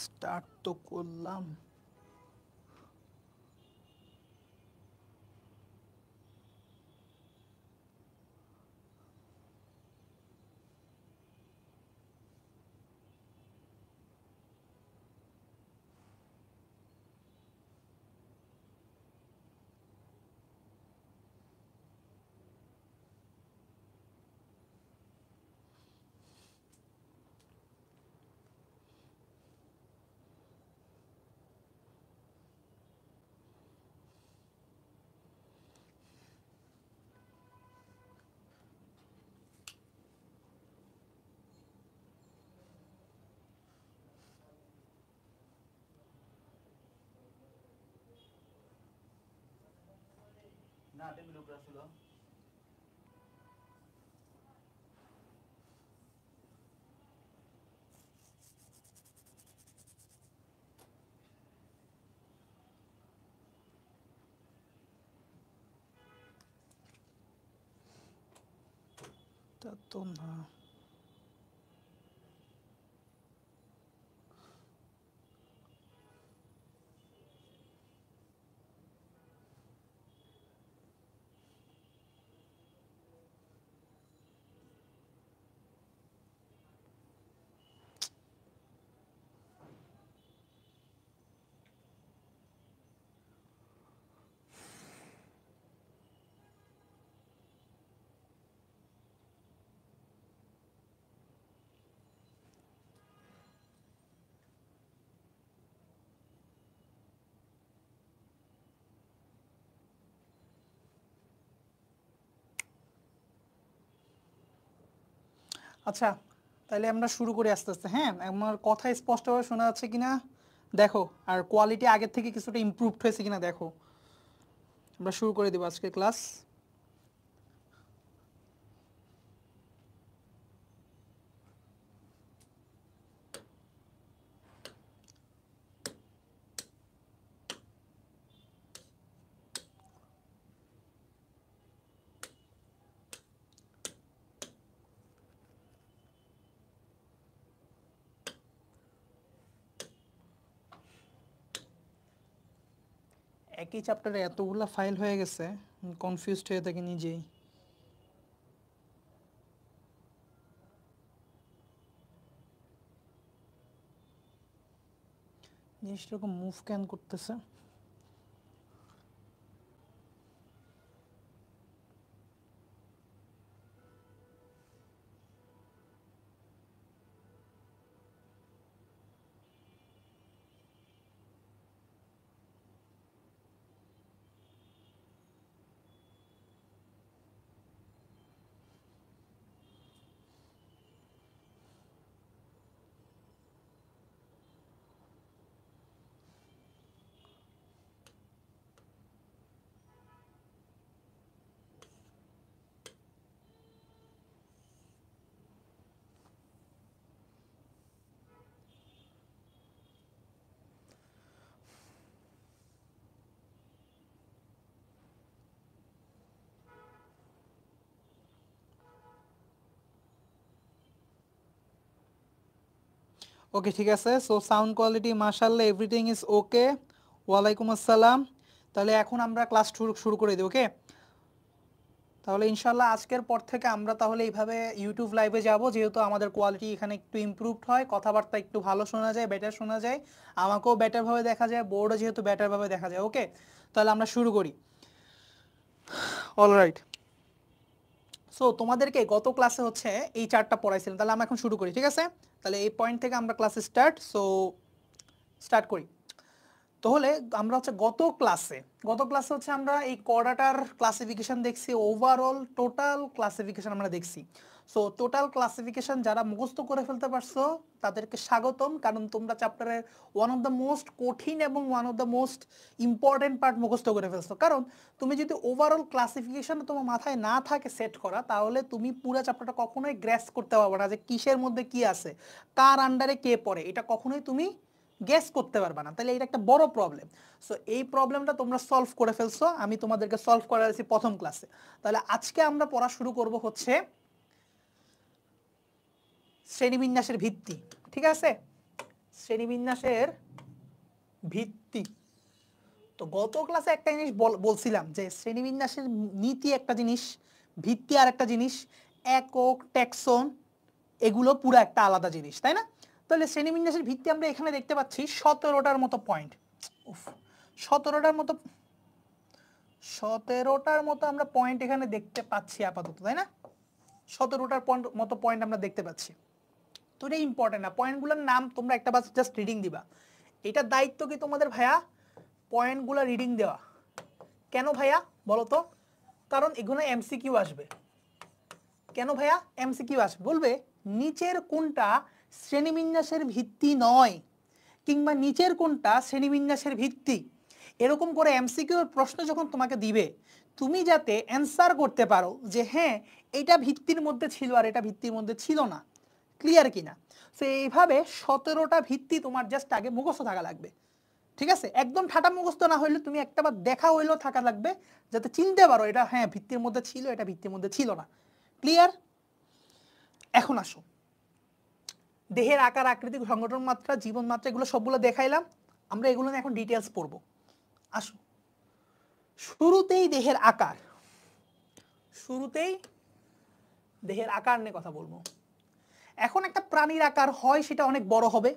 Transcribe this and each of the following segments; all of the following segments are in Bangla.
স্টার্ট তো করলাম। না টেবিল উপরে ছিল। তা তো না। আচ্ছা, তাহলে আমরা শুরু করি আস্তে আস্তে। হ্যাঁ, আমার কথা স্পষ্টভাবে শোনা যাচ্ছে কিনা দেখো, আর কোয়ালিটি আগের থেকে কিছুটা ইমপ্রুভড হয়েছে কিনা দেখো। আমরা শুরু করে দেবো আজকে ক্লাস। একই চ্যাপ্টারে এতগুলা ফাইল হয়ে গেছে, কনফিউজড হয়ে থাকি নিজেই। জিনিসটা এরকম মুভ ক্যান করতেছে। ওকে, ঠিক আছে। সো সাউন্ড কোয়ালিটি মাশাআল্লাহ, এভরিথিং ইজ ওকে। ওয়ালাইকুম আসসালাম। তাহলে এখন আমরা ক্লাস শুরু করে দিই। ওকে, তাহলে ইনশাল্লাহ আজকের পর থেকে আমরা তাহলে এইভাবে ইউটিউব লাইভে যাব, যেহেতু আমাদের কোয়ালিটি এখানে একটু ইমপ্রুভড হয়, কথাবার্তা একটু ভালো শোনা যায়, বেটার শোনা যায়, আমাকেও বেটারভাবে দেখা যায়, বোর্ডও যেহেতু বেটারভাবে দেখা যায়। ওকে, তাহলে আমরা শুরু করি। অলরাইট। সো তোমাদেরকে গত ক্লাসে হচ্ছে এই চারটা পড়াইছিলাম, তাহলে আমরা এখন শুরু করি, ঠিক আছে? তাহলে এই পয়েন্ট থেকে আমরা ক্লাসে স্টার্ট। সো স্টার্ট করি। তাহলে আমরা হচ্ছে গত ক্লাসে হচ্ছে আমরা এই কর্ডাটার ক্লাসিফিকেশন দেখছি, ওভারঅল টোটাল ক্লাসিফিকেশন আমরা দেখছি। সো টোটাল ক্লাসিফিকেশন যারা মুখস্থ করে ফেলতে পারছো তাদেরকে স্বাগতম, কারণ তোমরা চ্যাপ্টারের ওয়ান অফ দ্য মোস্ট কঠিন এবং one of the most important part মুখস্থ করে ফেলছো। কারণ তুমি যদি ওভারঅল ক্লাসিফিকেশন তোমার মাথায় না থাকে সেট করা, তাহলে তুমি পুরো চ্যাপ্টারটা কখনোই গ্র্যাস করতে পারবে না, যে কিসের মধ্যে কি আছে, কার আন্ডারে কে পড়ে, এটা কখনোই তুমি গেস করতে পারবে না। তাহলে এটা একটা বড় প্রবলেম। সো এই প্রবলেমটা তোমরা সলভ করে ফেলছো, আমি তোমাদেরকে সলভ করাইছি প্রথম ক্লাসে। তাহলে আজকে আমরা পড়া শুরু করব হচ্ছে শ্রেণীবিন্যাসের ভিত্তি, ঠিক আছে? শ্রেণীবিন্যাসের ভিত্তি। তো গত ক্লাসে একটা জিনিস বলছিলাম যে শ্রেণীবিন্যাসের নীতি একটা জিনিস, ভিত্তি আর একটা জিনিস, একক, ট্যাক্সন এগুলো পুরো একটা আলাদা জিনিস, তাই না? তাহলে শ্রেণীবিন্যাসের ভিত্তি আমরা এখানে দেখতে পাচ্ছি 17টার মতো পয়েন্ট। 17টার মতো আমরা পয়েন্ট এখানে দেখতে পাচ্ছি আপাতত, তাই না? 17টার মতো পয়েন্ট আমরা দেখতে পাচ্ছি। তো এটা ইম্পর্টেন্ট না, পয়েন্টগুলোর নাম তোমরা একটা বাস জাস্ট রিডিং দিবা। এটার দায়িত্ব কি তোমাদের ভাইয়া? পয়েন্টগুলো রিডিং দেওয়া। কেন ভাইয়া বলো তো? কারণ এগুলো এমসিকিউ আসবে। কেন ভাইয়া এমসিকিউ আসবে? বলবে নিচের কোনটা শ্রেণীবিন্যাসের ভিত্তি নয়, কিংবা নিচের কোনটা শ্রেণীবিন্যাসের ভিত্তি, এরকম করে এমসিকিউ এর প্রশ্ন যখন তোমাকে দিবে, তুমি যাতে অ্যান্সার করতে পারো যে হ্যাঁ এটা ভিত্তির মধ্যে ছিল আর এটা ভিত্তির মধ্যে ছিল না, ক্লিয়ার কিনা। সো এইভাবে 17টা ভিত্তি তোমার জাস্ট আগে মুখস্থ থাকা লাগবে, ঠিক আছে? একদম ঠাটা মুখস্থ না হইলে তুমি একটাবার দেখা হইলেও থাকা লাগবে, যাতে চিনতে পারো এটা হ্যাঁ ভিত্তির মধ্যে ছিল, এটা ভিত্তির মধ্যে ছিল না, ক্লিয়ার? এখন আসো, দেহের আকার, আকৃতি, সংগঠন মাত্রা, জীবন মাত্রা এগুলো সবগুলো দেখাইলাম, আমরা এগুলো নিয়ে এখন ডিটেলস পড়বো। আসো, শুরুতেই দেহের আকার, দেহের আকার নিয়ে কথা বলবো। এখন একটা প্রাণীর আকার হয় সেটা অনেক বড় হবে,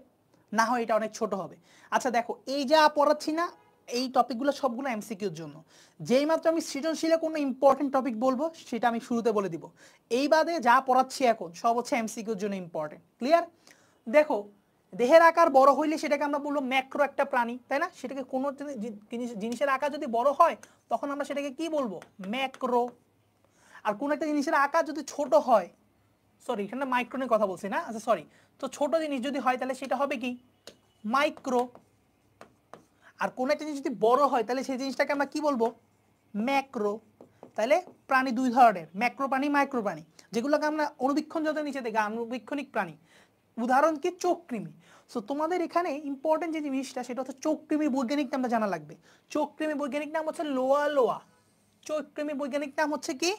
না হয় এটা অনেক ছোট হবে। আচ্ছা দেখো, এই যা পড়াচ্ছি না এই টপিকগুলো সবগুলো এমসিকিউর জন্য। যেই মাত্র আমি সৃজনশীলে কোনো ইম্পর্টেন্ট টপিক বলবো সেটা আমি শুরুতে বলে দিব। এই বাদে যা পড়াচ্ছি এখন সব হচ্ছে এমসিকিউর জন্য ইম্পর্টেন্ট, ক্লিয়ার? দেখো, দেহের আকার বড় হইলে সেটাকে আমরা বলবো ম্যাক্রো একটা প্রাণী, তাই না? সেটাকে কোনো জিনিসের আকার যদি বড় হয় তখন আমরা সেটাকে কি বলবো? ম্যাক্রো। আর কোন একটা জিনিসের আকার যদি ছোট হয়, সরি এখানে মাইক্রোনের কথা বলছি না, আচ্ছা সরি, তো ছোট জিনিস যদি হয় তাহলে সেটা হবে কি? মাইক্রো। আর কোন একটা জিনিস যদি বড় হয় তাহলে সেই জিনিসটাকে আমরা কি বলবো? ম্যাক্রো। তাহলে প্রাণী দুই ধরনের, ম্যাক্রো প্রাণী, মাইক্রো প্রাণী, যেগুলোকে আমরা অনুবীক্ষণ যত নিচে দেখি আনুবীক্ষণিক প্রাণী। উদাহরণ কি? চোখকৃমি। সো তোমাদের এখানে ইম্পর্টেন্ট যে জিনিসটা সেটা হচ্ছে চোখকৃমির বৈজ্ঞানিক নামটা জানা লাগবে। চোখকৃমির বৈজ্ঞানিক নাম হচ্ছে লোয়া লোয়া। চোখকৃমির বৈজ্ঞানিক নাম হচ্ছে কি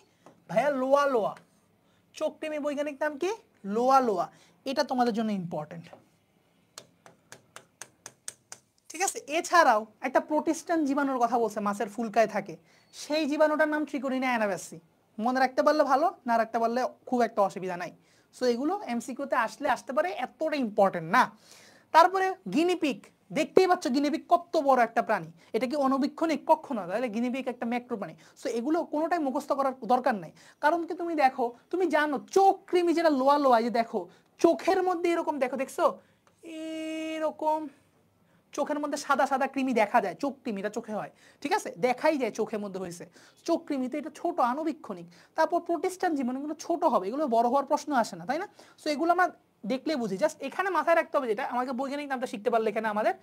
ভাইয়া? লোয়া লোয়া। চোখকৃমির বৈজ্ঞানিক নাম কি? লোয়া লোয়া। এটা তোমাদের জন্য ইম্পর্টেন্ট, ঠিক আছে? এছাড়াও একটা প্রোটিস্টান জীবাণুর কথা বলছে, মাছের ফুলকায় থাকে, সেই জীবাণুটার নাম ট্রিকোরিনা অ্যানাবাসি। মনে রাখতে পারলে ভালো, না রাখতে পারলে খুব একটা অসুবিধা নাই। সো এগুলো এমসিকিউতে আসতে পারে, এতটা ইম্পর্টেন্ট না। তারপরে গিনিপিগ, দেখতেই পাচ্ছ গিনিপিগ কত বড় একটা প্রাণী, এটা কি অনুবীক্ষণিক? কখনো। তাহলে গিনিপিগ একটা ম্যাক্রো প্রাণী। সো এগুলো কোনোটাই মুখস্থ করার দরকার নাই, কারণ কি তুমি দেখো, তুমি জানো চোখ কৃমি যেটা লোয়া লোয়া, যে দেখো চোখের মধ্যে এরকম, দেখছো এরকম চোখের মধ্যে সাদা সাদা কৃমি দেখা যায়, চোখ কৃমিটা চোখে হয়, ঠিক আছে? দেখাই যায় চোখের মধ্যে হয়েছে চোখ কৃমি, তো এটা ছোট আনুবীক্ষণিক। তারপর প্রোটিস্টান জীবাণুগুলো ছোট হবে, এগুলো বড় হওয়ার প্রশ্ন আসে না, তাই না? সো এগুলো আমরা দেখলে বুঝি। জাস্ট এখানে মাথায় রাখতে হবে যেটা, আমাকে বৈজ্ঞানিক নামটা শিখতে পারলে এখানে আমাদের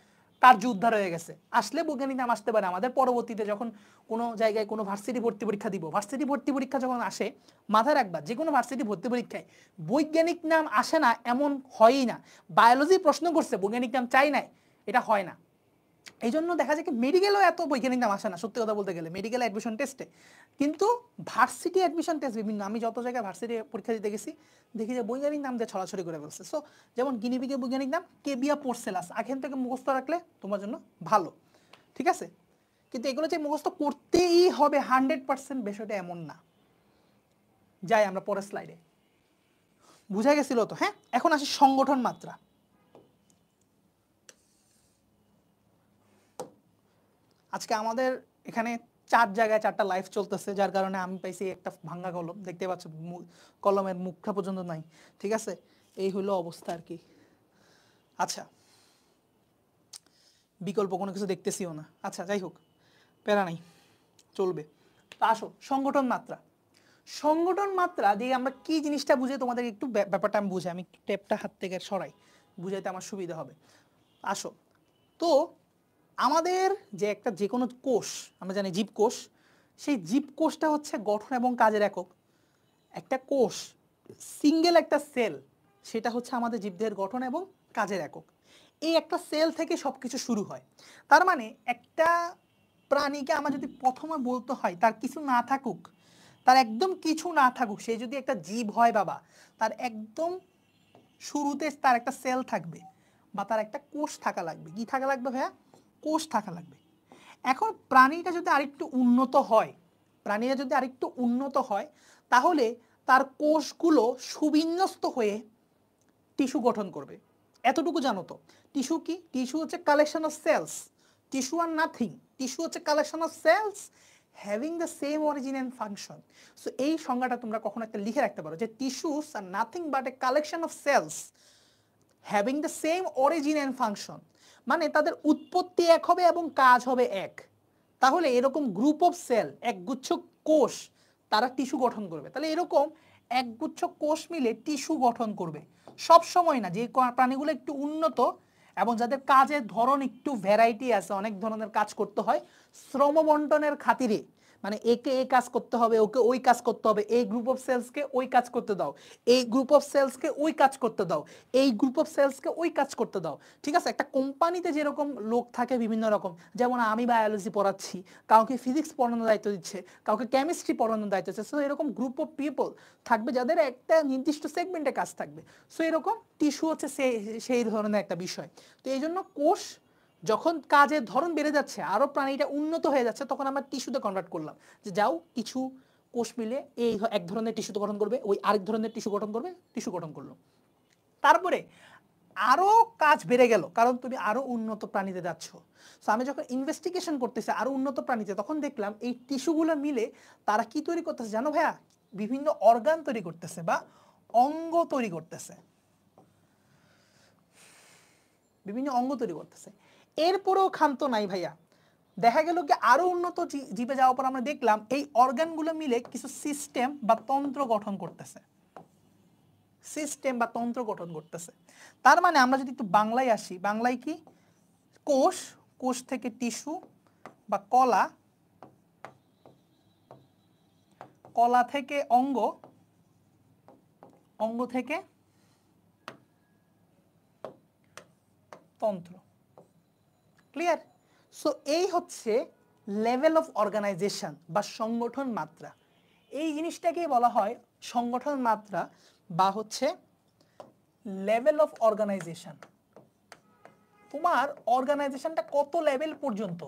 কার্য উদ্ধার হয়ে গেছে। আসলে বৈজ্ঞানিক নাম আসতে পারে আমাদের পরবর্তীতে যখন কোনো জায়গায় কোনো ভার্সিটি ভর্তি পরীক্ষা দিব, ভার্সিটি ভর্তি পরীক্ষা যখন আসে, মাথায় রাখবা যে কোনো ভার্সিটি ভর্তি পরীক্ষায় বৈজ্ঞানিক নাম আসে না এমন হয়ই না। বায়োলজি প্রশ্ন করছে বৈজ্ঞানিক নাম চাই নাই, এটা হয় না। এই জন্য দেখা যায় কি মেডিকেলও এত বৈজ্ঞানিক নাম আসে না, সত্যি কথা বলতে গেলে মেডিকেল অ্যাডমিশন টেস্টে। কিন্তু ভার্সিটি অ্যাডমিশন টেস্ট বিভিন্ন, আমি যত জায়গায় ভার্সিটি পরীক্ষা দিতে গেছি দেখি যে বৈজ্ঞানিক নাম দিয়ে ছড়াছড়ি করে ফেলছে। সো যেমন গিনিপিগের বৈজ্ঞানিক নাম কেবিয়া পোর্সেলাস, আগে থেকে মুখস্থ রাখলে তোমার জন্য ভালো, ঠিক আছে? কিন্তু এগুলো যে মুখস্থ করতেই হবে 100% বিষয়টা এমন না। যাই আমরা পরের স্লাইডে, বুঝা গেছিল তো? হ্যাঁ, এখন আসি সংগঠন মাত্রা। আজকে আমাদের এখানে 4 জায়গায় 4টা লাইভ চলতেছে, যার কারণে আমি পাইছি একটা ভাঙ্গা কলম, দেখতে পাচ্ছ কলমের মুখটা পর্যন্ত নাই, ঠিক আছে? এই হলো অবস্থা আর কি। আচ্ছা, বিকল্প কোনো কিছু দেখতেছিও না। আচ্ছা যাই হোক, প্যারা নাই, চলবে। তো আসো সংগঠন মাত্রা। সংগঠন মাত্রা দিয়ে আমরা কি জিনিসটা বুঝে তোমাদের একটু ব্যাপারটা আমি বুঝাই, আমি টেপটা হাত থেকে সরাই, বুঝাইতে আমার সুবিধা হবে। আসো, তো আমাদের যে একটা যে কোনো কোষ, আমরা জানি জীবকোষ, সেই জীবকোষটা হচ্ছে গঠন এবং কাজের একক। একটা কোষ, সিঙ্গেল একটা সেল, সেটা হচ্ছে আমাদের জীবদেহের গঠন এবং কাজের একক। এই একটা সেল থেকে সবকিছু শুরু হয়। তার মানে একটা প্রাণীকে আমার যদি প্রথমে বলতে হয় তার কিছু না থাকুক, তার একদম কিছু না থাকুক, সে যদি একটা জীব হয় বাবা, তার একদম শুরুতে তার একটা সেল থাকবে, বা তার একটা কোষ থাকা লাগবে। কি থাকা লাগবে ভাইয়া? কোষ থাকা লাগবে। এখন প্রাণীটা যদি আরেকটু উন্নত হয়, তাহলে তার কোষগুলো সুবিন্যস্ত হয়ে টিস্যু গঠন করবে। এতটুকু জানো তো? টিস্যু কি? টিস্যু হচ্ছে collection of cells. Tissue are nothing. Tissue হচ্ছে collection of cells having the same origin and function. So এই সংজ্ঞাটা তোমরা কখনো একটা লিখে রাখতে পারো যে tissues are nothing but a collection of cells having the same origin and function, মানে তাদের উৎপত্তি এক হবে এবং কাজ হবে এক। তাহলে এরকম গ্রুপ অফ সেল, একগুচ্ছ কোষ, তারা টিস্যু গঠন করবে। তাহলে এরকম একগুচ্ছ কোষ মিলে টিস্যু গঠন করবে। সব সময় না, যে প্রাণীগুলো একটু উন্নত এবং যাদের কাজের ধরন একটু ভ্যারাইটি আছে, অনেক ধরনের কাজ করতে হয় শ্রম বন্টনের খাতিরে, মানে একে এই কাজ করতে হবে, ওকে ওই কাজ করতে হবে, এই গ্রুপ অফ সেলসকে ওই কাজ করতে দাও, এই গ্রুপ অফ সেলসকে ওই কাজ করতে দাও, এই গ্রুপ অফ সেলসকে ওই কাজ করতে দাও। ঠিক আছে? একটা কোম্পানিতে যেরকম লোক থাকে বিভিন্ন রকম, যেমন আমি বায়োলজি পড়াচ্ছি, কাউকে ফিজিক্স পড়ানোর দায়িত্ব দিচ্ছে, কাউকে কেমিস্ট্রি পড়ানোর দায়িত্ব দিচ্ছে। সো এরকম গ্রুপ অফ পিপল থাকবে যাদের একটা নির্দিষ্ট সেগমেন্টে কাজ থাকবে। সো এরকম টিস্যু হচ্ছে সেই ধরনের একটা বিষয়। তো এই জন্য কোষ যখন কাজের ধরন বেড়ে যাচ্ছে, আরো প্রাণীটা উন্নত হয়ে যাচ্ছে, তখন আমরা টিস্যুতে কনভার্ট করলাম যে যাও কিছু কোষ মিলে এই এক ধরনের টিস্যু গঠন করবে, ওই আরেক ধরনের টিস্যু গঠন করবে, টিস্যু গঠন করলো। তারপরে আরো কাজ বেড়ে গেল, কারণ তুমি আরো উন্নত প্রাণীতে যাচ্ছ। সো আমি যখন ইনভেস্টিগেশন করতেছি আরো উন্নত প্রাণীতে, তখন দেখলাম এই টিস্যুগুলো মিলে তারা কি তৈরি করতেছে জানো ভাইয়া? বিভিন্ন অর্গান তৈরি করতেছে বা অঙ্গ তৈরি করতেছে, বিভিন্ন অঙ্গ তৈরি করতেছে। এরপরেও ক্ষান্ত নাই ভাইয়া, দেখা গেল কি আরো উন্নত জীবে যাওয়ার পর আমরা দেখলাম এই অর্গানগুলো মিলে কিছু সিস্টেম বা তন্ত্র গঠন করতেছে, তার মানে আমরা যদি একটু বাংলায় আসি, বাংলায় কি? কোষ, কোষ থেকে টিস্যু বা কলা, কলা থেকে অঙ্গ, অঙ্গ থেকে তন্ত্র। ক্লিয়ার? সো এই হচ্ছে লেভেল অফ অর্গানাইজেশন বা সংগঠন মাত্রা। এই জিনিসটাকেই বলা হয় সংগঠন মাত্রা বা হচ্ছে লেভেল অফ অর্গানাইজেশন। তোমার অর্গানাইজেশনটা কত লেভেল পর্যন্ত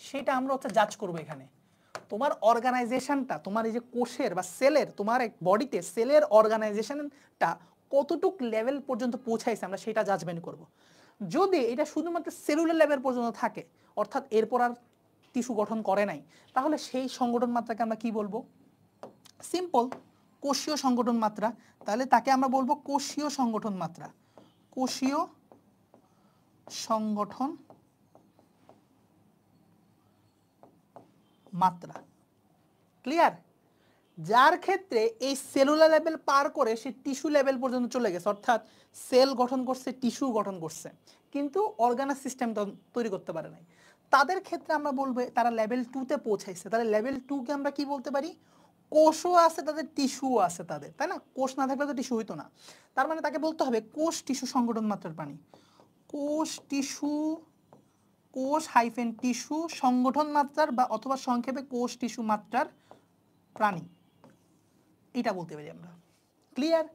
সেটা আমরা হচ্ছে জাজ করবো এখানে। তোমার অর্গানাইজেশনটা, তোমার এই যে কোষের বা সেলের, তোমার এক বডিতে সেলের অর্গানাইজেশনটা কতটুক লেভেল পর্যন্ত পৌঁছাইছে আমরা সেটা জাজমেন্ট করব। যদি এটা শুধুমাত্র সেলুলার লেভেল পর্যন্ত থাকে, অর্থাৎ এরপর আর টিস্যু গঠন করে নাই, তাহলে সেই সংগঠন মাত্রাকে আমরা কি বলবো? সিম্পল, কোষীয় সংগঠন মাত্রা। তাহলে তাকে আমরা বলবো কোষীয় সংগঠন মাত্রা, কোষীয় সংগঠন মাত্রা। ক্লিয়ার? যার ক্ষেত্রে এই সেলুলার লেভেল পার করে সে টিস্যু লেভেল পর্যন্ত চলে গেছে, অর্থাৎ সেল গঠন করছে, টিস্যু গঠন করছে, কিন্তু অর্গানাস সিস্টেম তৈরি করতে পারে নাই, তাদের ক্ষেত্রে আমরা বলবো তারা লেভেল 2 তে পৌঁছাইছে। তাহলে লেভেল 2 কে আমরা কি বলতে পারি? কোষও আছে তাদের, টিস্যুও আছে তাদের, তাই না? কোষ না থাকলে তো টিস্যু হইতো না। তার মানে তাকে বলতে হবে কোষ টিস্যু সংগঠন মাত্রার প্রাণী, কোষ টিস্যু, কোষ হাইফেন টিস্যু সংগঠন মাত্রার বা অথবা সংক্ষেপে কোষ টিস্যু মাত্রার প্রাণী, এটা বলতে পারি আমরা। ক্লিয়ার?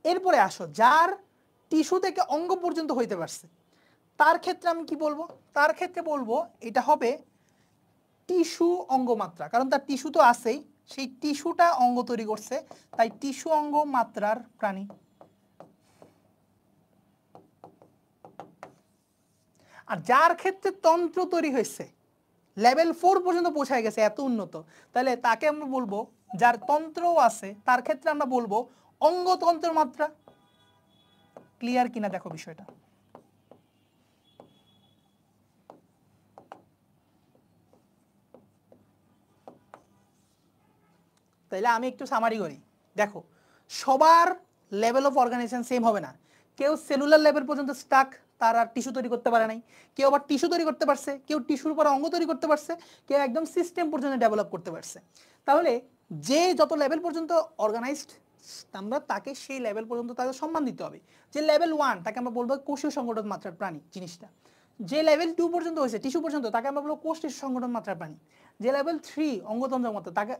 এরপরে আসো, যার টিস্যু থেকে অঙ্গ পর্যন্ত হইতে পারছে, তার ক্ষেত্রে আমি কি বলবো? তার ক্ষেত্রে বলবো এটা হবে টিস্যু অঙ্গ মাত্রা, কারণ তার টিস্যু তো আছেই, সেই টিস্যুটা অঙ্গ তৈরি করছে, তাই টিস্যু অঙ্গ মাত্রার প্রাণী। আর যার ক্ষেত্রে তন্ত্র তৈরি হয়েছে, লেভেল 4 পর্যন্ত পৌঁছায় গেছে, এত উন্নত, তাহলে তাকে আমরা বলবো, যার তন্ত্রও আছে তার ক্ষেত্রে আমরা বলবো অঙ্গতন্ত্র মাত্রা। ক্লিয়ার কিনা দেখো বিষয়টা। তাহলে আমি একটু সামারি করি, দেখো সবার লেভেল অফ অর্গানাইজেশন সেম হবে না। কেউ সেলুলার লেভেল পর্যন্ত স্টাক, তার আর টিস্যু তৈরি করতে পারে নাই, কেউ আবার টিস্যু তৈরি করতে পারছে, কেউ টিস্যুর উপর অঙ্গ তৈরি করতে পারছে, কেউ একদম সিস্টেম পর্যন্ত ডেভেলপ করতে পারছে। তাহলে যে যত লেভেল পর্যন্ত অর্গানাইজড, আমরা তাকে সেই লেভেল পর্যন্ত তাকে সম্মান দিতে হবে। যে লেভেল 1 তাকে আমরা বলবো কোষীয় সংগঠন মাত্রার প্রাণী জিনিসটা। যে লেভেল 2 পর্যন্ত হয়েছে টিস্যু পর্যন্ত, তাকে আমরা বলবো কোষ টিস্যু সংগঠন মাত্রার প্রাণী। যে লেভেল 3 অঙ্গতন্ত্র মাত্রা তাকে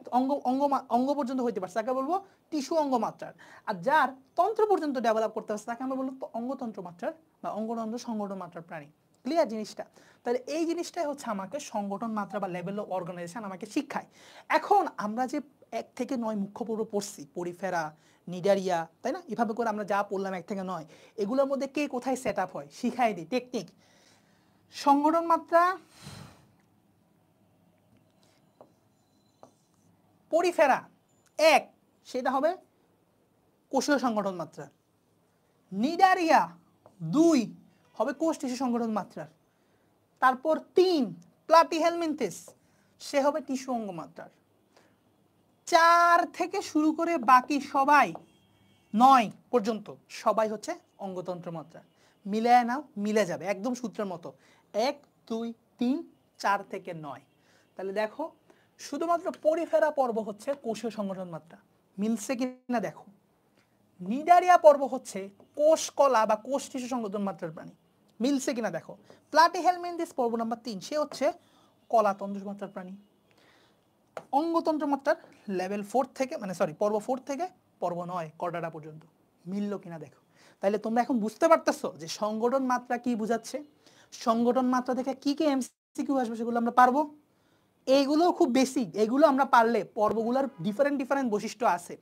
অঙ্গ পর্যন্ত হইতে পারছে তাকে বলবো টিস্যু অঙ্গ মাত্রার। আর যার তন্ত্র পর্যন্ত ডেভেলপ করতে পারছে তাকে আমরা বলবো অঙ্গতন্ত্র মাত্রার বা অঙ্গতন্ত্র সংগঠন মাত্রার প্রাণী। ক্লিয়ার জিনিসটা? তাহলে এই জিনিসটাই হচ্ছে আমাকে সংগঠন মাত্রা বা লেভেল অফ অর্গানাইজেশন আমাকে শিখায়। এখন আমরা যে 1 থেকে 9 মুখ্য পর্ব পড়ছি, পরিফেরা, নিডারিয়া, তাই না, এভাবে করে আমরা যা পড়লাম 1 থেকে 9, এগুলোর মধ্যে কে কোথায় সেট আপ হয় শিখাই দিই টেকনিক। সংগঠন মাত্রা পরিফেরা 1, সেটা হবে কোষীয় সংগঠন মাত্রা। নিডারিয়া 2 হবে কোষ টিস্যু সংগঠন মাত্রার। তারপর 3 প্লাটিহেলমিনথেস, সে হবে টিস্যু অঙ্গ মাত্রার। 4 থেকে শুরু করে বাকি সবাই 9 পর্যন্ত সবাই হচ্ছে অঙ্গতন্ত্র মাত্রা। মিলায় নাও, মিলে যাবে একদম সূত্রের মতো। 1 2 3 4 থেকে 9। তাহলে দেখো শুধুমাত্র পরিফেরা পর্ব হচ্ছে কোষীয় সংগঠন মাত্রা, মিলছে কিনা দেখো। নিডারিয়া পর্ব হচ্ছে কোষ কলা বা কোষ টিস্যু সংগঠন মাত্রার প্রাণী, মিলছে কিনা দেখো। প্লাটিহেলমিনথেস পর্ব নাম্বার 3, সে হচ্ছে কলাতন্ত্র মাত্রার প্রাণী। অঙ্গতন্ত্র মাত্রার লেভেল 4 থেকে পর্ব 4 থেকে পর্ব 9 কর্ডাটা পর্যন্ত, মিললো কিনা দেখো। তাহলে তোমরা এখন বুঝতে পারতেছো যে সংগঠন মাত্রা কি বুঝাচ্ছে। সংগঠন মাত্রা থেকে কি কি এমসিকিউ আসবে সেগুলো আমরা পারবো। এইগুলো খুব বেসিক, এগুলো আমরা পারলে পর্বগুলোর ডিফারেন্ট বৈশিষ্ট্য আছে।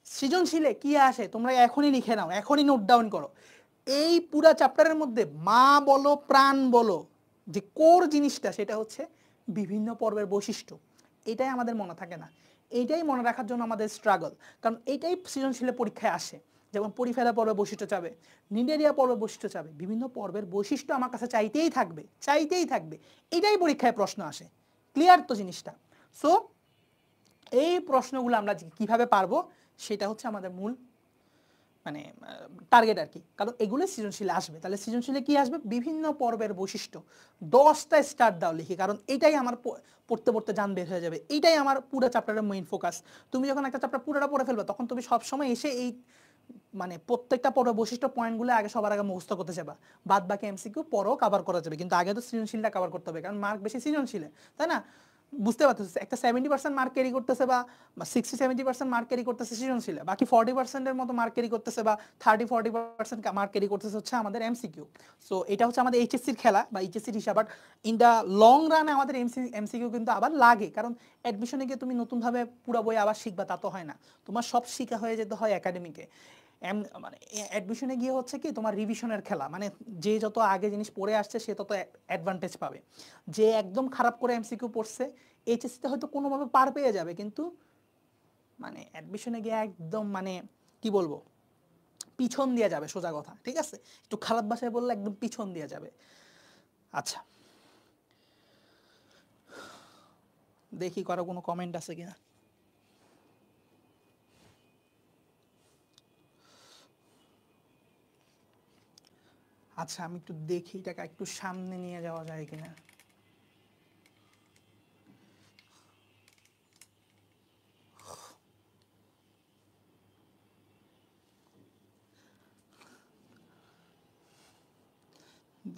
সৃজনশীলে কি আসে তোমরা এখনই লিখে নাও, এখনই নোট ডাউন করো। এই পুরা চ্যাপ্টারের মধ্যে মা বলো প্রাণ বলো, যে কোর জিনিসটা সেটা হচ্ছে বিভিন্ন পর্বের বৈশিষ্ট্য। এটাই আমাদের মনে থাকে না, এইটাই মনে রাখার জন্য আমাদের স্ট্রাগল, কারণ এইটাই সৃজনশীলের পরীক্ষায় আসে। যেমন পরিফেরা পর্বের বৈশিষ্ট্য চাবে, নিডারিয়া পর্বের বৈশিষ্ট্য চাবে, বিভিন্ন পর্বের বৈশিষ্ট্য আমার কাছে চাইতেই থাকবে, এটাই পরীক্ষায় প্রশ্ন আসে। ক্লিয়ার তো জিনিসটা? সো এই প্রশ্নগুলো আমরা কিভাবে পারবো সেটা হচ্ছে আমাদের মূল টার্গেট আর কি, কারণ এগুলো সৃজনশীলে আসবে। তাহলে সৃজনশীলে কি আসবে? বিভিন্ন পর্বের বৈশিষ্ট্য। 10টা স্টার দাও লিখি, কারণ এটাই আমার পড়তে জান বের হয়ে যাবে। এইটাই আমার পুরো চ্যাপ্টারের মেইন ফোকাস। তুমি যখন একটা চ্যাপ্টার পুরোটা পড়ে ফেলবে তখন তুমি সবসময় এসে এই প্রত্যেকটা পর্বের বৈশিষ্ট্য পয়েন্টগুলো সবার আগে মুখস্থ করতে যাবা, বাদ বাকি এমসিকিউ পরেও কভার করা যাবে, কিন্তু আগে তো সৃজনশীলটা কভার করতে হবে, কারণ মার্ক বেশি সৃজনশীলে, তাই না? বুঝতে পারতেছে একটা 70% মার্ক ক্যারি করতেছে বা 60-70% মার্ক ক্যারি করতেছে সৃজনশীলে, বাকি 40%-এর মতো মার্ক ক্যারি করতেছে বা 30-40% মার্ক ক্যারি করতেছে হচ্ছে আমাদের এমসিকিউ। সো এটা হচ্ছে আমাদের এইচএসসির খেলা বা এইচএসসির হিসাব। বাট ইন দ্য লং রানে আমাদের এমসিকিউ কিন্তু আবার লাগে, কারণ অ্যাডমিশনে গিয়ে তুমি নতুনভাবে পুরো বই আবার শিখবা তা তো হয় না, তোমার সব শিখা হয়ে যেতে হয় একাডেমিকে। অ্যাডমিশনে গিয়ে হচ্ছে কি তোমার রিভিশনের খেলা, যে যত আগে জিনিস পড়ে আসছে সে তত অ্যাডভান্টেজ পাবে। যে একদম খারাপ করে এমসিকিউ পড়ছে এইচএসসিতে হয়তো কোনোভাবে পার পেয়ে যাবে, কিন্তু অ্যাডমিশনে গিয়ে একদম কি বলবো পিছন দিয়ে যাবে, সোজা কথা, ঠিক আছে? একটু খারাপ ভাষায় বললে একদম পিছন দিয়ে যাবে। আচ্ছা দেখি কারো কোনো কমেন্ট আছে কিনা। আচ্ছা আমি একটু দেখি এটাকে একটু সামনে নিয়ে যাওয়া যায় কিনা।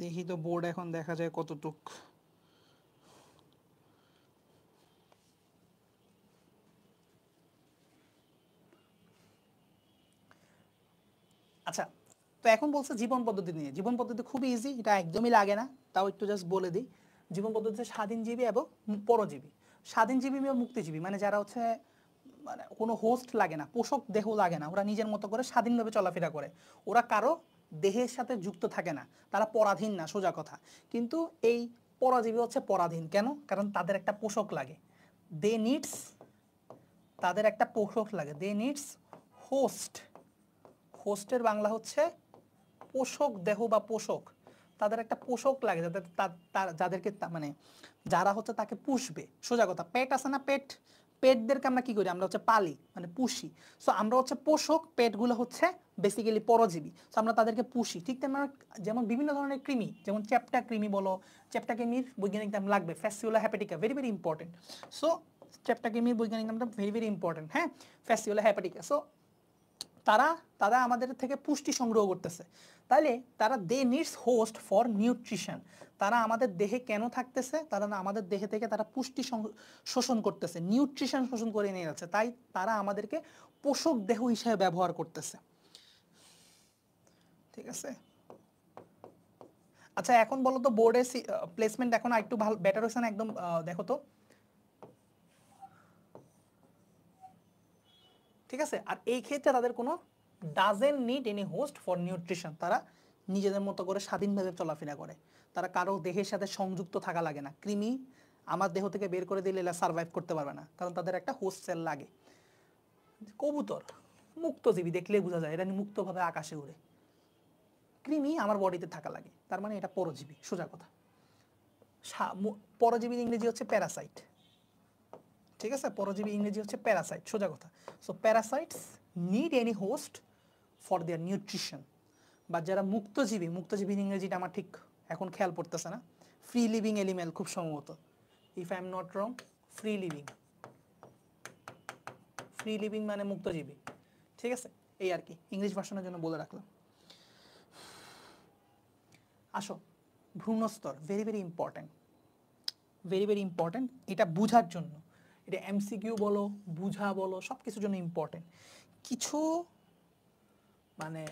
দেখি তো বোর্ড এখন দেখা যায় কতটুক। আচ্ছা তো এখন বলছে জীবন পদ্ধতি নিয়ে। জীবন পদ্ধতি খুবই ইজি, এটা একদমই লাগে না, তাও একটু জাস্ট বলে দিই। জীবন পদ্ধতিতে স্বাধীনজীবী এবং পরজীবী। স্বাধীনজীবী এবং মুক্তিজীবী যারা হচ্ছে কোনো হোস্ট লাগে না, পোষক দেহ লাগে না, ওরা নিজের মতো করে স্বাধীনভাবে চলাফেরা করে, ওরা কারো দেহের সাথে যুক্ত থাকে না, তারা পরাধীন না, সোজা কথা। কিন্তু এই পরজীবী হচ্ছে পরাধীন কেন? কারণ তাদের একটা পোষক লাগে, তাদের একটা পোষক লাগে, দে নিডস হোস্ট। হোস্টের বাংলা হচ্ছে পোষক দেহ বা পোষক। তাদের একটা পোষক লাগে যাদেরকে যারা হচ্ছে তাকে পুষবে, সোজা কথা। পেট আছে না, পেটদেরকে আমরা কি করি? আমরা হচ্ছে পালি, পুষি। সো আমরা হচ্ছে পোষক, পেটগুলো হচ্ছে বেসিক্যালি পরজীবী। সো আমরা তাদেরকে পুষি। ঠিক তেমন যেমন বিভিন্ন ধরনের কৃমি, যেমন চ্যাপ্টা কৃমি বলো, চ্যাপ্টা কৃমির বৈজ্ঞানিক নাম লাগবে ফ্যাসিওলা হ্যাপাটিকা, ভেরি ভেরি ইম্পর্টেন্ট। সো চ্যাপ্টা কৃমির বৈজ্ঞানিক নামটা ভেরি ভেরি ইম্পর্টেন্ট, হ্যাঁ, ফ্যাসিওলা হ্যাপাটিকা। সো তারা তারা আমাদের থেকে পুষ্টি সংগ্রহ করতেছে, তাইলে তারা দে নিডস হোস্ট ফর নিউট্রিশন। তারা আমাদের দেহে কেন থাকতেছে? তারা আমাদের দেহে থেকে তারা পুষ্টি শোষণ করতেছে, নিউট্রিশন শোষণ করে নিয়ে যাচ্ছে, তাই তারা আমাদেরকে পোষক দেহ হিসেবে ব্যবহার করতেছে। ঠিক আছে, আচ্ছা এখন বলো তো বোর্ডে প্লেসমেন্ট এখন একটু ভালো বেটার হয়েছে না? একদম দেখো তো, ঠিক আছে। আর এই ক্ষেত্রে তাদের কোনো doesn't need any host for nutrition, তারা নিজেদের মতো করে স্বাধীনভাবে চলাফেরা করে, তারা কারো দেহের সাথে সংযুক্ত থাকা লাগে না। কৃমি আমার দেহ থেকে বের করে দিলে এরা সার্ভাইভ করতে পারবে না, কারণ তাদের একটা হোস্ট সেল লাগে। কবুতর মুক্তজীবী, দেখলেই বোঝা যায় এরা মুক্তভাবে আকাশে উড়ে। কৃমি আমার বডিতে থাকা লাগে, তার মানে এটা পরজীবী, সোজা কথা। পরজীবীর ইংরেজি হচ্ছে প্যারাসাইট, ঠিক আছে, পরজীবী ইংরেজি হচ্ছে প্যারাসাইট, সোজা কথা। So parasites need any host for their nutrition. বা যারা মুক্তজীবী, মুক্তজীবীর ইংরেজিটা আমার ঠিক এখন খেয়াল পড়তেছে না, ফ্রি লিভিং এনিম্যাল খুব সম্ভবত, if I am not wrong, free living, free living মানে মুক্তজীবী, ঠিক আছে। এই আর কি ইংলিশ ভার্সনের জন্য বলে রাখলাম। আসো, ভ্রূণস্তর very very important, very very important, এটা বুঝার জন্য, এটা এমসিকিউ বলো বুঝা বলো সব কিছুর জন্য ইম্পর্টেন্ট। কিছু মানে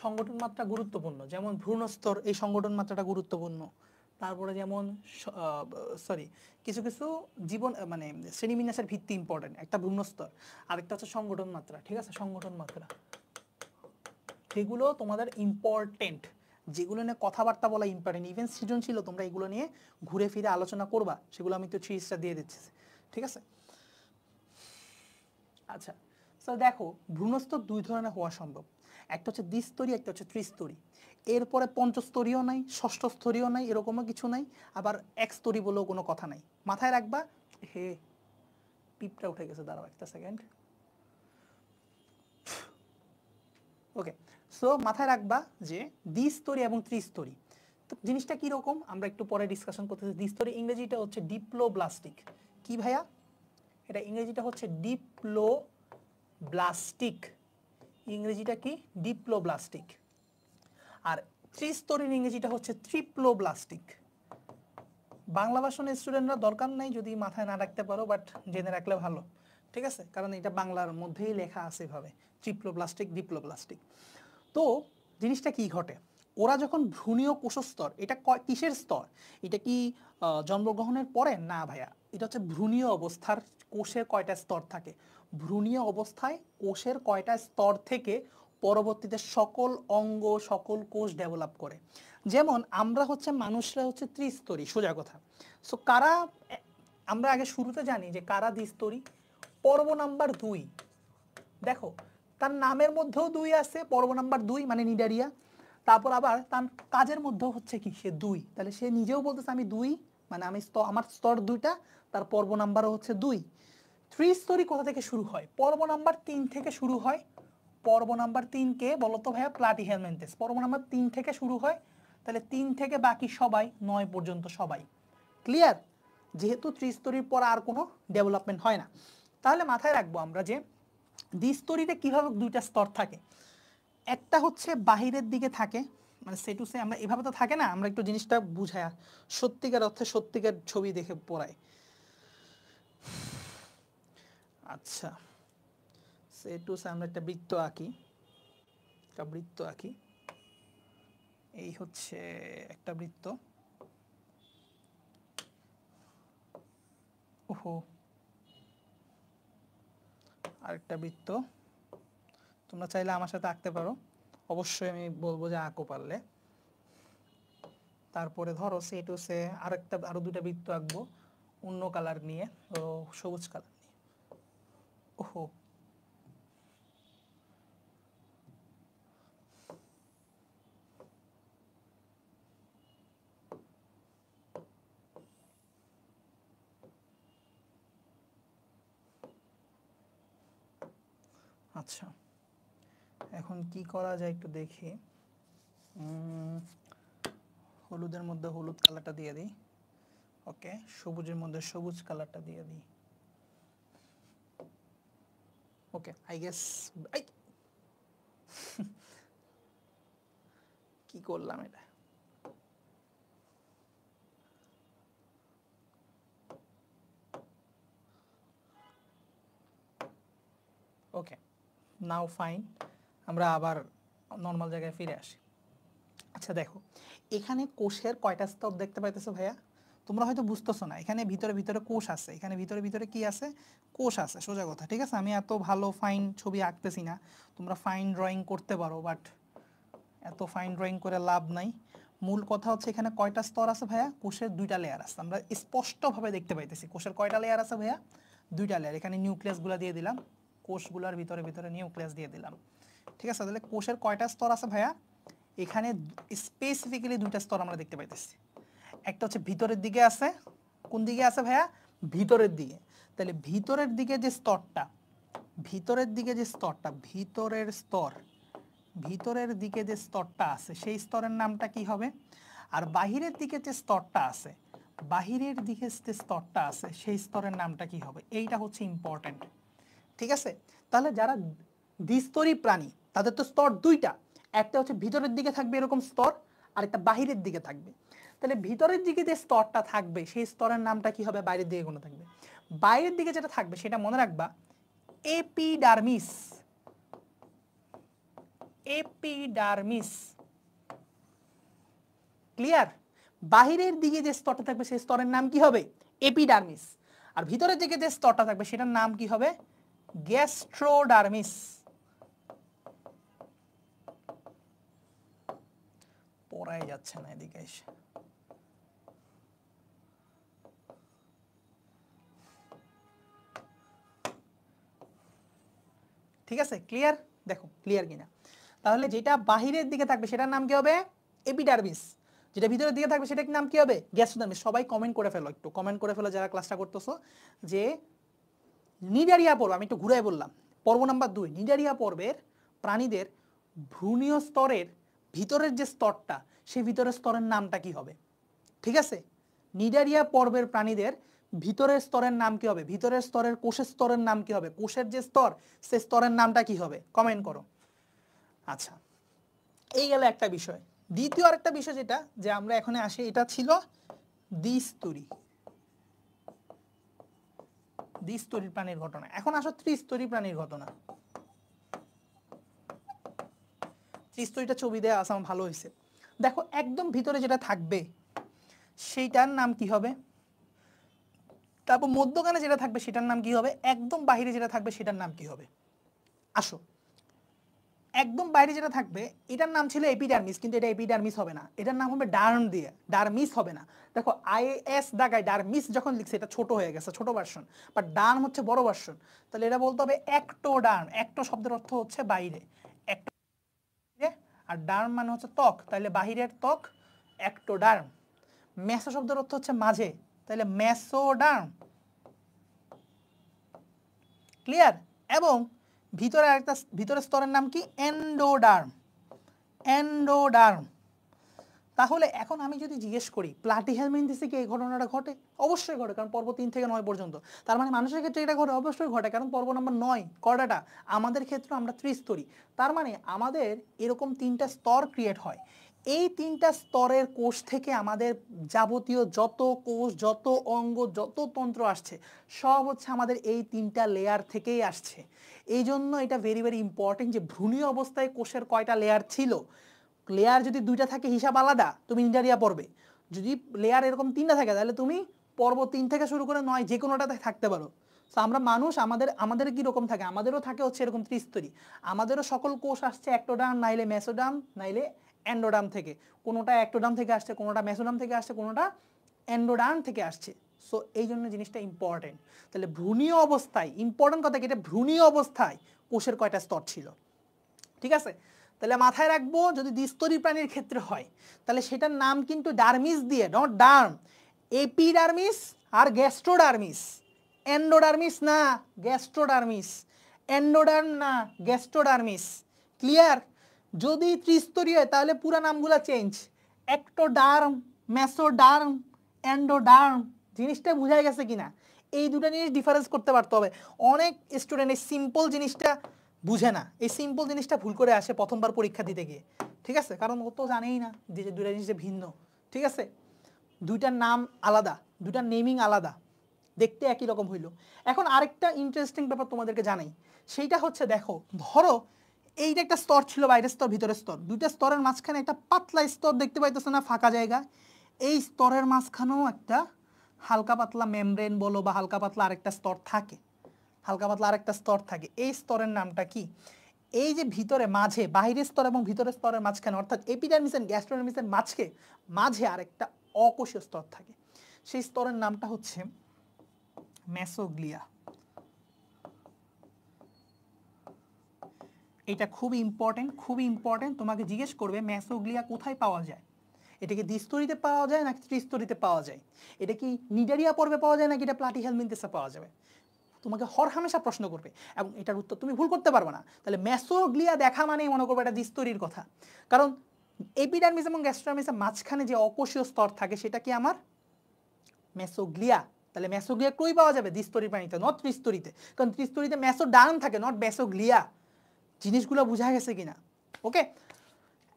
সংগঠন মাত্রা গুরুত্বপূর্ণ, যেমন ভ্রূণস্তর, এই সংগঠন মাত্রাটা গুরুত্বপূর্ণ। তারপরে যেমন সরি, কিছু কিছু জীবন মানে শ্রেণীবিন্যাসের ভিত্তি ইম্পর্টেন্ট, একটা ভ্রূণস্তর, আরেকটা হচ্ছে সংগঠন মাত্রা, ঠিক আছে, সংগঠন মাত্রা, সেগুলো তোমাদের ইম্পর্টেন্ট, যেগুলো নিয়ে কথাবার্তা বলা ইম্পর্টেন্ট। ইভেন সৃজনশীল তোমরা এগুলো নিয়ে ঘুরে ফিরে আলোচনা করবা, সেগুলো আমি তো 3 স্টার দিয়ে দিচ্ছি, ঠিক আছে। আচ্ছা, তো দেখো ভ্রূণস্তর 2 ধরনের হওয়া সম্ভব, একটা হচ্ছে দ্বিস্তরী, একটা হচ্ছে ত্রিস্তরী। এরপরে পঞ্চস্তরীয় নাই, ষষ্ঠ স্তরীয় নাই, এরকমও কিছু নাই, আবার একস্তরী বলেও কোনো কথা নাই। মাথায় রাখবা, হে পিপটা উঠে গেছে, দাঁড়াও একটা সেকেন্ড। ওকে, সো মাথায় রাখবা যে দ্বিস্তরী এবং ত্রিস্তরী। তো জিনিসটা কীরকম আমরা একটু পরে ডিসকাশন করতেছি। দ্বিস্তরী ইংরেজিটা হচ্ছে ডিপ্লোব্লাস্টিক। কি ভাইয়া? এটা ইংরেজিটা হচ্ছে ডিপ্লোব্লাস্টিক, ইংরেজিটা কি? ডিপ্লোব্লাস্টিক। আর ত্রিস্তরীর ইংরেজিটা হচ্ছে ট্রিপ্লোব্লাস্টিক। বাংলা ভাষণের স্টুডেন্টরা দরকার নাই যদি মাথায় না রাখতে পারো, বাট জেনে রাখলে ভালো, ঠিক আছে, কারণ এটা বাংলার মধ্যেই লেখা আছে এভাবে, ট্রিপ্লোব্লাস্টিক ডিপ্লোব্লাস্টিক। তো জিনিসটা কি ঘটে, ওরা যখন ভ্রূণীয় কোষস্তর, এটা কিসের স্তর? এটা কি জন্মগ্রহণের পরে? না ভাইয়া, এটা হচ্ছে ভ্রূণীয় অবস্থার কোষের কয়টা স্তর থাকে, ভ্রূণীয় অবস্থায় কোষের কয়টা স্তর থেকে পরবর্তীতে সকল অঙ্গ সকল কোষ ডেভেলপ করে। যেমন আমরা হচ্ছে মানুষরা হচ্ছে ত্রিস্তরী, সোজা কথা। সো কারা, আমরা আগে শুরুতে জানি যে কারা দ্বিস্তরী। পর্ব নাম্বার 2, দেখো তার নামের মধ্যেও 2 আছে, পর্ব নাম্বার 2 মানে নিডারিয়া। তারপর আবার তার কাজের মধ্যেও হচ্ছে কি, সে 2, তাহলে সে নিজেও বলতেছে আমি 2, মানে আমি আমার স্তর 2টা, তার পর্ব নাম্বারও হচ্ছে 2। ত্রিস্তরী কোথা থেকে শুরু হয়? পর্ব নাম্বার 3 থেকে শুরু হয়। পর্ব নাম্বার 3 কে বলতো ভাইয়া? প্লাটিহেলমিনথেস। পর্ব নাম্বার 3 থেকে শুরু হয়, তাহলে 3 থেকে বাকি সবাই 9 পর্যন্ত সবাই ক্লিয়ার। যেহেতু ত্রিস্তরীর পর আর কোনো ডেভেলপমেন্ট হয় না, তাহলে মাথায় রাখবো আমরা যে দ্বিস্তরীতে কিভাবে 2টা স্তর থাকে। একটা হচ্ছে বাহিরের দিকে থাকে, মানে সেটুসে আমরা এভাবে তো থাকে না, আমরা একটু জিনিসটা বুঝাই, সত্যিকার অর্থে সত্যিকার ছবি দেখে পড়াই। আচ্ছা, সেটুসে আমরা একটা বৃত্ত আঁকি, একটা বৃত্ত আঁকি, এই হচ্ছে একটা বৃত্ত। ওহো, আরেকটা বৃত্ত। তোমরা চাইলে আমার সাথে আঁকতে পারো, অবশ্যই আমি বলবো যে আঁকো পারলে। তারপরে ধরো সেটুসে আরেকটা, আরো 2টা বৃত্ত আঁকবো অন্য কালার নিয়ে, ও সবুজ কালার নিয়ে। ওহো, আচ্ছা এখন কি করা যায় একটু দেখি। হলুদের মধ্যে হলুদ কালারটা দিয়ে দিই, ওকে, সবুজের মধ্যে সবুজ কালারটা দিয়ে দিই। ওকে আই গেস কি করলাম এটা ওকে নাও ফাইন আমরা আবার নর্মাল জায়গায় ফিরে আসি আচ্ছা দেখো এখানে কোষের কয়টা স্তর দেখতে পাইতেছো ভাইয়া তোমরা হয়তো বুঝতেছো না এখানে ভিতরে ভিতরে কোষ আছে এখানে ভিতরে ভিতরে কি আছে কোষ আছে সোজা কথা ঠিক আছে আমি এত ভালো ফাইন ছবি আঁকতেছি না তোমরা ফাইন ড্রয়িং করতে পারো বাট এত ফাইন ড্রয়িং করে লাভ নাই মূল কথা হচ্ছে এখানে কয়টা স্তর আছে ভাইয়া কোষের দুইটা লেয়ার আছে আমরা স্পষ্টভাবে দেখতে পাইতেছি কোষের কয়টা লেয়ার আছে ভাইয়া দুইটা লেয়ার এখানে নিউক্লিয়াসগুলো দিয়ে দিলাম কোষগুলোর ভিতরে ভিতরে নিউক্লিয়াস দিয়ে দিলাম ঠিক আছে তাহলে কোষের কয়টা স্তর আছে ভাইয়া এখানে স্পেসিফিক্যালি দুইটা স্তর আমরা দেখতে পাইতেছি একটা হচ্ছে ভিতরের দিকে আছে কোন দিকে আছে ভাইয়া ভিতরের দিকে তাহলে ভিতরের দিকে যে স্তরটা ভিতরের দিকে যে স্তরটা ভিতরের দিকে যে স্তরটা আছে সেই স্তরের নামটা কি হবে আর বাহিরের দিকে যে স্তরটা আছে বাহিরের দিকে যে স্তরটা আছে সেই স্তরের নামটা কি হবে এইটা হচ্ছে ইম্পর্টেন্ট ঠিক আছে তাহলে যারা দ্বিস্তরী প্রাণী তাদের তো স্তর দুইটা একটা হচ্ছে ভিতরের দিকে থাকবে এরকম স্তর আর একটা বাহিরের দিকে থাকবে তাহলে ভিতরের দিকে যে স্তরটা থাকবে সেই স্তরের নামটা কি হবে বাইরের দিকে কোনো থাকবে বাইরের দিকে যেটা থাকবে সেটা মনে রাখবা এপিডার্মিস এপিডার্মিস ক্লিয়ার বাহিরের দিকে যে স্তরটা থাকবে সেই স্তরের নাম কি হবে এপিডার্মিস আর ভিতরের দিকে যে স্তরটা থাকবে সেটার নাম কি হবে গ্যাস্ট্রোডার্মিস পড়াই যাচ্ছে না এদিকে এসে ঠিক আছে ক্লিয়ার দেখো ক্লিয়ার কিনা তাহলে যেটা বাহিরের দিকে থাকবে সেটার নাম কি হবে এপিডার্মিস যেটা ভিতরের দিকে থাকবে সেটার নাম কি হবে গ্যাস্ট্রোডার্মিস সবাই কমেন্ট করে ফেলো একটু কমেন্ট করে ফেলো যারা ক্লাসটা করতেছো যে নিডারিয়া পর্ব আমি একটু ঘুরাই বললাম পর্ব নাম্বার 2 নিডারিয়া পর্বের প্রাণীদের ভ্রূণীয় স্তরের ভিতরের যে স্তরটা সেই ভিতরের স্তরের নামটা কি হবে ঠিক আছে নিডারিয়া পর্বের প্রাণীদের ভিতরের স্তরের নাম কি হবে ভিতরের স্তরের কোষের স্তরের নাম কি হবে কোষের যে স্তর সে স্তরের নামটা কি হবে কমেন্ট করো আচ্ছা এই গেল একটা বিষয় দ্বিতীয় আরেকটা বিষয় যেটা যে আমরা এখানে আসি এটা ছিল দ্বিস্তরী দ্বিস্তরী প্রাণীর ঘটনা এখন আসো ত্রিস্তরী প্রাণীর ঘটনা ত্রিস্তরীটা ছবি দেওয়া আছে আমার ভালো হয়েছে দেখো একদম ভিতরে যেটা থাকবে সেইটার নাম কি হবে তারপর মধ্যখানে যেটা থাকবে সেটার নাম কি হবে একদম বাইরে যেটা থাকবে সেটার নাম কি হবে আসো একদম বাইরে যেটা থাকবে এটার নাম ছিল এপিডার্মিস কিন্তু এটা এপিডার্মিস হবে না এটার নাম হবে ডার্ম দিয়ে ডার্মিস হবে না দেখো আইএস দাগায় ডার্মিস যখন লিখছে এটা ছোট হয়ে গেছে ছোট ভার্সন বাট ডার্ম হচ্ছে বড় ভার্সন তাহলে এটা বলতে হবে একটোডার্ম একটো শব্দের অর্থ হচ্ছে বাইরে আর ডার্ম মানে হচ্ছে ত্বক তাহলে বাহিরের ত্বক একটোডার্ম মেসো শব্দের অর্থ হচ্ছে মাঝে তাহলে মেসোডার্ম ক্লিয়ার এবং ভিতরে আরেকটা ভিতরের স্তরের নাম কি এন্ডোডার্ম এন্ডোডার্ম তাহলে এখন আমি যদি জিজ্ঞেস করি প্লাটিহেলমিনথেসে কি এই ঘটনাটা ঘটে অবশ্যই ঘটে কারণ পর্ব 3 থেকে 9 পর্যন্ত তার মানে মানুষের ক্ষেত্রে এটা ঘটে অবশ্যই ঘটে কারণ পর্ব নাম্বার 9 কয়টা আমাদের ক্ষেত্রে আমরা ত্রিস্তরী তার মানে আমাদের এরকম 3টা স্তর ক্রিয়েট হয় এই 3টা স্তরের কোষ থেকে আমাদের যাবতীয় যত কোষ যত অঙ্গ যত তন্ত্র আসছে সব হচ্ছে আমাদের এই 3টা লেয়ার থেকেই আসছে এই জন্য এটা ভেরি ভেরি ইম্পর্টেন্ট যে ভ্রূণীয় অবস্থায় কোষের কয়টা লেয়ার ছিল লেয়ার যদি 2টা থাকে হিসাব আলাদা তুমি নিডারিয়া পড়বে যদি লেয়ার এরকম 3টা থাকে তাহলে তুমি পর্ব 3 থেকে শুরু করে 9 যে কোনোটাতে থাকতে পারো তো আমরা মানুষ আমাদের কি রকম থাকে আমাদেরও থাকে হচ্ছে এরকম ত্রিস্তরী আমাদেরও সকল কোষ আসছে একটোডার্ম নাইলে মেসোডার্ম নাইলে এন্ডোডার্ম থেকে কোনোটা একটোডার্ম থেকে আসছে কোনোটা মেসোডার্ম থেকে আসছে কোনোটা এন্ডোডার্ম থেকে আসছে সো এই জন্য জিনিসটা ইম্পর্টেন্ট তাহলে ভ্রূণীয় অবস্থায় ইম্পর্টেন্ট কথা কি এটা ভ্রূণীয় অবস্থায় কোষের কয়টা স্তর ছিল ঠিক আছে তাহলে মাথায় রাখবো যদি দ্বিস্তরী প্রাণীর ক্ষেত্রে হয় তাহলে সেটার নাম কিন্তু ডার্মিস দিয়ে নট ডার্ম এপিডার্মিস আর গ্যাস্ট্রোডার্মিস এন্ডোডার্মিস না গ্যাস্ট্রোডার্মিস এন্ডোডার্ম না গ্যাস্ট্রোডার্মিস ক্লিয়ার যদি ত্রিস্তরী হয় তাহলে পুরো নামগুলো চেঞ্জ একটোডার্ম মেসোডার্ম এন্ডোডার্ম জিনিসটা বুঝাই গেছে কিনা এই দুটো জিনিস ডিফারেন্স করতে পারতে হবে। অনেক স্টুডেন্ট এই সিম্পল জিনিসটা বুঝে না, এই সিম্পল জিনিসটা ভুল করে আসে প্রথমবার পরীক্ষা দিতে গিয়ে, ঠিক আছে, কারণ ও তো জানেই না যে দুটা জিনিস ভিন্ন, ঠিক আছে, দুইটার নাম আলাদা, দুইটার নেমিং আলাদা, দেখতে একই রকম হইল। এখন আরেকটা ইন্টারেস্টিং ব্যাপার তোমাদেরকে জানাই, সেইটা হচ্ছে দেখো, ধরো এইটা একটা স্তর ছিল, বাইরের স্তর ভিতরের স্তর, দুইটা স্তরের মাঝখানে একটা পাতলা স্তর দেখতে পাইতেছো না, ফাঁকা জায়গা, এই স্তরের মাঝখানেও একটা হালকা পাতলা মেমব্রেন বলো বা হালকা পাতলা আরেকটা স্তর থাকে, হালকা পাতলা আরেকটা স্তর থাকে, এই স্তরের নামটা কি? এই যে ভিতরে মাঝে, বাহিরের স্তর এবং ভিতরের স্তরের মাঝখানে, অর্থাৎ এপিডার্মিস এন্ড গ্যাস্ট্রোডার্মিসের মাঝে আরেকটা অকোষীয় স্তর থাকে, সেই স্তরের নামটা হচ্ছে মেসোগ্লিয়া। এটা খুবই ইম্পর্টেন্ট, তোমাকে জিজ্ঞেস করবে মেসোগ্লিয়া কোথায় পাওয়া যায়, এটা কি দ্বিস্তরিতে পাওয়া যায় নাকি ত্রিস্তরিতে পাওয়া যায়, এটা কি নিডারিয়া পর্বে পাওয়া যায় নাকি এটা প্লাটিহেলমিনথেসে পাওয়া যাবে, তোমাকে হরহামেশা প্রশ্ন করবে এবং এটার উত্তর তুমি ভুল করতে পারবে না। তাহলে মেসোগ্লিয়া দেখা মানেই মনে করবে এটা দ্বিস্তরির কথা, কারণ এপিডার্মিস এবং গ্যাস্ট্রোডার্মিসের মাঝখানে যে অকোষীয় স্তর থাকে সেটা কি আমার মেসোগ্লিয়া। তাহলে মেসোগ্লিয়া কই পাওয়া যাবে? দ্বিস্তরী প্রাণীতে, নট ত্রিস্তরিতে, কারণ ত্রিস্তরিতে মেসোডার্ম থাকে, নট মেসোগ্লিয়া। জিনিসগুলো বোঝা গেছে কিনা? ওকে,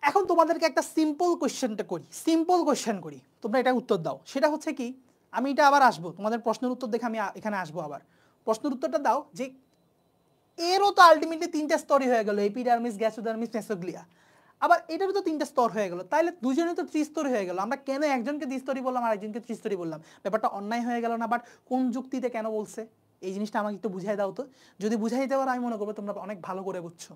এখন তোমাদেরকে একটা সিম্পল কোয়েশ্চেন করি, তোমরা এটা উত্তর দাও। সেটা হচ্ছে কি, আমি এটা আবার আসবো তোমাদের প্রশ্নের উত্তর দেখে, আমি এখানে আসবো আবার। প্রশ্নের উত্তরটা দাও যে এরও তো আলটিমেটলি তিনটা স্তরই হয়ে গেল, এপিডার্মিস, গ্যাস্ট্রোডার্মিস, মেসোগ্লিয়া, আবার এটারও তো তিনটা স্তর হয়ে গেল, তাইলে দুজনে তো ত্রিস্তরী হয়ে গেল, আমরা কেন একজনকে দ্বিস্তরী বললাম আর একজনকে ত্রিস্তরী বললাম? ব্যাপারটা অন্যায় হয়ে গেল না? বাট কোন যুক্তিতে কেন বলছে এই জিনিসটা আমাকে একটু বুঝাই দাও তো। যদি বুঝাই দিতে পারো আমি মনে করবো তোমরা অনেক ভালো করে বুঝছো,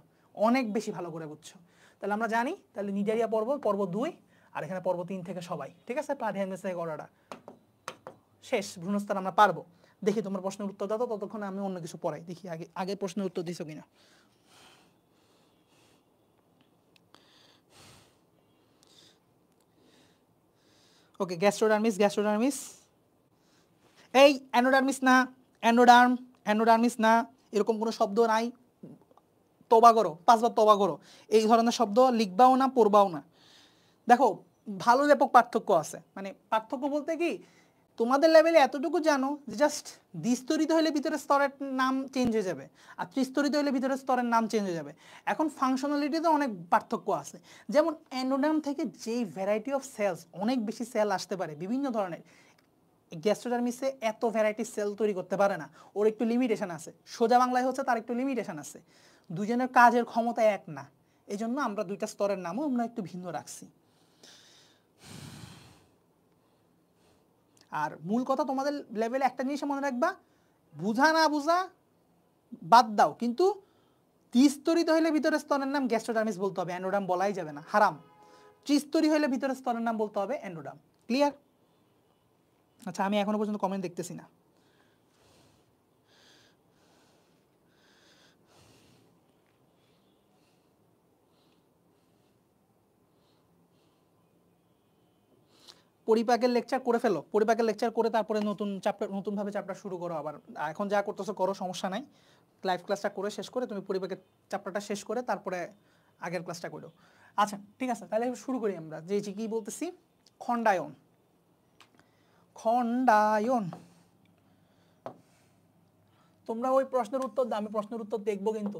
অনেক বেশি ভালো করে বুঝছো। তাহলে আমরা জানি, তাহলে নিডারিয়া পর্ব 2 আর এখানে পর্ব 3 থেকে সবাই, ঠিক আছে, প্লাটিহেলমিনথেস থেকে গড়াটা শেষ, ভ্রূণস্থান আমরা পারবো। দেখি তোমার প্রশ্নের উত্তর দাও, ততক্ষণে আমি অন্য কিছু পড়াই, দেখি আগে প্রশ্নের উত্তর দিছো কিনা। ওকে, গ্যাস্ট্রোডার্মিস, এই অ্যানোডার্মিস না, অ্যানোডার্মিস না, এরকম কোনো শব্দ নাই, তবা করো, 5 বার তবা করো, এই ধরনের শব্দ লিখবাও না, পড়বাও না। দেখো ভালো ব্যাপক পার্থক্য আছে, মানে পার্থক্য বলতে কি, তোমাদের লেভেলে এতটুকু জানো যে জাস্ট দ্বিস্তরিত হলে ভিতরের স্তরের নাম চেঞ্জ হয়ে যাবে আর ত্রিস্তরিত হলে ভিতরের স্তরের নাম চেঞ্জ হয়ে যাবে। এখন ফাংশনালিটিতে অনেক পার্থক্য আছে, যেমন অ্যানোডার্ম থেকে যেই ভ্যারাইটি অফ সেলস, অনেক বেশি সেল আসতে পারে বিভিন্ন ধরনের, গ্যাস্ট্রোডার্মিসে এত ভ্যারাইটি সেল তৈরি করতে পারে না, ওর একটু লিমিটেশন আছে, সোজা বাংলায় হচ্ছে তার একটু লিমিটেশন আছে, দুজনের কাজের ক্ষমতা এক না, এই জন্য আমরা দুইটা স্তরের নামও আমরা একটু ভিন্ন রাখছি। আর মূল কথা তোমাদের লেভেলে একটা জিনিস মনে রাখবা, বুঝা না বুঝা বাদ দাও, কিন্তু দ্বিস্তরিত হইলে ভিতরের স্তরের নাম গ্যাস্ট্রোডার্মিস বলতে হবে, অ্যানোডার্ম বলাই যাবে না, হারাম। ত্রিস্তরী হইলে ভিতরের স্তরের নাম বলতে হবে অ্যানোডার্ম। ক্লিয়ার? আচ্ছা, আমি এখনো পর্যন্ত কমেন্ট দেখতেছি না। পরিপাকের লেকচার করে ফেলো, পরিপাকের লেকচার করে তারপরে নতুনভাবে চ্যাপ্টার শুরু করো আবার। এখন যা করতেছো করো, সমস্যা নাই, লাইভ ক্লাসটা করে শেষ করে তুমি পরিপাকের চ্যাপ্টারটা শেষ করে তারপরে আগের ক্লাসটা করো। আচ্ছা ঠিক আছে, তাহলে শুরু করি আমরা। যে কি বলতেছি, খণ্ডায়ন। তোমরা ওই প্রশ্নের উত্তর দাও, আমি প্রশ্নের উত্তর দেখবো, কিন্তু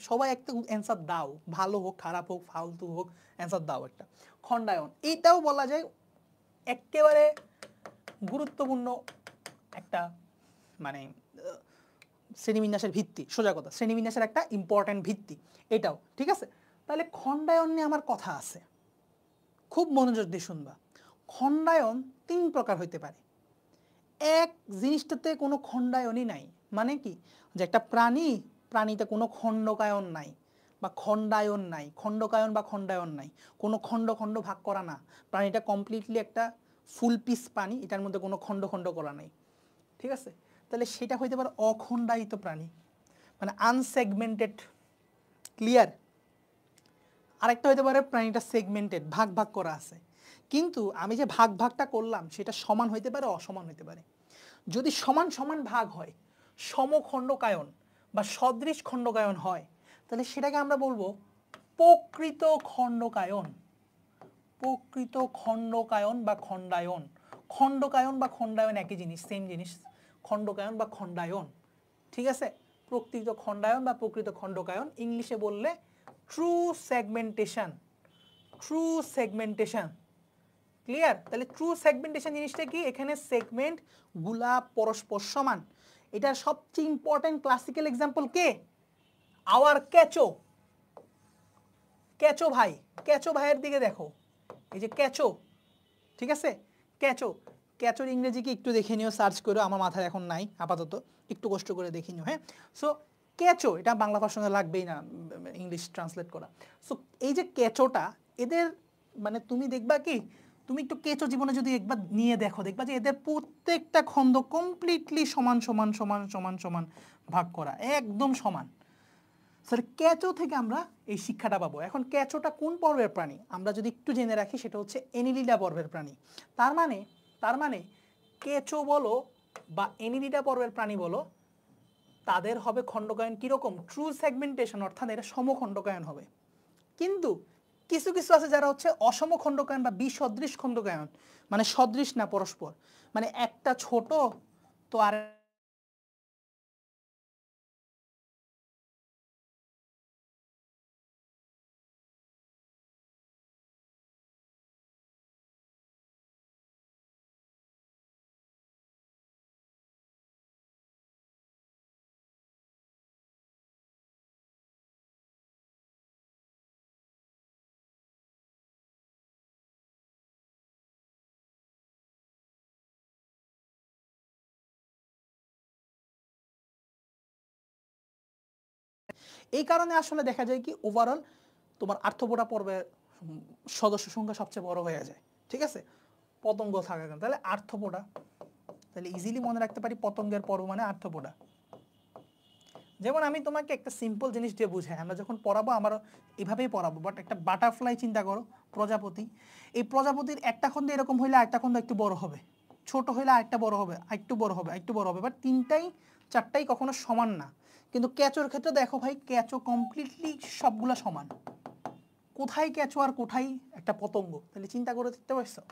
সবাই একটা অ্যান্সার দাও, ভালো হোক খারাপ হোক ফালতু হোক, অ্যান্সার দাও একটা। খণ্ডায়ন, এইটাও বলা যায় একেবারে গুরুত্বপূর্ণ একটা, মানে শ্রেণীবিন্যাসের ভিত্তি, সোজা কথা, শ্রেণীবিন্যাসের একটা ইম্পর্টেন্ট ভিত্তি এটাও, ঠিক আছে। তাহলে খণ্ডায়ন নিয়ে আমার কথা আছে, খুব মনোযোগ দিয়ে শুনবা। খণ্ডায়ন 3 প্রকার হইতে পারে। এক জিনিসটাতে কোনো খণ্ডায়নই নাই, মানে কি, যে একটা প্রাণীতে কোনো খণ্ডকায়ন নাই বা খণ্ডায়ন নাই, খণ্ডকায়ন বা খণ্ডায়ন নাই, কোনো খণ্ড খণ্ড ভাগ করা না, প্রাণীটা কমপ্লিটলি একটা ফুল পিস প্রাণী, এটার মধ্যে কোনো খণ্ড খণ্ড করা নাই, ঠিক আছে। তাহলে সেটা হইতে পারে অখণ্ডায়িত প্রাণী, মানে আনসেগমেন্টেড। ক্লিয়ার? আরেকটা হইতে পারে প্রাণীটা সেগমেন্টেড, ভাগ ভাগ করা আছে, কিন্তু আমি যে ভাগটা করলাম সেটা সমান হইতে পারে, অসমান হইতে পারে। যদি সমান সমান ভাগ হয়, সমখণ্ডকায়ন বা সদৃশ খণ্ডকায়ন হয়, তাহলে সেটাকে আমরা বলবো প্রকৃত খণ্ডকায়ন। প্রকৃত খণ্ডকায়ন বা খণ্ডায়ন, খণ্ডকায়ন বা খণ্ডায়ন একই জিনিস, সেম জিনিস। খণ্ডকায়ন বা খণ্ডায়ন, ঠিক আছে, প্রকৃত খণ্ডায়ন বা প্রকৃত খণ্ডকায়ন, ইংলিশে বললে true segmentation, true segmentation. Clear? তাহলে ট্রু সেগমেন্টেশন জিনিসটা কি? এখানে সেগমেন্ট গুলা পরস্পর সমান। এটার সবচেয়ে ইম্পর্টেন্ট ক্লাসিক্যাল এক্সাম্পল কে? আওয়ার ক্যাচো। ক্যাচো ভাই, ক্যাচো ভাইয়ের দিকে দেখো, এই যে ক্যাচো, ঠিক আছে, ক্যাচো। ক্যাচোর ইংরেজি কি একটু দেখে নিও, সার্চ করো, আমার মাথায় এখন নাই আপাতত, একটু কষ্ট করে দেখে নিও। হ্যাঁ, সো ক্যাচো, এটা বাংলা ভাষার সঙ্গে লাগবেই না, ইংলিশ ট্রান্সলেট করা। সো এই যে ক্যাচোটা, এদের মানে তুমি দেখবা কি, তুমি একটু কেঁচো জীবনে যদি একবার নিয়ে দেখো, দেখবা যে এদের প্রত্যেকটা খণ্ড কমপ্লিটলি সমান সমান সমান সমান সমান ভাগ করা, একদম সমান। স্যার ক্যাচো থেকে আমরা এই শিক্ষাটা পাবো। এখন ক্যাচোটা কোন পর্বের প্রাণী আমরা যদি একটু জেনে রাখি, সেটা হচ্ছে এনিলিডা পর্বের প্রাণী। তার মানে কেঁচো বলো বা এনিলিডা পর্বের প্রাণী বলো, তাদের হবে খণ্ডকায়ন কিরকম? ট্রু সেগমেন্টেশন, অর্থাৎ এটা সমখণ্ডকায়ন হবে। কিন্তু কিছু কিছু আছে যারা হচ্ছে অসম খণ্ডকায়ন বা বিসদৃশ খণ্ডকায়ন, মানে সদৃশ না পরস্পর, মানে একটা ছোট তো আর এই কারণে আসলে দেখা যায় কি ওভারঅল তোমার আর্থ্রোপোডা পর্বের সদস্য সংখ্যা সবচেয়ে বড় হয়ে যায়, ঠিক আছে, পতঙ্গ থাকার কারণে। তাহলে আর্থ্রোপোডা, তাহলে ইজিলি মনে রাখতে পারি পতঙ্গের পর্ব মানে আর্থ্রোপোডা। যেমন আমি তোমাকে একটা সিম্পল জিনিস দিয়ে বুঝাই, আমরা যখন পড়াবো আমরা এভাবেই পড়াবো, বাট একটা বাটারফ্লাই চিন্তা করো, প্রজাপতি। এই প্রজাপতির একটা খণ্ড এরকম হইলে আরেকটা খণ্ড একটু বড় হবে, ছোট হইলে আরেকটা বড় হবে, আরেকটু বড় হবে, আরেকটু বড় হবে, বাট তিনটাই চারটাই কখনো সমান না। কিন্তু ক্যাচোর ক্ষেত্রে দেখো ভাই, ক্যাচো কমপ্লিটলি সবগুলা সমান। কোথায় ক্যাচো আর কোথায় একটা পতঙ্গ, তাহলে চিন্তা করে দেখতে পারছো?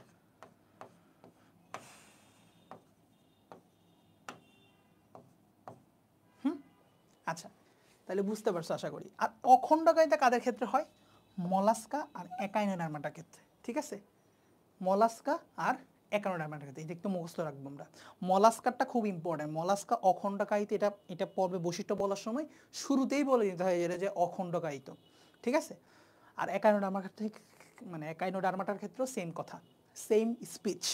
আচ্ছা, তাহলে বুঝতে পারছো আশা করি। আর অখণ্ডকায়িতা কাদের ক্ষেত্রে হয়? মলাস্কা আর একাইনোডার্মাটার ক্ষেত্রে, ঠিক আছে, মলাস্কা আর একাইনোডার্মাটার ক্ষেত্রে। এটা একটু মুখস্থ রাখবো আমরা। মলাস্কারটা খুব ইম্পর্টেন্ট। মলাস্কা অখণ্ডকায়িত, এটা এটা পর্বে বৈশিষ্ট্য বলার সময় শুরুতেই বলে দিতে হয় এটা যে অখণ্ডকায়িত, ঠিক আছে। আর একাইনোডার্মাটার থেকে, মানে একাইনোডার্মাটার ক্ষেত্রেও সেম কথা, সেম স্পিচ।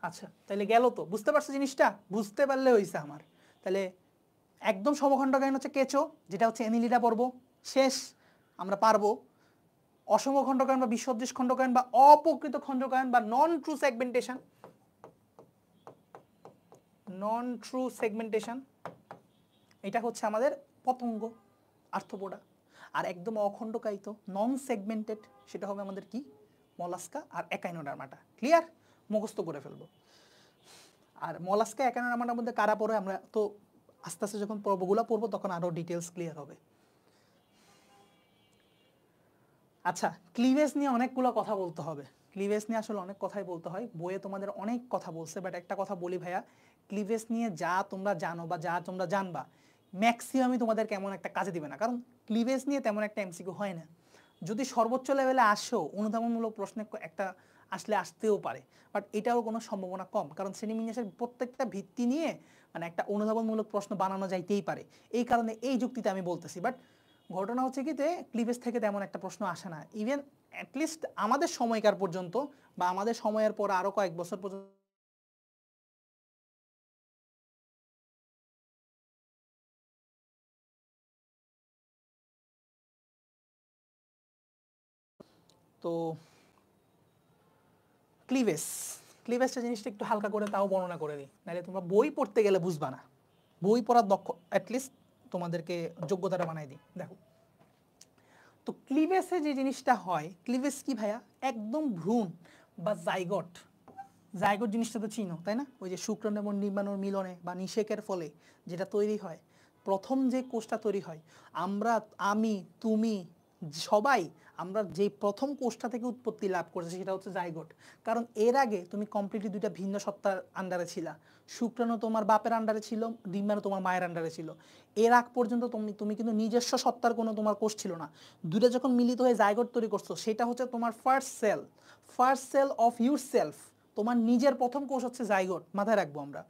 আচ্ছা, তাহলে গেল তো, বুঝতে পারছো জিনিসটা? বুঝতে পারলে হয়েছে আমার। তাহলে একদম সমখণ্ডকায়ন হচ্ছে কেঁচো, যেটা হচ্ছে এনিলিডা পর্ব, শেষ আমরা পারবো। অসম খণ্ডকায়ন বা বিসদৃশ খণ্ডকায়ন বা অপ্রকৃত খণ্ডকায়ন বা নন ট্রু সেগমেন্টেশন, নন ট্রু সেগমেন্টেশন, এটা হচ্ছে আমাদের পতঙ্গ, আর্থ্রোপোডা। আর একদম অখণ্ডকায়িত নন সেগমেন্টেড, সেটা হবে আমাদের কি? মলাস্কা আর একাইনোডার্মাটা। ক্লিয়ার? মুখস্থ করে ফেলবো। আর মলাস্কা একাইনোডার্মাটার মধ্যে কারা পড়ে আমরা তো আস্তে আস্তে যখন পর্বগুলো পড়বো তখন আরো ডিটেলস ক্লিয়ার হবে। আচ্ছা, ক্লিভেজ নিয়ে অনেকগুলো কথা বলতে হবে। ক্লিভেজ নিয়ে আসলে অনেক কথাই বলতে হয়, বইয়ে তোমাদের অনেক কথা বলছে, বাট একটা কথা বলি ভাইয়া, ক্লিভেজ নিয়ে যা তোমরা জানো বা যা তোমরা জানবা ম্যাক্সিমামই তোমাদের কেমন একটা কাজে দিবে না, কারণ ক্লিভেজ নিয়ে তেমন একটা এমসিকিউ হয় না। যদি সর্বোচ্চ লেভেলে আসো, অনুধাবনমূলক প্রশ্নে একটা আসলে আসতেও পারে, বাট এটাও কোনো সম্ভাবনা কম, কারণ শ্রেণীবিন্যাসের প্রত্যেকটা ভিত্তি নিয়ে মানে একটা অনুধাবনমূলক প্রশ্ন বানানো যাইতেই পারে। এই কারণে এই যুক্তিতে আমি বলতেছি। বাট ঘটনা হচ্ছে কি যে ক্লিভেজ থেকে তেমন একটা প্রশ্ন আসে না, ইভেন অ্যাটলিস্ট আমাদের সময়কার পর্যন্ত বা আমাদের সময়ের পর আরো কয়েক বছর পর্যন্ত। তো ক্লিভেজ, ক্লিভেজটা জিনিসটা একটু হালকা করে তাও বর্ণনা করে দিই, নাহলে তোমরা বই পড়তে গেলে বুঝবা না। বই পড়ার দক্ষ অ্যাটলিস্ট তোমাদেরকে যোগ্যতাটা বানাই দিই। দেখো, তো ক্লিভেজে যে জিনিসটা হয়, ক্লিভেজ কি ভাইয়া? একদম ভ্রূণ বা জাইগট, জাইগোট জিনিসটা তো চিনো তাই না? ওই যে শুক্রাণু এবং ডিম্বাণুর মিলনে বা নিষেকের ফলে যেটা তৈরি হয়, প্রথম যে কোষটা তৈরি হয়, আমরা, আমি, তুমি সবাই আমরা যে প্রথম কোষটা থেকে উৎপত্তি লাভ করেছি সেটা হচ্ছে জাইগোট। কারণ এর আগে তুমি কমপ্লিটলি দুইটা ভিন্ন সত্তার আন্ডারে ছিলা। শুক্রাণু তোমার বাপের আন্ডারে ছিল, ডিম্বাণু তোমার মায়ের আন্ডারে ছিল। এর আগ পর্যন্ত তুমি কিন্তু নিজস্ব সত্তার কোনো তোমার কোষ ছিল না। দুইটা যখন মিলিত হয়ে জাইগোট তৈরি করছো, সেটা হচ্ছে তোমার first cell of yourself. তোমার নিজের প্রথম কোষ হচ্ছে জাইগোট, মাথায় রাখবো আমরা।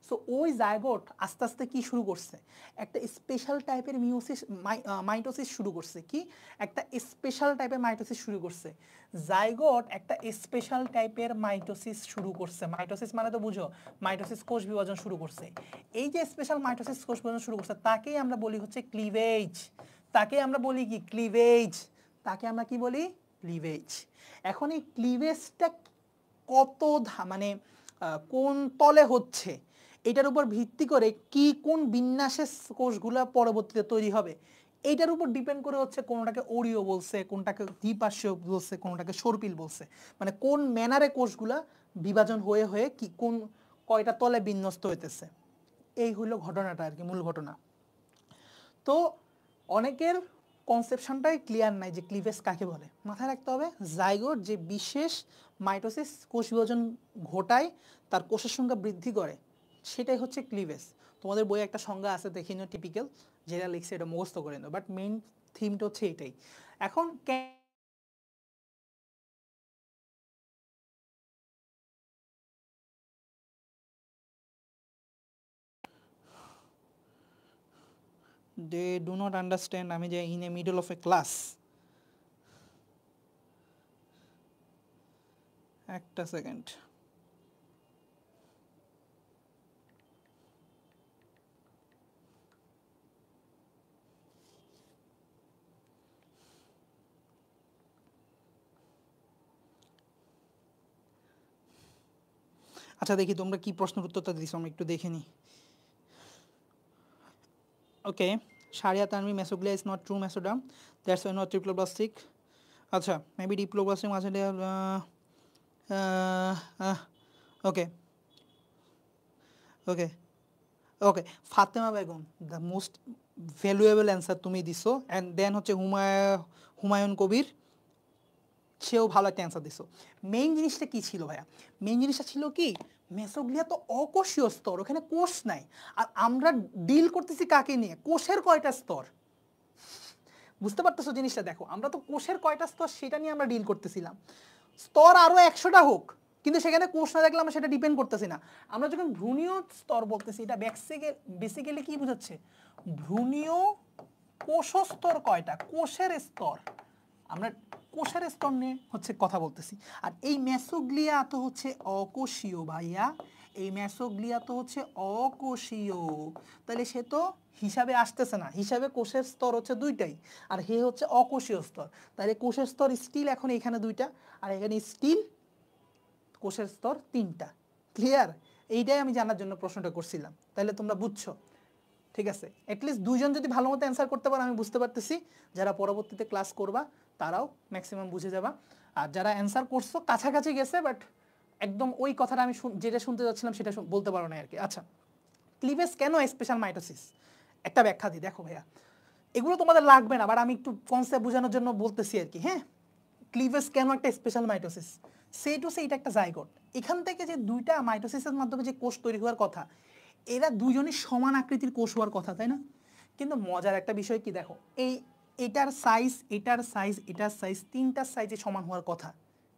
সো ওই জাইগোট আস্তে আস্তে কি শুরু করছে, একটা স্পেশাল টাইপের মাইটোসিস শুরু করছে। কি একটা স্পেশাল টাইপের মাইটোসিস শুরু করছে জাইগোট, একটা স্পেশাল টাইপের মাইটোসিস শুরু করছে। মাইটোসিস মানে তো বুঝো, মাইটোসিস কোষ বিভাজন শুরু করছে। এই যে স্পেশাল মাইটোসিস কোষ বিভাজন শুরু করছে, তাকেই আমরা বলি হচ্ছে ক্লিভেজ। তাকে আমরা বলি কি ক্লিভেজ, তাকে আমরা কি বলি ক্লিভেজ। এখন এই ক্লিভেজটা কত মানে কোন তলে হচ্ছে, এটার উপর ভিত্তি করে কি কোন বিন্যাসের কোষগুলো পরবর্তীতে তৈরি হবে, এইটার উপর ডিপেন্ড করে হচ্ছে কোনটাকে ওরিও বলছে, কোনটাকে দ্বিপার্শ্বীয় বলছে, কোনটাকে সর্পিল বলছে। মানে কোন ম্যানারে কোষগুলা বিভাজন হয়ে হয়ে কি কোন কয়টা তলে বিন্যস্ত হইতেছে। এই হলো ঘটনাটা আর কি, মূল ঘটনা। তো অনেকের কনসেপশনটাই ক্লিয়ার নাই যে ক্লিভেজ কাকে বলে। মাথায় রাখতে হবে জাইগোট যে বিশেষ মাইটোসিস কোষ বিভাজন ঘটায়, তার কোষের সংখ্যা বৃদ্ধি করে, সেটাই হচ্ছে ক্লিভেজ। তোমাদের বইয়ে একটা সংজ্ঞা আছে, দেখি না, টিপিক্যাল, যেটা লিখছে এটা মুখস্থ করে নাও, বাট মেইন থিমটা হচ্ছে এটাই। এখন they do not understand আমি যে in a middle of a class। একটা সেকেন্ড। আচ্ছা দেখি তোমরা কি প্রশ্নের উত্তরটা দিছো, আমরা একটু দেখে নিই। ওকে, Sharia Tanvi Mesoglia is not true mesoderm, that's why not triploblastic. আচ্ছা মেবি ডিপ্লোব্লাস্টিক মাঝে okay okay okay Fatema Begum, the most valuable answer তুমি দিছো। অ্যান্ড দেন হচ্ছে হুমায়ুন কবির, সেও ভালো একটা অ্যান্সার দিছো। মেইন জিনিসটা কি ছিল ভাইয়া? মেইন জিনিসটা ছিল কি, মেসোগ্লিয়া তো অকোষীয় স্তর, ওখানে কোষ নাই। আর আমরা ডিল করতেছি কাকে নিয়ে, কোষের কয়টা স্তর। বুঝতে পারতেছো জিনিসটা? দেখো আমরা তো কোষের কয়টা স্তর সেটা নিয়ে আমরা ডিল করতেছিলাম। স্তর আরো 100টা হোক, কিন্তু সেখানে কোষ না দেখলে আমরা সেটা ডিপেন্ড করতেছি না। আমরা যখন ভ্রূণীয় স্তর বলতেছি, এটা বেসিক্যালি কি বোঝাচ্ছে, ভ্রূণীয় কোষস্তর কয়টা, কোষের স্তর, আমরা কোষের স্তর নিয়ে হচ্ছে কথা বলতেছি। আর এই মেসোগ্লিয়া তো হচ্ছে অকোষীয় ভাইয়া, এই মেসোগ্লিয়া তো হচ্ছে অকোষীয়, তাহলে সে তো হিসাবে আসতেছে না। হিসাবে কোষের স্তর হচ্ছে দুইটাই, আর হে হচ্ছে অকোষীয় স্তর। তাহলে কোষের স্তর স্টিল এখন এখানে দুইটা, আর এখানে স্টিল কোষের স্তর 3টা। ক্লিয়ার? এইটাই আমি জানার জন্য প্রশ্নটা করছিলাম, তাহলে তোমরা বুঝছো। ঠিক আছে, অ্যাটলিস্ট দুইজন যদি ভালো মতো অ্যান্সার করতে পারো, আমি বুঝতে পারতেছি যারা পরবর্তীতে ক্লাস করবা তারাও ম্যাক্সিমাম বুঝে যাবা। আর যারা অ্যান্সার করছো কাছাকাছি গেছে, বাট একদম ওই কথাটা আমি যেটা শুনতে যাচ্ছিলাম সেটা বলতে পারো না আর কি। আচ্ছা, ক্লিভেজ কেন স্পেশাল মাইটোসিস, একটা ব্যাখ্যা দিই। দেখো ভাইয়া, এগুলো তোমাদের লাগবে না, বাট আমি একটু কনসেপ্ট বোঝানোর জন্য বলতেছি আর কি। হ্যাঁ, ক্লিভেজ কেন একটা স্পেশাল মাইটোসিস, এটা একটা জাইগোট। এখান থেকে যে দুইটা মাইটোসিসের মাধ্যমে যে কোষ তৈরি হওয়ার কথা, এরা দুইজনই সমান আকৃতির কোষ হওয়ার কথা, তাই না? কিন্তু মজার একটা বিষয় কি দেখো, এটার সাইজ, এটার সাইজ, এটার সাইজ, 3টার সাইজে সমান হওয়ার কথা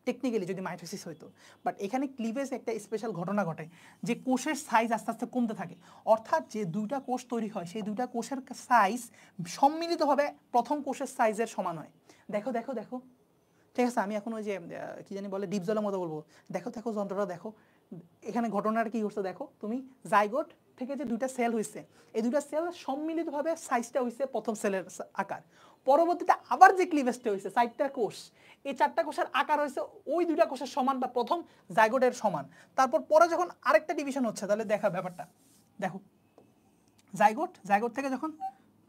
টেকনিক্যালি যদি মাইটোসিস হইতো। বাট এখানে ক্লিভেজ একটা স্পেশাল ঘটনা ঘটে, যে কোষের সাইজ আস্তে আস্তে কমতে থাকে। অর্থাৎ যে দুইটা কোষ তৈরি হয়, সেই দুইটা কোষের সাইজ সম্মিলিতভাবে প্রথম কোষের সাইজের সমান হয়। দেখো দেখো দেখো, ঠিক আছে, আমি এখন ওই যে কি জানি বলে ডিপ জলের মতো বলবো, দেখো দেখো যন্ত্রটা দেখো। এখানে ঘটনাটা কি হচ্ছে দেখো, তুমি জাইগোট থেকে যে দুইটা সেল হয়েছে, এই দুইটা সেল সম্মিলিতভাবে সাইজটা হয়েছে প্রথম সেলের আকার। পরবর্তীতে আবার যে ক্লিভেজটা হয়েছে 4টা কোষ, এই 4টা কোষের আকার হয়েছে ওই দুইটা কোষের সমান বা প্রথম জাইগোটের সমান। তারপর পরে যখন আরেকটা ডিভিশন হচ্ছে, তাহলে দেখা ব্যাপারটা দেখো, জাইগোট থেকে যখন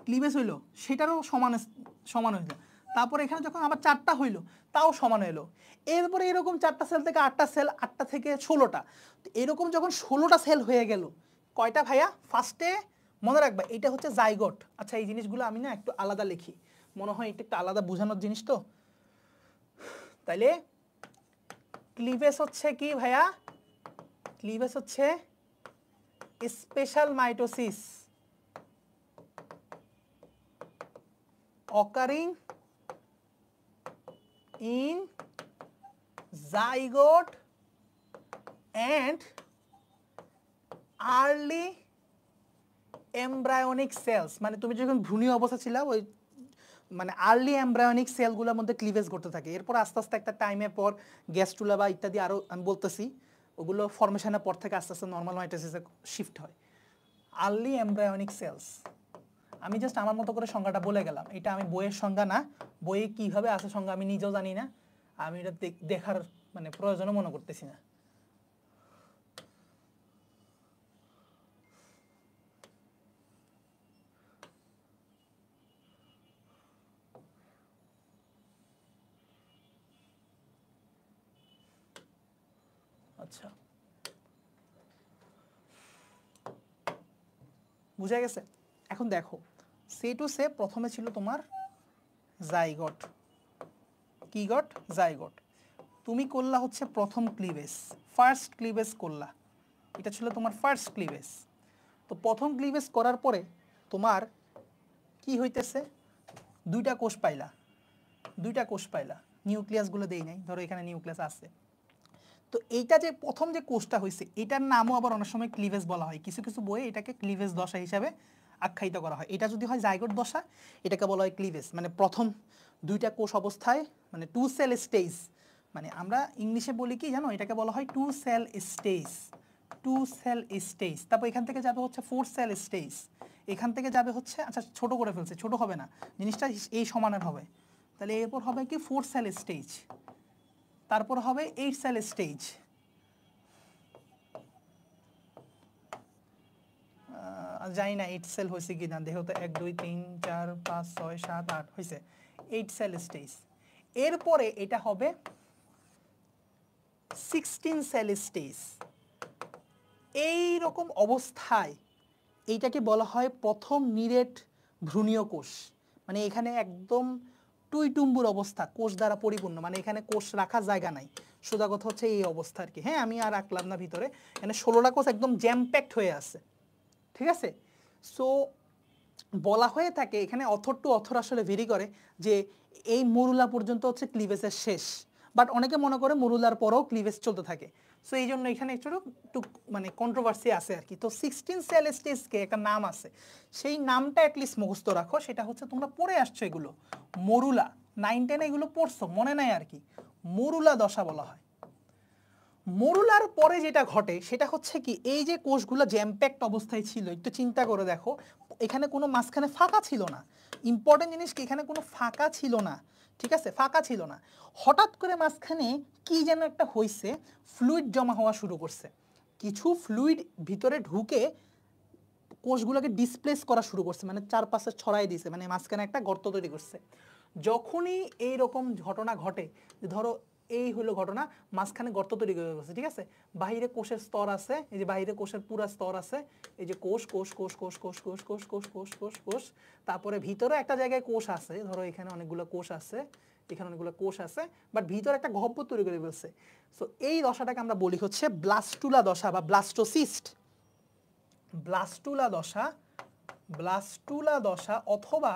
ক্লিভেজ হইলো সেটারও সমান সমান হইলো। তারপর এখানে যখন আবার 4টা হইলো, তাও সমান হইলো। এরপরে এরকম 4টা সেল থেকে 8টা সেল, 8টা থেকে 16টা, এরকম যখন 16টা সেল হয়ে গেল, কয়টা ভাইয়া? ফার্স্টে মনে রাখবা এটা হচ্ছে জাইগোট। আচ্ছা, এই জিনিসগুলো আমি না একটু আলাদা লিখি, মনে হয় এটা একটু আলাদা বোঝানোর জিনিস তো। তাইলে ক্লিভেজ হচ্ছে কি ভাইয়া, ক্লিভেজ হচ্ছে special mitosis occurring in zygote and early embryonic cells, মানে তুমি যখন ভ্রূণীয় অবস্থা ছিল ওই মানে আর্লি এমব্রায়োনিক সেলগুলোর মধ্যে ক্লিভেজ করতে থাকে, এরপর আস্তে আস্তে একটা টাইমের পর গ্যাস্ট্রুলা বা ইত্যাদি আরও আমি বলতেছি ওগুলো ফর্মেশনের পর থেকে আস্তে আস্তে নর্মাল মাইটোসিসে শিফট হয়। আর্লি এমব্রায়োনিক সেলস, আমি জাস্ট আমার মতো করে সংজ্ঞাটা বলে গেলাম, এটা আমি বইয়ের সংজ্ঞা না, বইয়ে কীভাবে আছে সংজ্ঞা আমি নিজেও জানি না, আমি এটা দেখার মানে প্রয়োজনও মনে করতেছি না। আচ্ছা বুঝা গেছে? এখন দেখো সে টু সে প্রথমে ছিল তোমার জাইগট, কি গট? জাইগট। তুমি করলা হচ্ছে প্রথম ক্লিভেজ, ফার্স্ট ক্লিভেজ করলা, এটা ছিল তোমার ফার্স্ট ক্লিভেজ। তো প্রথম ক্লিভেজ করার পরে তোমার কি হইতেছে, দুইটা কোষ পাইলা, দুইটা কোষ পাইলা, নিউক্লিয়াসগুলো দেই নাই, ধরো এখানে নিউক্লিয়াস আছে। তো এইটা যে প্রথম যে কোষটা হয়েছে এটার নামও আবার অনেক সময় ক্লিভেজ বলা হয়, কিছু কিছু বইয়ে এটাকে ক্লিভেজ দশা হিসাবে আখ্যায়িত করা হয়। এটা যদি হয় জাইগোট দশা এটাকে বলা হয় ক্লিভেজ, মানে প্রথম দুইটা কোষ অবস্থায়, মানে টু সেল স্টেজ, মানে আমরা ইংলিশে বলি কি জানো, এটাকে বলা হয় two cell stage, two cell stage. তারপর এখান থেকে যাবে হচ্ছে ফোর সেল স্টেজ, এখান থেকে যাবে হচ্ছে, আচ্ছা ছোট করে ফেলছে, ছোট হবে না জিনিসটা এই সমানের হবে, তাহলে এরপর হবে কি ফোর সেল স্টেজ, তারপর হবে 8 সেল স্টেজ, জানি না 8 সেল হয়েছে কি না, দেখো তো 1 2 3 4 5 6 7 8 হয়েছে 8 সেল স্টেজ। এরপরে এটা হবে 16 সেল স্টেজ। এই রকম অবস্থায় এইটাকে বলা হয় প্রথম নিরেট ভ্রূণীয় কোষ, মানে এখানে একদম টুইটুম্বুর অবস্থা, কোষ দ্বারা পরিপূর্ণ, মানে এখানে কোষ রাখার জায়গা নাই, সোজা কথা হচ্ছে এই অবস্থা আর কি। হ্যাঁ আমি আর রাখলাম না ভিতরে, এখানে 16টা কোষ একদম জ্যাম প্যাকড হয়ে আছে, ঠিক আছে। সো বলা হয়ে থাকে, এখানে অথর টু অথর আসলে ভেরি করে যে এই মরুলা পর্যন্ত হচ্ছে ক্লিভেজের শেষ, বাট অনেকে মনে করে মরুলার পরেও ক্লিভেজ চলতে থাকে। সো এই জন্য এখানে একটু মানে কন্ট্রোভার্সি আছে আর কি। তো 16 সেল স্টেজকে একটা নাম আছে, সেই নামটা অ্যাটলিস্ট মুখস্থ রাখো, সেটা হচ্ছে তোমরা পড়ে আসছো এগুলো, মরুলা 9 10 এগুলো পড়ছো, মনে নাই আর কি, মরুলা দশা বলা হয়। মরুলার পরে যেটা ঘটে সেটা হচ্ছে কি, এই যে কোষগুলো জ্যামপ্যাক্ট অবস্থায় ছিল, একটু চিন্তা করে দেখো, এখানে কোনো মাঝখানে ফাঁকা ছিল না, ইম্পর্টেন্ট জিনিস কি, এখানে কোনো ফাঁকা ছিল না, ঠিক আছে, ফাঁকা ছিল না। হঠাৎ করে মাঝখানে কি যেন একটা হয়েছে, ফ্লুইড জমা হওয়া শুরু করছে, কিছু ফ্লুইড ভিতরে ঢুকে কোষগুলোকে ডিসপ্লেস করা শুরু করছে, মানে চারপাশে ছড়াই দিয়েছে, মানে মাঝখানে একটা গর্ত তৈরি করছে। যখনই এই রকম ঘটনা ঘটে, ধরো এই হলো ঘটনা, মাঝখানে গর্ত তৈরি করে গেছে, ঠিক আছে, বাইরে কোষের স্তর আছে, এই যে বাইরে কোষের পুরো স্তর আছে, এই যে কোষ কোষ কোষ কোষ কোষ কোষ কোষ কোষ কোষ কোষ কোষ, তারপরে ভিতরে একটা জায়গায় কোষ আছে, ধরো এখানে অনেকগুলো কোষ আছে, এখানে অনেকগুলো কোষ আছে, বাট ভিতরে একটা গহ্বর তৈরি করে ফেলছে। সো এই দশাটাকে আমরা বলি হচ্ছে ব্লাস্টুলা দশা বা ব্লাস্টোসিস্ট, ব্লাস্টুলা দশা, ব্লাস্টুলা দশা অথবা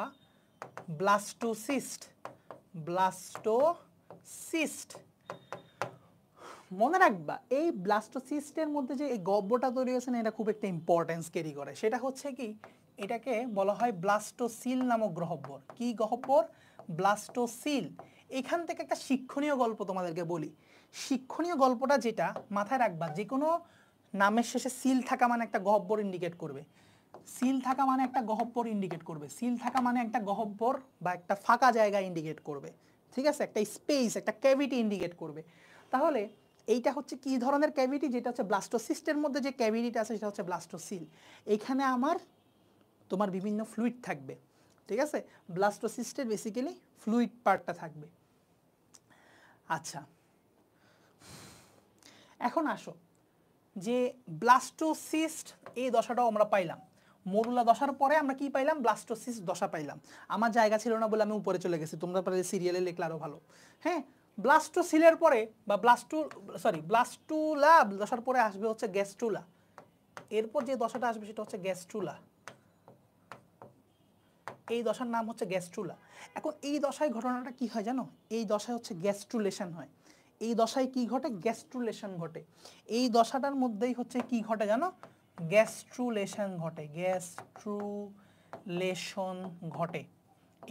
ব্লাস্টোসিস্ট, ব্লাস্টোসিস্ট। মনে রাখবা এই ব্লাস্টোসিস্টের মধ্যে যে এই গহ্বরটা তৈরি হয়েছে না, এটা খুব একটা ইম্পর্টেন্স ক্যারি করে, সেটা হচ্ছে কি, এটাকে বলা হয় ব্লাস্টোসিল নামক গহ্বর। কি গহ্বর? ব্লাস্টোসিল। এখান থেকে একটা শিক্ষণীয় গল্প তোমাদেরকে বলি, শিক্ষণীয় গল্পটা যেটা মাথায় রাখবা, যে কোনো নামের শেষে সিল থাকা মানে একটা গহ্বর ইন্ডিকেট করবে, সিল থাকা মানে একটা গহ্বর ইন্ডিকেট করবে, সিল থাকা মানে একটা গহ্বর বা একটা ফাঁকা জায়গা ইন্ডিকেট করবে, ঠিক আছে, একটা স্পেস, একটা ক্যাভিটি ইন্ডিকেট করবে। তাহলে এইটা হচ্ছে কি ধরনের ক্যাভিটি, যেটা হচ্ছে ব্লাস্টোসিস্টের মধ্যে যে ক্যাভিটিটা আছে সেটা হচ্ছে ব্লাস্টোসিল। এখানে আমার তোমার বিভিন্ন ফ্লুইড থাকবে, ঠিক আছে, ব্লাস্টোসিস্টের বেসিক্যালি ফ্লুইড পার্টটা থাকবে। আচ্ছা এখন আসো যে ব্লাস্টোসিস্ট এই দশাটাও আমরা পাইলাম, মরুলা দশার পরে আমরা কি পাইলাম, ব্লাস্টোসিস্ট দশা পাইলাম। আমার জায়গা ছিল না বলে আমি উপরে চলে গেছি, তোমরা পারে সিরিয়ালে লিখলে আরো ভালো। হ্যাঁ, ব্লাস্টোসিলের পরে বা ব্লাস্টুলা দশার পরে আসবে হচ্ছে গ্যাস্ট্রুলা। এরপর যে দশাটা আসবে সেটা হচ্ছে গ্যাস্ট্রুলা। এই দশার নাম হচ্ছে গ্যাস্ট্রুলা। এখন এই দশায় ঘটনাটা কি হয় জানো? এই দশায় হচ্ছে গ্যাস্ট্রুলেশন হয়। এই দশায় কি ঘটে? গ্যাস্ট্রুলেশন ঘটে। এই দশাটার মধ্যেই হচ্ছে কি ঘটে জানো? গ্যাস্ট্রুলেশন ঘটে। গ্যাস্ট্রুলেশন ঘটে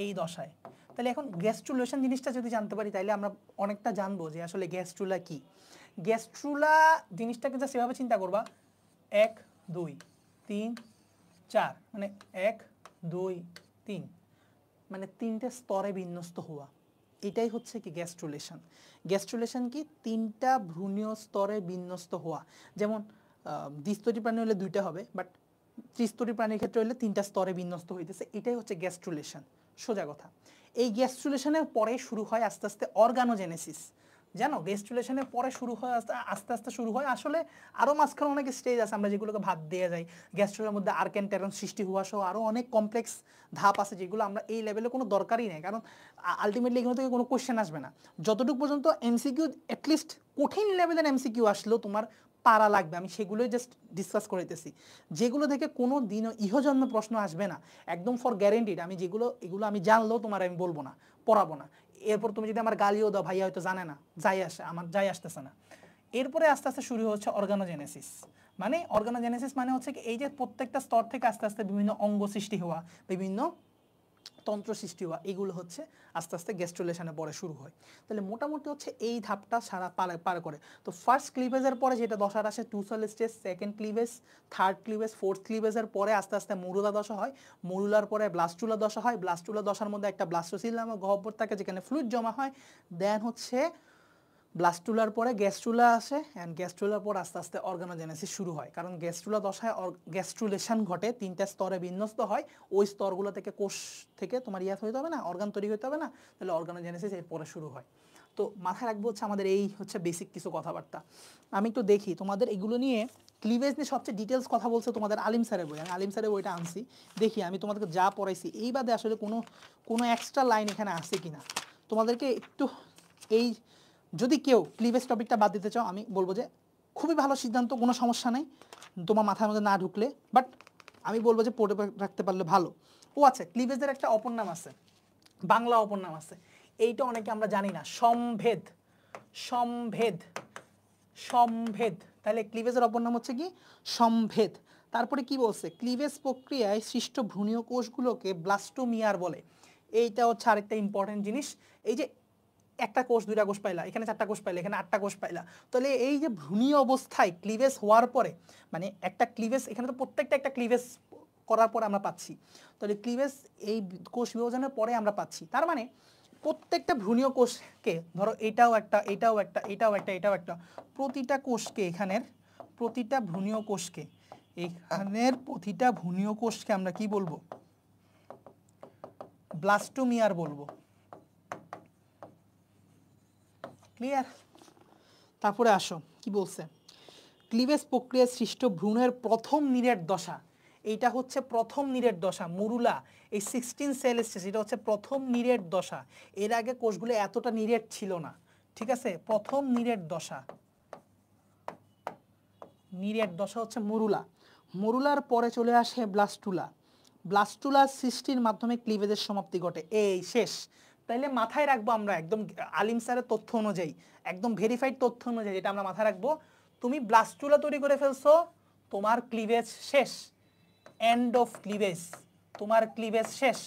এই দশায়। তাহলে এখন গ্যাস্ট্রুলেশন জিনিসটা যদি জানতে পারি তাহলে আমরা অনেকটা জানবো যে আসলে গ্যাস্ট্রুলা কি। গ্যাস্ট্রুলা জিনিসটাকে যা সেভাবে চিন্তা করবা 1 2 3 4 মানে 1 2 3 মানে তিনটে স্তরে বিন্যস্ত হওয়া, এটাই হচ্ছে কি গ্যাস্ট্রুলেশন। গ্যাস্ট্রুলেশন কি? তিনটা ভ্রূণীয় স্তরে বিন্যস্ত হওয়া। যেমন দ্বিস্তরী প্রাণী হলে দুইটা হবে, বাট ত্রিস্তরী প্রাণীর ক্ষেত্রে হলে তিনটা স্তরে বিন্যস্ত হইতেছে, এটাই হচ্ছে গ্যাস্ট্রুলেশন। সোজা কথা। এই গ্যাস্ট্রুলেশনের পরে শুরু হয় আস্তে আস্তে অর্গানোজেনেসিস। জানো, গ্যাস্ট্রুলেশনের পরে শুরু হয় আস্তে আস্তে শুরু হয় আসলে আরও মাঝখানে অনেক স্টেজ আছে আমরা যেগুলোকে ভাত দিয়ে যাই। গ্যাস্ট্রুলের মধ্যে আর্কেন্টেরন সৃষ্টি হওয়া সহ আরও অনেক কমপ্লেক্স ধাপ আছে যেগুলো আমরা এই লেভেলে কোনো দরকারই নেই, কারণ আলটিমেটলি এগুলো থেকে কোনো কোশ্চেন আসবে না। যতটুকু পর্যন্ত এমসিকিউ, অ্যাটলিস্ট কঠিন লেভেলের এমসিকিউ আসলেও তোমার পারা লাগবে, আমি সেগুলোই জাস্ট ডিসকাস করতেছি। যেগুলো থেকে কোনো দিনও ইহজন্ম প্রশ্ন আসবে না, একদম ফর গ্যারেন্টিড। আমি এগুলো আমি জানলেও তোমার আমি বলবো না, পড়াবো না। এরপর তুমি যদি আমার গালিও দাও, ভাইয়া হয়তো জানে না, আমার যাই আসতেছে না। এরপরে আস্তে আস্তে শুরু হচ্ছে অর্গানোজেনেসিস। মানে অর্গানোজেনেসিস মানে হচ্ছে কি এই যে প্রত্যেকটা স্তর থেকে আস্তে আস্তে বিভিন্ন অঙ্গ সৃষ্টি হওয়া, বিভিন্ন তন্ত্র সৃষ্টি হওয়া, এগুলো হচ্ছে আস্তে আস্তে গ্যাস্ট্রুলেশনের পরে শুরু হয়। তাহলে মোটামুটি হচ্ছে এই ধাপটা সারা পার করে। তো ফার্স্ট ক্লিভেজের পরে যেটা দশার আসে two cell stage, second cleavage, third cleavage, fourth ক্লিভেজের পরে আস্তে আস্তে মরুলা দশা হয়। মরুলার পরে ব্লাস্টুলা দশা হয়। ব্লাস্টুলা দশার মধ্যে একটা ব্লাস্টোসিল নামক গহ্বর থাকে যেখানে ফ্লুইড জমা হয়। দেন হচ্ছে ব্লাস্টুলার পরে গ্যাস্ট্রুলা আসে, অ্যান্ড গ্যাস্ট্রুলার পর আস্তে আস্তে অর্গানোজেনেসিস শুরু হয়, কারণ গ্যাস্ট্রুলা দশায় গ্যাস্ট্রুলেশন ঘটে, তিনটা স্তরে বিন্যস্ত হয়। ওই স্তরগুলো থেকে কোষ থেকে তোমার হইতে হবে না, অর্গান তৈরি হতে হবে না, তাহলে অর্গানোজেনেসিস এর পরে শুরু হয়। তো মাথায় রাখবো হচ্ছে আমাদের এই হচ্ছে বেসিক কিছু কথাবার্তা। আমি একটু দেখি তোমাদের এগুলো নিয়ে, ক্লিভেজ নিয়ে সবচেয়ে ডিটেলস কথা বলছে তোমাদের আলিম স্যারের বই। আমি আলিম স্যারের বইটা আনছি, দেখি আমি তোমাদেরকে যা পড়াইছি এই বাদে আসলে কোনো এক্সট্রা লাইন এখানে আছে কিনা তোমাদেরকে একটু। এই যদি কেউ ক্লিভেজ টপিকটা বাদ দিতে চাও আমি বলবো যে খুবই ভালো সিদ্ধান্ত, কোনো সমস্যা নেই তোমার মাথার মধ্যে না ঢুকলে, বাট আমি বলবো যে পড়ে রাখতে পারলে ভালো। ও আচ্ছা, ক্লিভেজের একটা অপর নাম আছে, বাংলা অপর নাম আছে, এইটা অনেকে আমরা জানি না, সম্ভেদ। সম্ভেদ, সম্ভেদ। তাহলে ক্লিভেজের অপর নাম হচ্ছে কি? সম্ভেদ। তারপরে কি বলছে? ক্লিভেজ প্রক্রিয়ায় সৃষ্ট ভ্রূণীয় কোষগুলোকে ব্লাস্টোমিয়ার বলে। এইটা হচ্ছে আরেকটা ইম্পর্টেন্ট জিনিস। এই যে একটা কোষ, দুইটা কোষ পাইলা, এখানে চারটা কোষ পাইলা, এখানে আটটা কোষ পাইলা, তাহলে এই যে ভ্রূণীয় অবস্থায় ক্লিভেজ হওয়ার পরে, মানে একটা ক্লিভেজ, এখানে তো প্রত্যেকটা একটা ক্লিভেজ করার পরে আমরা পাচ্ছি, তাহলে ক্লিভেজ এই কোষ বিভাজনের পরে আমরা পাচ্ছি। তার মানে প্রত্যেকটা ভ্রূণীয় কোষকে, ধরো এটাও একটা, এটাও একটা, এটাও একটা, এটাও একটা, প্রতিটা কোষকে, এখানের প্রতিটা ভ্রূণীয় কোষকে, এখানের প্রতিটা ভ্রূণীয় কোষকে আমরা কি বলবো? ব্লাস্টোমিয়ার বলবো। ক্লিয়ার? তারপরে আসো কি বলছে? ক্লিভেজ প্রক্রিয়ায় সৃষ্ট ভ্রূণের প্রথম নিরেট দশা, এইটা হচ্ছে প্রথম নিরেট দশা, মরুলা, এই 16 সেল স্টেজ, এটা হচ্ছে প্রথম নিরেট দশা। এর আগে কোষগুলো এতটা নিরেট ছিল না, ঠিক আছে? প্রথম নিরেট দশা, নিরেট দশা হচ্ছে মরুলা। মরুলার পরে চলে আসে ব্লাস্টুলা। ব্লাস্টুলার সৃষ্টির মাধ্যমে ক্লিভেজের সমাপ্তি ঘটে। এই শেষ। তাইলে মাথায় রাখবো আমরা একদম আলিম স্যারের তথ্য অনুযায়ী, একদম ভেরিফাইড তথ্য অনুযায়ী, যেটা আমরা মাথায় রাখবো, তুমি ব্লাস্টুলা তৈরি করে ফেলছো, তোমার ক্লিভেজ শেষ, এন্ড অফ ক্লিভেজ, তোমার ক্লিভেজ শেষ,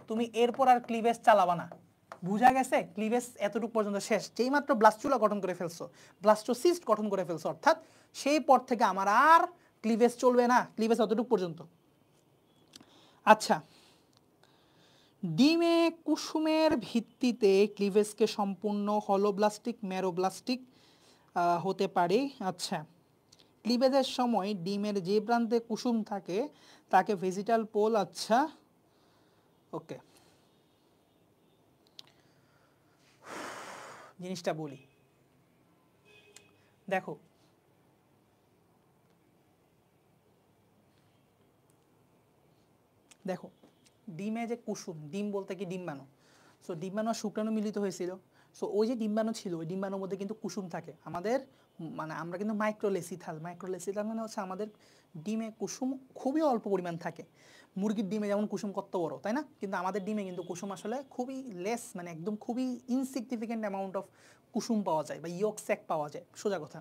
তুমি এরপর আর ক্লিভেজ চালাবা না। বুঝা গেছে? ক্লিভেজ এতটুকু পর্যন্ত শেষ। যেই মাত্র ব্লাস্টুলা গঠন করে ফেলছো, ব্লাস্টোসিস্ট গঠন করে ফেলছো, অর্থাৎ সেই পর থেকে আমার আর ক্লিভেজ চলবে না, ক্লিভেজ অতটুকু পর্যন্ত। আচ্ছা, ডিমে কুসুমের ভিত্তিতে ক্লিভেজকে সম্পূর্ণ হলোব্লাস্টিক, ম্যারোব্লাস্টিক হতে পারে। আচ্ছা, ক্লিভেজের সময় ডিমের যে প্রান্তে কুসুম থাকে তাকে ভেজিটাল পোল। আচ্ছা, ওকে, জিনিসটা বলি, দেখো দেখো ডিমে যে কুসুম, ডিম বলতে কি ডিম্বাণু, সো ডিম্বাণু আর শুক্রাণু মিলিত হয়েছিল, সো ওই যে ডিম্বাণু ছিল ওই ডিম্বাণুর মধ্যে কিন্তু কুসুম থাকে আমাদের, মানে আমরা কিন্তু মাইক্রোলেসিথাল মানে হচ্ছে আমাদের ডিমে কুসুম খুবই অল্প পরিমাণ থাকে। মুরগির ডিমে যেমন কুসুম কত বড়, তাই না? কিন্তু আমাদের ডিমে কিন্তু কুসুম আসলে খুবই লেস, মানে একদম খুবই ইনসিগনিফিকেন্ট অ্যামাউন্ট অফ কুসুম পাওয়া যায় বা ইয়ক স্যাক পাওয়া যায়, সোজা কথা।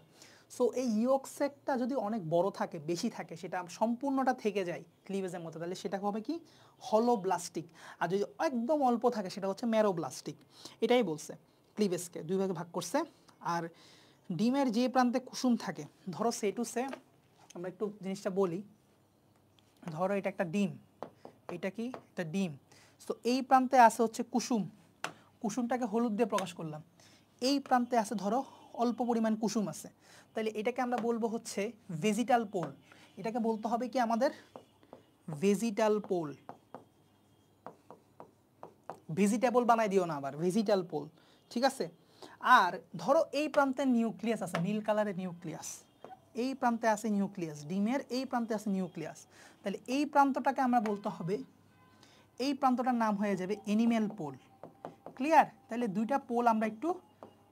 সো এই ইয়ক স্যাকটা যদি অনেক বড় থাকে, বেশি থাকে, সেটা সম্পূর্ণটা থেকে যায় ক্লিভেজের মতো, তাহলে সেটা হবে কি হলোব্লাস্টিক। আর যদি একদম অল্প থাকে সেটা হচ্ছে ম্যারোব্লাস্টিক। এটাই বলছে ক্লিভেজকে দুই ভাগে ভাগ করছে। আর ডিমের যে প্রান্তে কুসুম থাকে, ধরো সে টু সে আমরা একটু জিনিসটা বলি, ধরো এটা একটা ডিম, এটা কি একটা ডিম। তো এই প্রান্তে আছে হচ্ছে কুসুম, কুসুমটাকে হলুদ দিয়ে প্রকাশ করলাম। এই প্রান্তে আছে ধরো অল্প পরিমাণ কুসুম আছে, তাহলে এটাকে আমরা বলবো হচ্ছে ভেজিটাল পোল। এটাকে বলতে হবে কি আমাদের ভেজিটাল পোল। ভেজিটেবল বানাই দিও না আবার, ভেজিটাল পোল, ঠিক আছে? আর ধরো এই প্রান্তে নিউক্লিয়াস আছে, নীল কালারের নিউক্লিয়াস, এই প্রান্তে আছে নিউক্লিয়াস, ডিমের এই প্রান্তে আছে নিউক্লিয়াস, তাহলে এই প্রান্তটাকে আমরা বলতে হবে, এই প্রান্তটার নাম হয়ে যাবে এনিম্যাল পোল। ক্লিয়ার? তাহলে দুইটা পোল আমরা একটু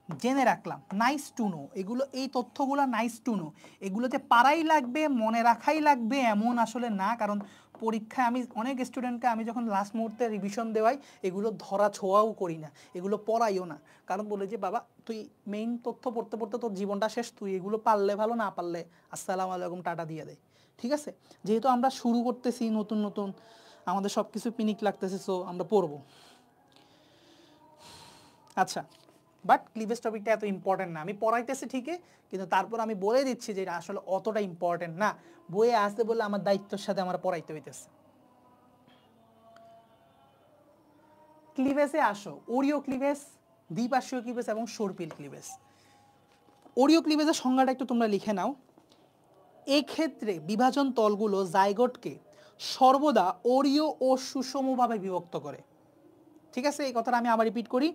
জেনে রাখলাম, নাইস টু নো। এগুলো এই তথ্যগুলো নাইস টু নো, এগুলোতে পারাই লাগবে, মনে রাখাই লাগবে এমন আসলে না, কারণ পরীক্ষায় আমি অনেক স্টুডেন্টকে আমি যখন লাস্ট মুহূর্তে রিভিশন দেওয়াই এগুলো ধরা ছোঁয়াও করি না, এগুলো পড়াইও না, কারণ বলে যে বাবা তুই মেইন তথ্য পড়তে পড়তে তোর জীবনটা শেষ, তুই এগুলো পারলে ভালো, না পারলে আসসালামু আলাইকুম টাটা দিয়ে দেয়, ঠিক আছে? যেহেতু আমরা শুরু করতেছি নতুন নতুন, আমাদের সব কিছু পিনিক লাগতেছে, সো আমরা পড়বো। আচ্ছা, বাট ক্লিভেজ টপিকটা এত ইম্পর্টেন্ট না, আমি পড়াইতেছি ঠিকই, কিন্তু তারপর আমি বলে দিচ্ছি যে এটা আসলে অতটা ইম্পর্টেন্ট না। বইয়ে আসতে বললে আমার দায়িত্বের সাথে আমার পড়াইতে হইতেছে। ক্লিভেজে আসো, ওরিও ক্লিভেজ, দ্বিপার্শ্বীয় ক্লিভেজ এবং সর্পিল ক্লিভেজ। ওরিও ক্লিভেজের সংজ্ঞাটা একটু তোমরা লিখে নাও। এক্ষেত্রে বিভাজন তলগুলো জাইগোটকে সর্বদা ওরিও ও সুষমভাবে বিভক্ত করে। ঠিক আছে, এই কথাটা আমি আবার রিপিট করি।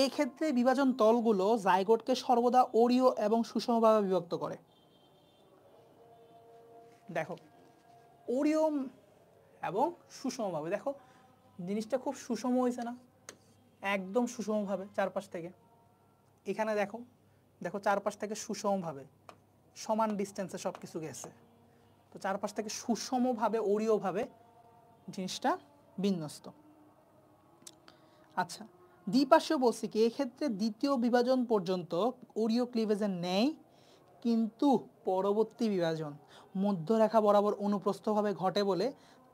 এই ক্ষেত্রে বিভাজন তলগুলো জাইগোটকে সর্বদা ওরিও এবং সুষমভাবে বিভক্ত করে। দেখো ওরিও এবং সুষমভাবে, দেখো জিনিসটা খুব সুষম হয়েছে না, একদম সুষমভাবে চারপাশ থেকে। এখানে দেখো, দেখো চারপাশ থেকে সুষমভাবে সমান ডিস্টেন্সে সব কিছু গেছে, তো চারপাশ থেকে সুষমভাবে ওরিওভাবে জিনিসটা বিন্যস্ত। আচ্ছা, দ্বিপার্শ্বীয় বলছি কি, এক্ষেত্রে দ্বিতীয় বিভাজন পর্যন্ত ওরিও ক্লিভেজের নেয়, কিন্তু পরবর্তী বিভাজন মধ্যরেখা বরাবর অনুপ্রস্থভাবে ঘটে বলে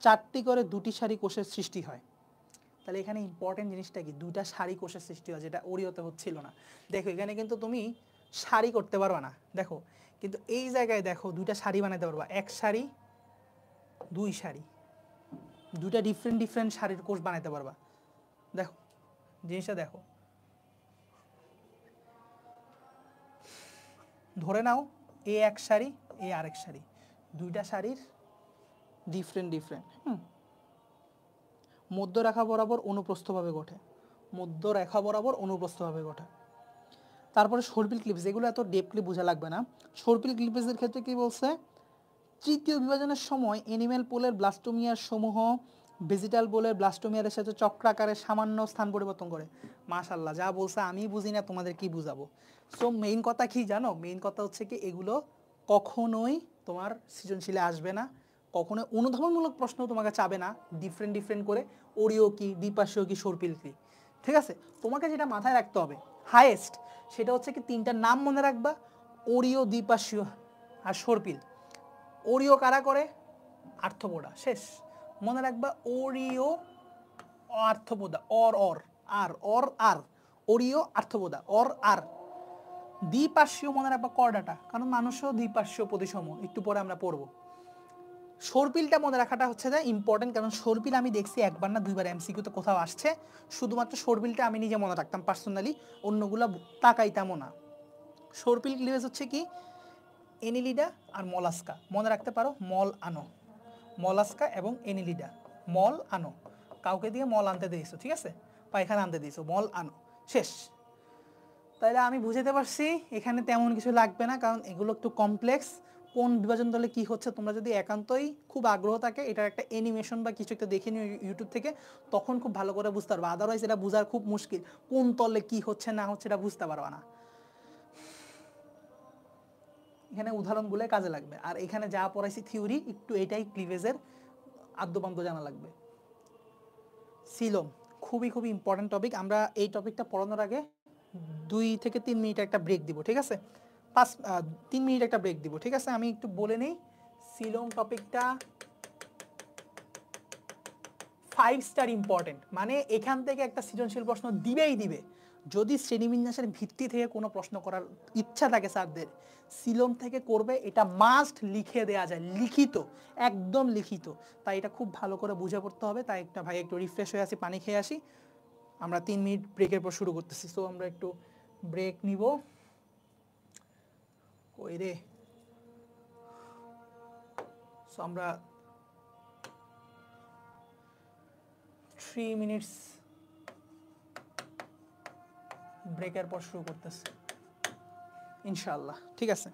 4টি করে দুটি সারি কোষের সৃষ্টি হয়। তাহলে এখানে ইম্পর্টেন্ট জিনিসটা কি, দুইটা সারি কোষের সৃষ্টি হয়, যেটা ওরিওতে হচ্ছিল না। দেখো এখানে কিন্তু তুমি সারি করতে পারবা না, দেখো, কিন্তু এই জায়গায় দেখো দুইটা সারি বানাতে পারবা, এক সারি দুই সারি, দুইটা ডিফারেন্ট ডিফারেন্ট সারির কোষ বানাতে পারবা। দেখো জিনিসটা দেখো, ধরে নাও এ এক সারি, এ আরেক সারি, দুইটা সারির ডিফারেন্ট ডিফারেন্ট, মধ্যরেখা বরাবর অনুপ্রস্থভাবে ঘটে, মধ্যরেখা বরাবর অনুপ্রস্থভাবে ঘটে। তারপরে সর্পিল ক্লিভেজ, এগুলো এত ডেপলি বোঝা লাগবে না। সর্পিল ক্লিভেজের ক্ষেত্রে কি বলছে, তৃতীয় বিভাজনের সময় এনিম্যাল পোলের ব্লাস্টোমিয়ার সমূহ ভেজিটাল পোলের ব্লাস্টোমিয়ারের সাথে চক্রাকারে সামান্য স্থান পরিবর্তন করে। মাশাআল্লাহ, যা বলছে আমি বুঝি না, তোমাদের কি বুঝাবো। সো মেইন কথা কি জানো, মেইন কথা হচ্ছে কি এগুলো কখনোই তোমার সৃজনশীলে আসবে না, কখনোই অনুধাবনমূলক প্রশ্ন তোমাকে চাবে না ডিফারেন্ট ডিফারেন্ট করে ওরিও কি, দ্বিপার্শ্বীয় কি, সর্পিল কি। ঠিক আছে, তোমাকে যেটা মাথায় রাখতে হবে হাইয়েস্ট, সেটা হচ্ছে কি তিনটার নাম মনে রাখবা, ওরিও, দ্বিপার্শ্বীয় আর সর্পিল। ওরিও কারা করে, আর্থ্রোপোডা, শেষ। মনে রাখবা ওরিও আর্থ্রোপোডা, অর অর আর, অর আর, ওরিও আর্থ্রোপোডা, অর আর। দ্বিপার্শ্বীয় মনে রাখবা করডাটা, কারণ মানুষও দ্বিপার্শ্বীয় প্রতিসম, একটু পরে আমরা পড়বো। সর্পিলটা মনে রাখাটা হচ্ছে যে ইম্পর্টেন্ট, কারণ সর্পিল আমি দেখছি একবার না দুইবার এমসিকিউতে কোথাও আসছে, শুধুমাত্র সর্পিলটা আমি নিজে মনে রাখতাম পার্সোনালি, অন্যগুলা তাকাইতামও না। সর্পিল ক্লিভেজ হচ্ছে কি এনিলিডা আর মলাস্কা, মনে রাখতে পারো, মল আনো, মলাস্কা এবং এনিলিডা, মল আনো, কাউকে দিয়ে মল আনতে দিয়েছো, ঠিক আছে, পায়খানা আনতে দিয়েছো, মল আনো, শেষ। তাহলে আমি বুঝাতে পারছি এখানে তেমন কিছু লাগবে না, কারণ এগুলো একটু কমপ্লেক্স, কোন বিভাজন দলে কি হচ্ছে তোমরা যদি একান্তই খুব আগ্রহ থাকে এটার একটা অ্যানিমেশন বা কিছু একটা দেখে নিও ইউটিউব থেকে, তখন খুব ভালো করে বুঝতে পারবা। আদারওয়াইজ এটা বোঝার খুব মুশকিল, কোন তলে কি হচ্ছে না হচ্ছে এটা বুঝতে পারবা না। এখানে উদাহরণগুলো কাজে লাগবে, আর এখানে যা পড়াইছি থিওরি একটু এটাই ক্লিভেজের আদ্যপান্ত জানা লাগবে। সিলোম খুবই খুবই ইম্পর্টেন্ট টপিক। আমরা এই টপিকটা পড়ানোর আগে 2 থেকে 3 মিনিট একটা ব্রেক দিব, ঠিক আছে? 3 মিনিট একটা ব্রেক দিব, ঠিক আছে? আমি একটু বলে নেই, সিলোম টপিকটা 5 স্টার ইম্পর্টেন্ট, মানে এখান থেকে একটা সৃজনশীল প্রশ্ন দিবেই দিবে। যদি শ্রেণীবিন্যাসের ভিত্তি থেকে কোনো প্রশ্ন করার ইচ্ছা থাকে স্যারদের, সিলোম থেকে করবে, এটা মাস্ট লিখে দেয়া যায়, লিখিত, একদম লিখিত। তাই এটা খুব ভালো করে বুঝে পড়তে হবে। তাই একটা ভাই একটু রিফ্রেশ হয়ে আসি, পানি খেয়ে আসি, আমরা 3 মিনিট ব্রেকের পর শুরু করতেছি। সো আমরা একটু ব্রেক নিব। কই রে, সো আমরা 3 মিনিটস ব্রেকের পর শুরু করতেছি ইনশাআল্লাহ, ঠিক আছে?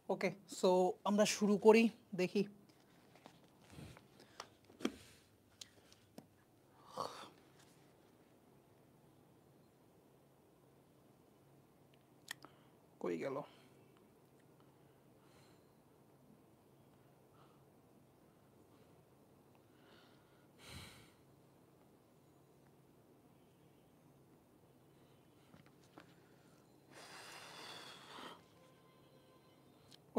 ওকে, সো আমরা শুরু করি, দেখি। কই গেল?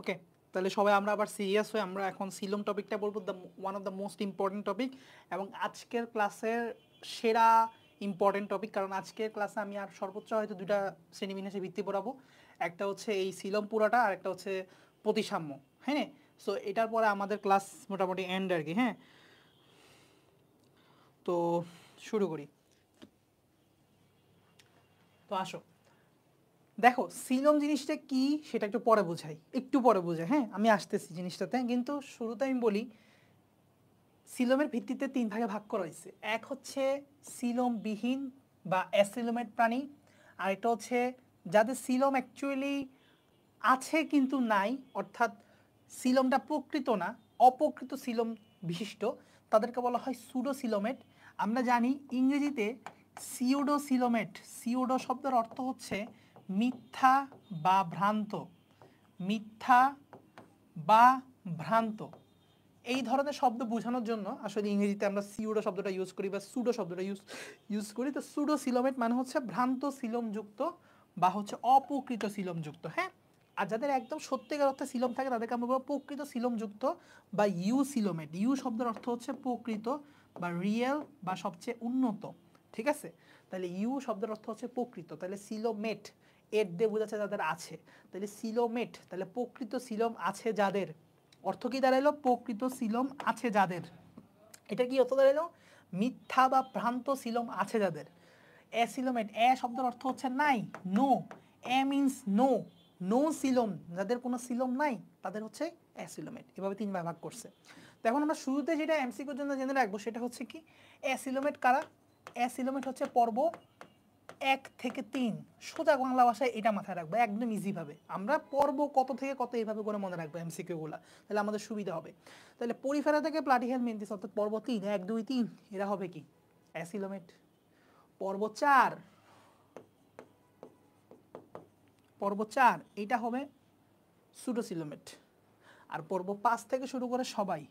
ওকে, তাহলে সবাই আমরা আবার সিরিয়াস হয়ে আমরা এখন সিলোম টপিকটা বলবো, the one of the most important topic এবং আজকের ক্লাসের সেরা ইম্পর্টেন্ট টপিক। কারণ আজকের ক্লাসে আমি আর সর্বোচ্চ হয়তো দুইটা শ্রেণীবিন্যাসে ভিত্তি পড়াবো, একটা হচ্ছে এই সিলোম পুরাটা আর একটা হচ্ছে প্রতিসাম্য। হ্যাঁ, সো এটার পরে আমাদের ক্লাস মোটামুটি এন্ড আর কি। হ্যাঁ, তো শুরু করি। তো আসো, দেখো সিলোম জিনিসটা কি সেটা একটু পরে বোঝাই, একটু পরে বোঝাই। হ্যাঁ, আমি আসতেছি জিনিসটাতে, কিন্তু শুরুতে আমি বলি সিলোমের ভিত্তিতে তিন ভাগে ভাগ করা হয়েছে। এক হচ্ছে সিলোমবিহীন বা অ্যাসিলোমেট প্রাণী, আর এটা হচ্ছে যাদের সিলোম অ্যাকচুয়ালি আছে কিন্তু নাই, অর্থাৎ সিলোমটা প্রকৃত না, অপ্রকৃত সিলোম বিশিষ্ট, তাদেরকে বলা হয় সুডোসিলোমেট। আমরা জানি ইংরেজিতে সিউডোসিলোমেট, সিউডো শব্দের অর্থ হচ্ছে মিথ্যা বা ভ্রান্ত, মিথ্যা বা ভ্রান্ত। এই ধরনের শব্দ বোঝানোর জন্য আসলে ইংরেজিতে আমরা সিউডো শব্দটা ইউজ করি বা সুডো শব্দটা ইউজ করি। তো সুডো সিলোমেট মানে হচ্ছে ভ্রান্ত সিলোমযুক্ত বা হচ্ছে অপ্রকৃত সিলোমযুক্ত। হ্যাঁ, আর যাদের একদম সত্যিকার অর্থে সিলোম থাকে তাদেরকে আমরা বলবো প্রকৃত সিলোমযুক্ত বা ইউ সিলোমেট। ইউ শব্দের অর্থ হচ্ছে প্রকৃত বা রিয়েল বা সবচেয়ে উন্নত। ঠিক আছে, তাহলে ইউ শব্দের অর্থ হচ্ছে প্রকৃত, তাহলে সিলোমেট এর দিয়ে বোঝাচ্ছে যাদের আছে, তাহলে সিলোমেট তাহলে প্রকৃত সিলোম আছে যাদের। অর্থ কি দাঁড়াইলো? প্রকৃত সিলোম আছে যাদের। এটা কি অর্থ দাঁড়াইলো? মিথ্যা বা ভ্রান্ত সিলোম আছে যাদের। অ্যাসিলোমেট, এ শব্দের অর্থ হচ্ছে নাই, নো। এ মিন্স নো, নো সিলোম, যাদের কোনো সিলোম নাই তাদের হচ্ছে অ্যাসিলোমেট। এভাবে তিন ভাগ ভাগ করছে। তো এখন আমরা শুরুতে যেটা এমসিকিউর জন্য জেনে রাখবো সেটা হচ্ছে কি অ্যাসিলোমেট কারা। অ্যাসিলোমেট হচ্ছে পর্ব 1 থেকে 3, সোজা বাংলা ভাষায় এটা মাথায় রাখবো একদম ইজিভাবে। আমরা পর্ব কত থেকে কত এইভাবে করে মনে রাখবো এমসিকিউগুলো, তাহলে আমাদের সুবিধা হবে। তাহলে পরিফেরা থেকে প্লাটিহেলমিনথেস মেন্টিস অর্থাৎ পর্ব 3, 1 2 3 এরা হবে কি অ্যাসিলোমেট। পর্ব 4, পর্ব 4 এটা হবে সুডোসিলোমেট। আর পর্ব 5 থেকে শুরু করে সবাই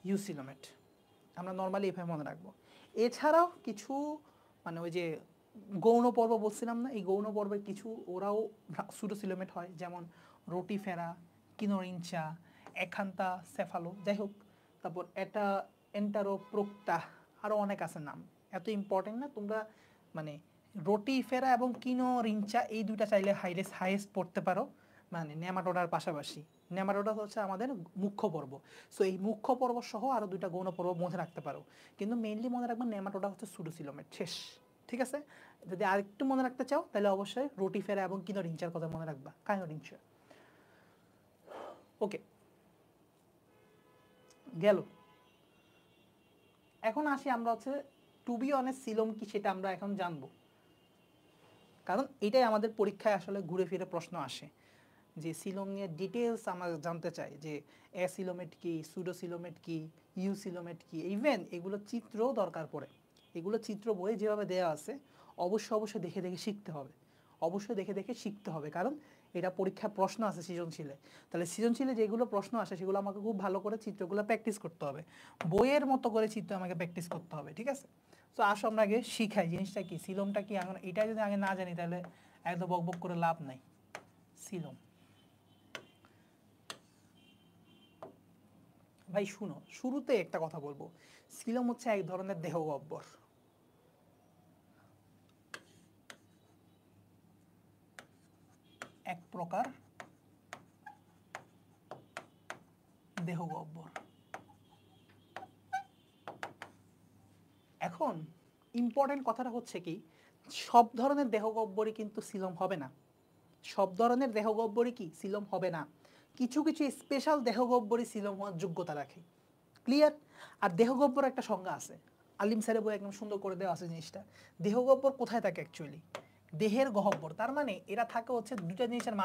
ইউসিলোমেট। আমরা নর্মালি এভাবে মনে রাখবো। এছাড়াও কিছু মানে ওই যে গৌণ পর্ব বলছিলাম না, এই গৌণ পর্বের কিছু ওরাও সুডোসিলোমেট হয়, যেমন রোটিফেরা, কিনোরিনচা, এখান্তা সেফালো, যাই হোক। তারপর এটা এন্টারোপ্রোক্টা, আরও অনেক আছে নাম, এত ইম্পর্টেন্ট না। তোমরা মানে রোটিফেরা এবং কিনোরিনচা এই দুইটা চাইলে হাইয়েস্ট পড়তে পারো, মানে নেমাটোডার পাশাপাশি। নেমাটোডা হচ্ছে আমাদের মুখ্য পর্ব, সো এই মুখ্য পর্ব সহ আরও দুইটা গৌণ পর্ব মনে রাখতে পারো, কিন্তু মেইনলি মনে রাখবে নেমাটোডা হচ্ছে সুডোসিলোমেট, শেষ। ঠিক আছে, যদি আরেকটু মনে রাখতে চাও তাহলে অবশ্যই রোটিফেরা এবং কিনোরিনচার কথা মনে রাখবা, কাইনোরিনচা। ওকে, গেল। এখন আসি আমরা হচ্ছে টু বি অনেস্ট সিলোম কি সেটা আমরা এখন জানবো, কারণ এটাই আমাদের পরীক্ষায় আসলে ঘুরে ফিরে প্রশ্ন আসে যে সিলোম নিয়ে ডিটেলস আমরা জানতে চাই, যে অ্যাসিলোমেট কি, সুডোসিলোমেট কি, ইউসিলোমেট কি, ইভেন এগুলো চিত্রও দরকার পড়ে। এগুলো চিত্র বইয়ে যেভাবে দেওয়া আছে অবশ্যই দেখে দেখে শিখতে হবে, অবশ্যই দেখে দেখে শিখতে হবে, কারণ এটা পরীক্ষায় প্রশ্ন আছে সৃজনশীলে। তাহলে সৃজনশীলে যেগুলো প্রশ্ন আসে সেগুলো আমাকে খুব ভালো করে চিত্রগুলো প্র্যাকটিস করতে হবে, বইয়ের মতো করে চিত্র আমাকে প্র্যাকটিস করতে হবে। ঠিক আছে, তো আসো আমরা আগে শিখাই জিনিসটা কি, সিলোমটা কি। এখন এটা যদি আগে না জানি তাহলে একদম বকবক করে লাভ নাই। সিলোম ভাই শুনো, শুরুতে একটা কথা বলবো, সিলোম হচ্ছে এক ধরনের দেহগহ্বর। এক প্রকার দেহগহ্বর। এখন ইম্পর্টেন্ট কথাটা হচ্ছে কি, সব ধরনের দেহগহ্বরই কিন্তু সিলোম হবে না, সব ধরনের দেহগহ্বরই কি সিলোম হবে না। কিছু কিছু স্পেশাল দেহগহ্বরই সিলোম হওয়ার যোগ্যতা রাখে। ক্লিয়ার? আর দেহগহ্বর একটা সংজ্ঞা আছে, আলিম স্যারের বই একদম সুন্দর করে দেওয়া আছে জিনিসটা। দেহগহ্বর কোথায় থাকে অ্যাকচুয়ালি? দেহের গহ্বর, তার মানে এরা থাকে হচ্ছে দুইটা জিনিসের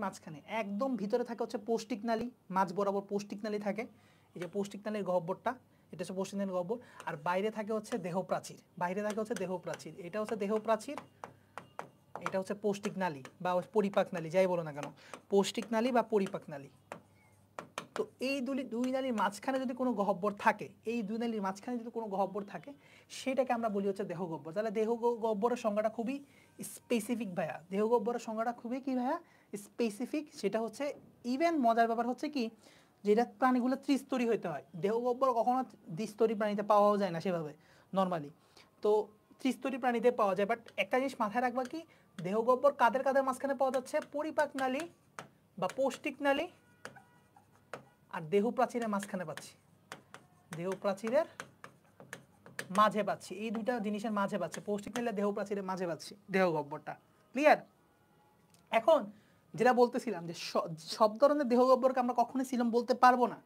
মাঝখানে, একদম ভিতরে থাকে হচ্ছে পৌষ্টিক নালী, মাঝ বরাবর পৌষ্টিক নালী থাকে, এই যে পৌষ্টিক নালীর গহ্বরটা, এটা হচ্ছে পৌষ্টিক নালীর গহ্বর। আর বাইরে থাকে হচ্ছে দেহপ্রাচীর, এটা হচ্ছে দেহপ্রাচীর, এটা হচ্ছে পৌষ্টিক নালী বা পরিপাক নালী, যাই বলো না কেন, পৌষ্টিক নালী বা পরিপাক নালী। তো এই দুই নালীর মাঝখানে যদি কোনো গহ্বর থাকে, সেটাকে আমরা বলি হচ্ছে দেহ গহ্বর। তাহলে দেহ গহ্বরের সংজ্ঞাটা খুবই স্পেসিফিক ভাইয়া, দেহ গহ্বরের সংজ্ঞাটা খুবই কি ভাইয়া, স্পেসিফিক। সেটা হচ্ছে ইভেন মজার ব্যাপার হচ্ছে কি, যেটা প্রাণীগুলো ত্রিস্তরী হইতে হয়, দেহ গহ্বর কখনো দ্বিস্তরী প্রাণীতে পাওয়াও যায় না সেভাবে নর্মালি, তো ত্রিস্তরী প্রাণীতে পাওয়া যায়। বাট একটা জিনিস মাথায় রাখবা কি, দেহ গহ্বর কাদের মাঝখানে পাওয়া যাচ্ছে, পরিপাক নালী বা পৌষ্টিক নালী আর দেহ প্রাচীরের মাঝখানে পাচ্ছি, এই দুইটা জিনিসের মাঝে পাচ্ছি, পৌষ্টিক নালী দেহ প্রাচীরের মাঝে পাচ্ছি দেহ গহ্বরটা। ক্লিয়ার? এখন যেটা বলতেছিলাম যে সব ধরনের দেহ গহ্বরকে আমরা কখনোই সিলোম বলতে পারবো না।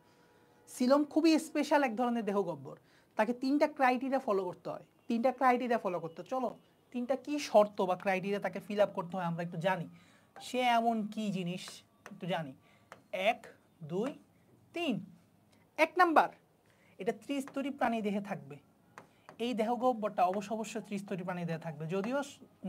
সিলোম খুবই স্পেশাল এক ধরনের দেহ গহ্বর, তাকে তিনটা ক্রাইটেরিয়া ফলো করতে হয়। চলো তিনটা কি শর্ত বা ক্রাইটেরিয়া তাকে ফিল আপ করতে হয় আমরা একটু জানি, সে এমন কি জিনিস একটু জানি। 1 2 3। 1 নাম্বার, এটা ত্রিস্তরী প্রাণী দেহে থাকবে, এই দেহ গহ্বরটা অবশ্যই ত্রিস্তরী প্রাণী দেহে থাকবে। যদিও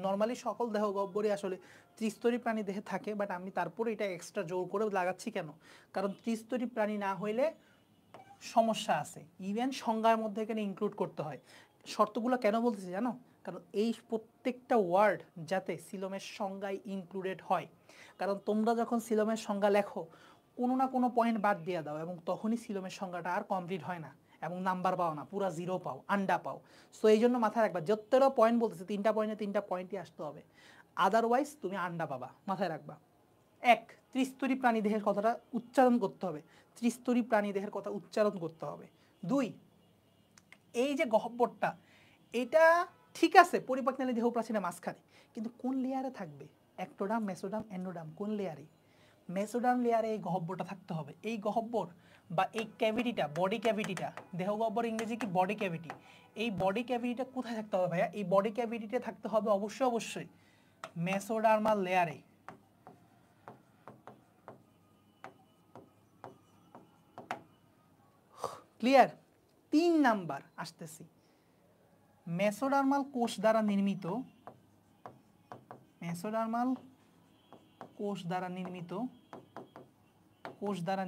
নর্মালি সকল দেহ গহ্বরই আসলে ত্রিস্তরী প্রাণী দেহে থাকে, বাট আমি তারপরে এটা এক্সট্রা জোর করে লাগাচ্ছি কেন, কারণ ত্রিস্তরী প্রাণী না হইলে সমস্যা আছে, ইভেন সংজ্ঞার মধ্যে এখানে ইনক্লুড করতে হয়। শর্তগুলো কেন বলতেছি জানো, কারণ এই প্রত্যেকটা ওয়ার্ড যাতে সিলোমের সংজ্ঞায় ইনক্লুডেড হয়, কারণ তোমরা যখন সিলোমের সংজ্ঞা লেখো কোনো না কোনো পয়েন্ট বাদ দিয়ে দাও এবং তখনই সিলোমের সংজ্ঞাটা আর কমপ্লিট হয় না এবং নাম্বার পাও না, পুরা 0 পাও, আন্ডা পাও। সো এই জন্য মাথায় রাখবা, যতটা পয়েন্ট বলতেছে তিনটা পয়েন্টই আসতে হবে, আদারওয়াইজ তুমি আন্ডা পাবা, মাথায় রাখবা। 1 ত্রিস্তরী প্রাণী দেহের কথাটা উচ্চারণ করতে হবে, 2 এই যে গহ্বরটা, এটা ঠিক আছে পরিপাক নালী দেহ প্রাচীরের মাঝখানে, কিন্তু কোন লেয়ারে থাকবে, একটোডার্ম, মেসোডার্ম, এন্ডোডার্ম, কোন লেয়ারে? মেসোডার্ম লেয়ারে এই গহ্বরটা থাকতে হবে। এই গহ্বর বা এই ক্যাভিটিটা, বডি ক্যাভিটিটা, দেহ গহ্বর ইংরেজি কি বডি ক্যাভিটি, এই বডি ক্যাভিটিটা কোথায় থাকতে হবে ভাইয়া? এই বডি ক্যাভিটিতে থাকতে হবে অবশ্যই মেসোডার্মাল লেয়ারে। ক্লিয়ার? 3 নাম্বার আসতেছি, মেসোডার্মাল কোষ দ্বারা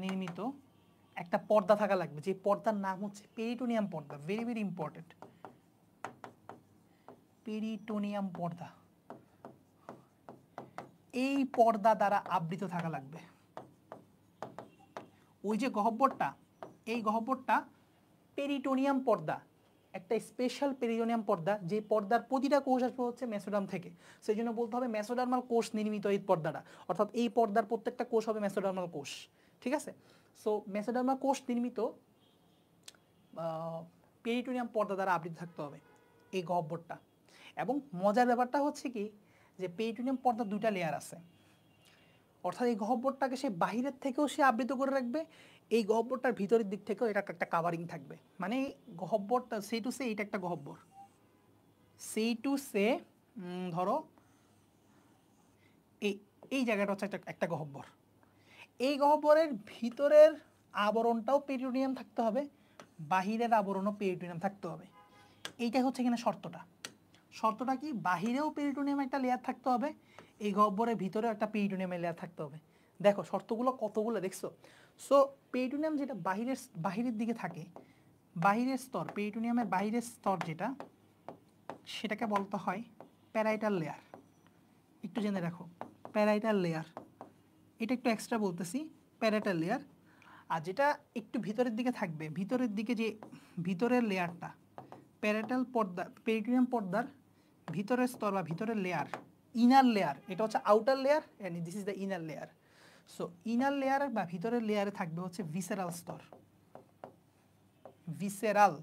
নির্মিত একটা পর্দা থাকা লাগবে, যে পর্দার নাম হচ্ছে পেরিটোনিয়াম পর্দা। ভেরি ভেরি ইম্পর্টেন্ট, পেরিটোনিয়াম পর্দা, এই পর্দা দ্বারা আবৃত থাকা লাগবে। ওই যে গহ্বরটা, এই গহ্বরটা পেরিটোনিয়াম পর্দা, একটা স্পেশাল পেরিটোনিয়াম পর্দা, যে পর্দার প্রতিটা কোষ আসবে হচ্ছে মেসোডার্ম থেকে। সেই জন্য বলতে হবে মেসোডার্মাল কোষ নির্মিত এই পর্দাটা, অর্থাৎ এই পর্দার প্রত্যেকটা কোষ হবে মেসোডার্মাল কোষ। ঠিক আছে? সো মেসোডার্মাল কোষ নির্মিত পেরিটোনিয়াম পর্দা দ্বারা আবৃত থাকতে হবে এই গহ্বরটা। এবং মজার ব্যাপারটা হচ্ছে কি, যে পেরিটোনিয়াম পর্দার 2টা লেয়ার আছে, অর্থাৎ এই গহ্বরটাকে সে বাহিরের থেকেও সে আবৃত করে রাখবে, এই গহ্বরটার ভিতরের দিক থেকেও এটা একটা কাভারিং থাকবে। মানে গহ্বরটা সে টু সে এটা একটা গহ্বর, ধরো এই জায়গাটা হচ্ছে একটা গহ্বর, এই গহ্বরের ভিতরের আবরণটাও পেরিটোনিয়াম থাকতে হবে, বাহিরের আবরণও পেরিটোনিয়াম থাকতে হবে। এইটাই হচ্ছে এখানে শর্তটা কি, বাহিরেও পেরিটোনিয়াম একটা লেয়ার থাকতে হবে, এই গহ্বরের ভিতরেও একটা পেরিটোনিয়ামের লেয়ার থাকতে হবে। দেখো শর্তগুলো কতগুলো দেখছো। সো পেরিটোনিয়াম যেটা বাহিরের দিকে থাকে, বাহিরের স্তর, পেরিটোনিয়ামের বাহিরের স্তর যেটা, সেটাকে বলতে হয় প্যারাইটাল লেয়ার। একটু জেনে রাখো, প্যারাইটাল লেয়ার, এটা একটু এক্সট্রা বলতেছি, প্যারাইটাল লেয়ার। আর যেটা একটু ভিতরের দিকে থাকবে, ভিতরের দিকে যে ভিতরের লেয়ারটা, প্যারাইটাল পর্দা, পেরিটোনিয়াম পর্দার ভিতরের স্তর বা ভিতরের লেয়ার, ইনার লেয়ার, এটা হচ্ছে outer layer and this is the inner layer. So inner layer বা ভিতরের লেয়ারে থাকবে হচ্ছে ভিসেরাল স্তর, ভিসেরাল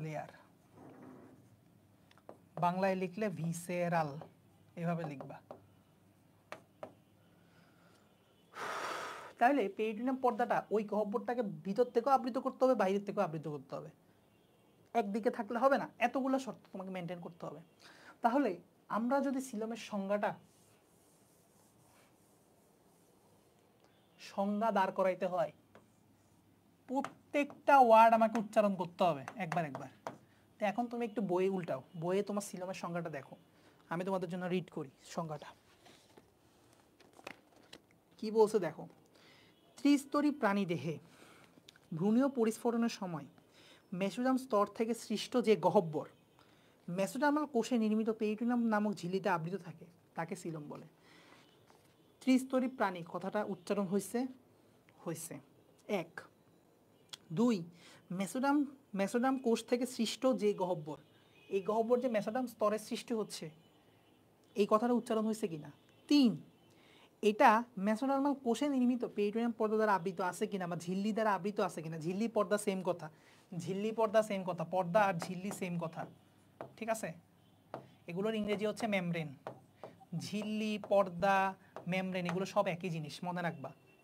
লেয়ার, বাংলায় লিখলে ভিসেরাল, এভাবে লিখবা। তাহলে পেরিটোনিয়াম পর্দাটা ওই গহ্বরটাকে ভিতর থেকেও আবৃত করতে হবে, বাইরের থেকেও আবৃত করতে হবে, একদিকে থাকলে হবে না, এতগুলো শর্ত তোমাকে মেনটেন করতে হবে। তাহলে আমরা যদি সিলোমের সংজ্ঞা দাঁড় করাইতে হয়, প্রত্যেকটা ওয়ার্ড আমাকে উচ্চারণ করতে হবে একবার একবার। তো এখন তুমি একটু বইয়ে উল্টাও, বইয়ে তোমার সিলোমের সংজ্ঞাটা দেখো, আমি তোমাদের জন্য রিড করি সংজ্ঞাটা কি বলছে দেখো। ত্রিস্তরী প্রাণী দেহে ভ্রূণীয় পরিস্ফোরণের সময় মেসোডার্ম স্তর থেকে সৃষ্ট যে গহ্বর মেসোডার্মাল কোষে নির্মিত পেরিটোনিয়াম নামক ঝিল্লিতে আবৃত থাকে তাকে সিলোম বলে। ত্রিস্তরী প্রাণী কথাটা উচ্চারণ হয়েছে 1। 2, মেসোডার্ম কোষ থেকে সৃষ্ট যে গহ্বর, এই গহ্বর যে মেসোডার্ম স্তরের সৃষ্টি হচ্ছে এই কথাটা উচ্চারণ হয়েছে কিনা। 3, এটা মেসোডার্মাল কোষে নির্মিত পেরিটোনিয়াম পর্দা দ্বারা আবৃত আছে কিনা বা ঝিল্লি দ্বারা আবৃত আছে কিনা। ঝিল্লি পর্দা সেম কথা, ঝিল্লি পর্দা সেম কথা, পর্দা আর ঝিল্লি সেম কথা, ঠিক আছে। এগুলোর ইংরেজি হচ্ছে মেমব্রেন। ঝিল্লি, পর্দা, মেমব্রেন এগুলো সব একই জিনিস,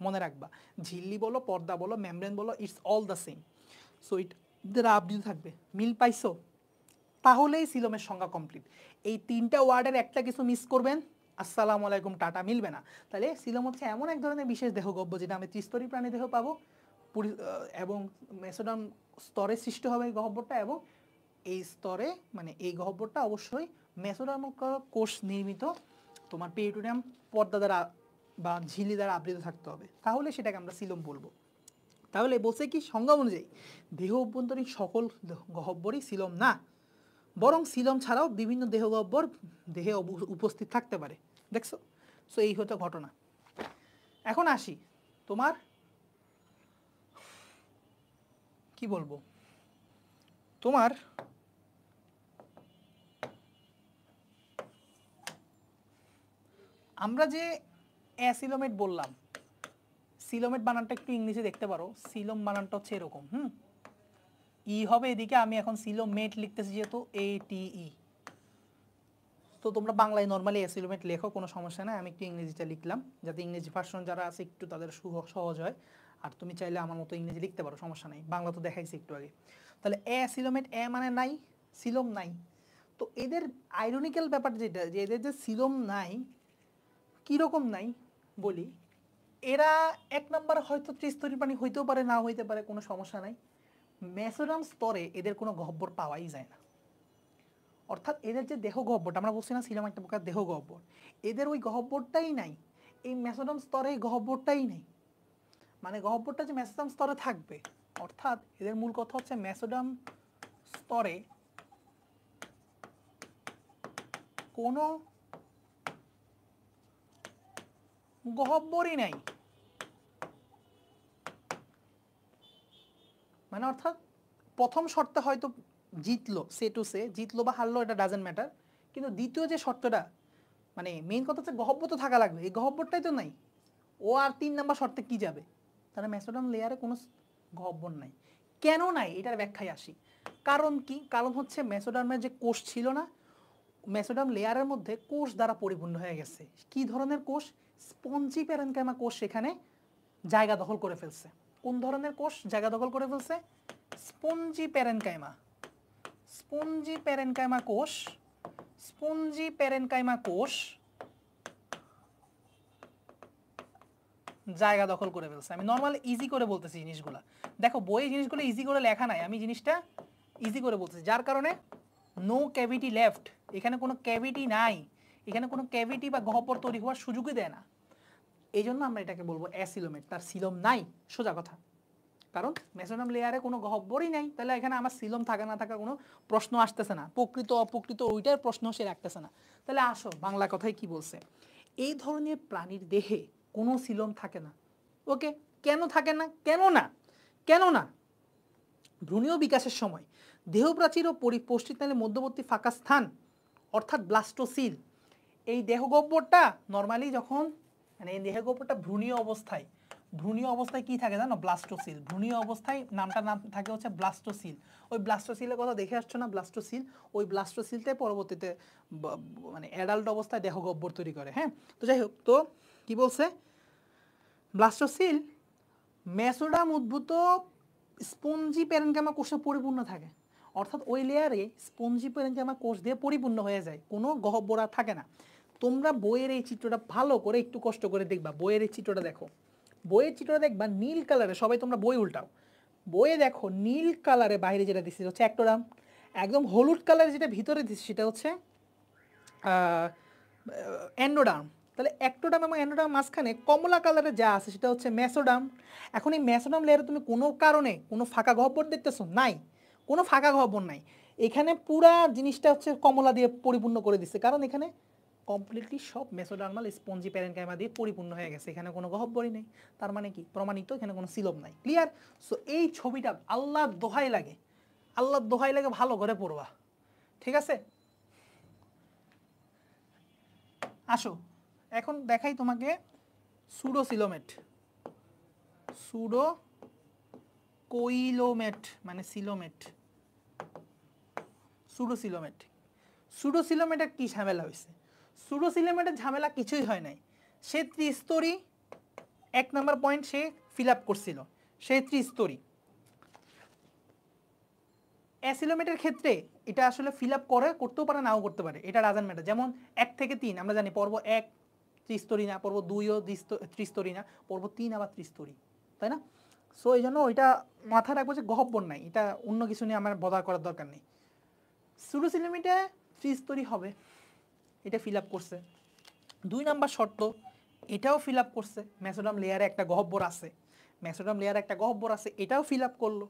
মনে রাখবা। ঝিল্লি বলো, পর্দা বলো, মেমব্রেন বলো, it's all the same. So দ্বারা আবৃত থাকবে, মিল পাইছো? তাহলেই সিলোমের সংজ্ঞা কমপ্লিট। এই 3টা ওয়ার্ডের একটা কিছু মিস করবেন, আসসালামু আলাইকুম টাটা, মিলবে না। তাহলে সিলোম হচ্ছে এমন এক ধরনের বিশেষ দেহগহ্বর যেটা আমি ত্রিস্তরী প্রাণী দেহ পাবো এবং মেসোডার্ম স্তরে সৃষ্টি হবে এই গহ্বরটা, এবং এই স্তরে মানে এই গহ্বরটা অবশ্যই মেসোডার্ম কোষ নির্মিত তোমার পেরিটোনিয়াম পর্দা দ্বারা বা ঝিল্লি দ্বারা আবৃত থাকতে হবে, তাহলে সেটাকে আমরা সিলোম বলবো। তাহলে বলছে কি সংজ্ঞা অনুযায়ী দেহ অভ্যন্তরীণ সকল গহ্বরই সিলোম না, বরং সিলোম ছাড়াও বিভিন্ন দেহগহ্বর দেহে উপস্থিত থাকতে পারে। দেখছো? সো এই হতো ঘটনা। এখন আসি তোমার কি বলবো, তোমার আমরা যে অ্যাসিলোমেট বললাম, সিলোমেট বানানটা একটু ইংলিশে দেখতে পারো, সিলোম বানানটা হচ্ছে এরকম, ই হবে এদিকে, আমি এখন সিলোমেট লিখতেছি যেহেতু ATE। তো তোমরা বাংলায় নর্মালি অ্যাসিলোমেট লেখো, কোনো সমস্যা নাই, আমি একটু ইংরেজিটা লিখলাম যাতে ইংরেজি ভার্সন যারা আছে একটু তাদের সহজ হয়। আর তুমি চাইলে আমার মতো ইংরেজি লিখতে পারো, সমস্যা নাই, বাংলা তো দেখাইছি একটু আগে। তাহলে অ্যাসিলোমেট মানে নাই, সিলোম নাই। তো এদের আইরনিক্যাল ব্যাপার যেটা, যে এদের যে সিলোম নাই, কীরকম নাই বলি, এরা 1 নম্বর হয়তো ত্রিস্তরী প্রাণী হইতেও পারে, না হইতে পারে, কোনো সমস্যা নাই। মেসোডার্ম স্তরে এদের কোনো গহ্বর পাওয়াই যায় না, অর্থাৎ এদের যে দেহ গহ্বরটা আমরা বলছি না সিলোম একটা প্রকার দেহ গহ্বর, এদের ওই গহ্বরটাই নাই, এই মেসোডার্ম স্তরে এই গহ্বরটাই নেই। মানে গহ্বরটা যে মেসোডার্ম স্তরে থাকবে, অর্থাৎ এদের মূল কথা হচ্ছে মেসোডার্ম স্তরে কোনো গহ্বরই নাই। মানে অর্থাৎ প্রথম শর্তে হয়তো জিতলো, জিতলো বা হারলো, এটা ডাজেন্ট ম্যাটার, কিন্তু দ্বিতীয় যে শর্তটা মানে মেইন কথা হচ্ছে গহ্বর তো থাকা লাগবে, এই গহ্বরটাই তো নাই। ও আর 3 নাম্বার শর্তে কি যাবে? তাহলে মেসোডার্ম লেয়ারে কোনো গহ্বর নাই। কেন নাই এটার ব্যাখ্যায় আসি। কারণ কি? কারণ হচ্ছে মেসোডার্মের যে কোষ ছিল না, মেসোডার্ম লেয়ারের মধ্যে কোষ দ্বারা পরিপূর্ণ হয়ে গেছে। কি ধরনের কোষ? স্পঞ্জি প্যারেনকাইমা কোষ সেখানে জায়গা দখল করে ফেলছে। কোন ধরনের কোষ জায়গা দখল করে ফেলছে? স্পঞ্জি প্যারেনকাইমা কোষ জায়গা দখল করে ফেলছে। আমি নর্মাল ইজি করে বলতেছি জিনিসগুলো, দেখো বইয়ে জিনিসগুলো ইজি করে লেখা নাই, আমি জিনিসটা ইজি করে বলতেছি, যার কারণে নো ক্যাভিটি লেফট, এখানে কোনো ক্যাভিটি নাই, এখানে কোনো ক্যাভিটি বা গহ্বর তৈরি হওয়ার সুযোগই দেয় না। এই জন্য আমরা এটাকে বলবো অ্যাসিলোমেট, তার সিলোম নাই, সোজা কথা। কারণ মেসোডার্ম লেয়ারে কোনো গহ্বরই নাই, তাহলে এখানে আমার সিলোম থাকা না থাকা কোনো প্রশ্ন আসতেছে না, প্রকৃত অপ্রকৃত ওইটার প্রশ্ন সে রাখতেছে না। তাহলে আসো বাংলা কথায় কি বলছে, এই ধরনের প্রাণীর দেহে কোনো সিলোম থাকে না। ওকে, কেন থাকে না? কেন না ভ্রূণীয় বিকাশের সময় দেহপ্রাচীর ও পরিপোষ্টিতালে মধ্যবর্তী ফাঁকা স্থান অর্থাৎ ব্লাস্টোসিল, এই দেহগহ্বরটা নর্মালি যখন মানে এই দেহগহ্বরটা ভ্রূণীয় অবস্থায় কি থাকে জানো? ব্লাস্টোসিল। ভ্রূণীয় অবস্থায় নামটা নাম থাকে হচ্ছে ব্লাস্টোসিল। ওই ব্লাস্টোসিলের কথা দেখে আসছো না, ব্লাস্টোসিল, ওই ব্লাস্টোসিলটাই পরবর্তীতে মানে অ্যাডাল্ট অবস্থায় দেহগহ্বর তৈরি করে। হ্যাঁ, তো যাই হোক, তো কি বলছে, ব্লাস্টোসিল মেসোডার্ম উদ্ভূত স্পঞ্জি প্যারেনকাইমা কোষে পরিপূর্ণ থাকে। অর্থাৎ ওই লেয়ারে স্পঞ্জি প্যারেনকাইমা কোষ দিয়ে পরিপূর্ণ হয়ে যায়, কোনো গহ্বর আর থাকে না। তোমরা বইয়ের এই চিত্রটা ভালো করে একটু কষ্ট করে দেখবা, বইয়ের এই চিত্রটা দেখো, বইয়ের চিত্রটা দেখবা নীল কালারে, সবাই তোমরা বই উল্টাও, বইয়ে দেখো নীল কালারে বাইরে যেটা দিচ্ছে হচ্ছে অ্যাক্টোডার্ম, একদম হলুদ কালারে যেটা ভিতরে দিচ্ছে সেটা হচ্ছে এন্ডোডার্ম। তাহলে অ্যাক্টোডার্ম এবং এন্ডোডার্ম মাঝখানে কমলা কালারে যা আছে সেটা হচ্ছে মেসোডার্ম। এখন এই মেসোডার্ম লেয়ারে তুমি কোনো কারণে কোনো ফাঁকা গহ্বর দেখতেছো? নাই, কোনো ফাঁকা গহ্বর নাই। এখানে পুরা জিনিসটা হচ্ছে কমলা দিয়ে পরিপূর্ণ করে দিচ্ছে, কারণ এখানে কমপ্লিটলি সব মেসোডার্মাল স্পঞ্জি প্যারেনকাইমা দিয়ে পরিপূর্ণ হয়ে গেছে, এখানে কোনো গহ্বরই নেই। তার মানে কি প্রমাণিত এখানে কোনো সিলোম নাই। ক্লিয়ার? সো এই ছবিটা আল্লাহর দোহাই লাগে, আল্লাহর দোহাই লাগে ভালো করে পড়বা, ঠিক আছে? আসো এখন দেখাই তোমাকে সুডোসিলোমেট, সুডো কোইলোমেট মানে সিলোমেট, সুডোসিলোমেট। সুডোসিলোমেটের কি ঝামেলা হয়েছে? সুডোসিলোমেটের ঝামেলা কিছুই হয় নাই। সে ত্রিস্তরী, 1 নম্বর পয়েন্ট সে ফিল আপ করছিল, সে ত্রিস্তরী। অ্যাসিলোমেটের ক্ষেত্রে এটা আসলে ফিল আপ করতেও পারে নাও করতে পারে, এটা ডাজন্ট ম্যাটার। যেমন 1 থেকে 3 আমরা জানি পর্ব 1 ত্রিস্তরী না, পর্ব 2ও ত্রিস্তরী না, পর্ব 3 আবার ত্রিস্তরী, তাই না? সো এই জন্য ওইটা মাথায় রাখবো যে গহ্বর নাই, এটা অন্য কিছু নিয়ে আমার বদার করার দরকার নেই। সুডোসিলোমেটে ত্রিস্তরী হবে, এটা ফিল আপ করছে। 2 নাম্বার শর্ত, এটাও ফিল আপ করছে, মেসোডার্ম লেয়ারে একটা গহ্বর আছে, মেসোডার্ম লেয়ারে একটা গহ্বর আছে, এটাও ফিল আপ করলো,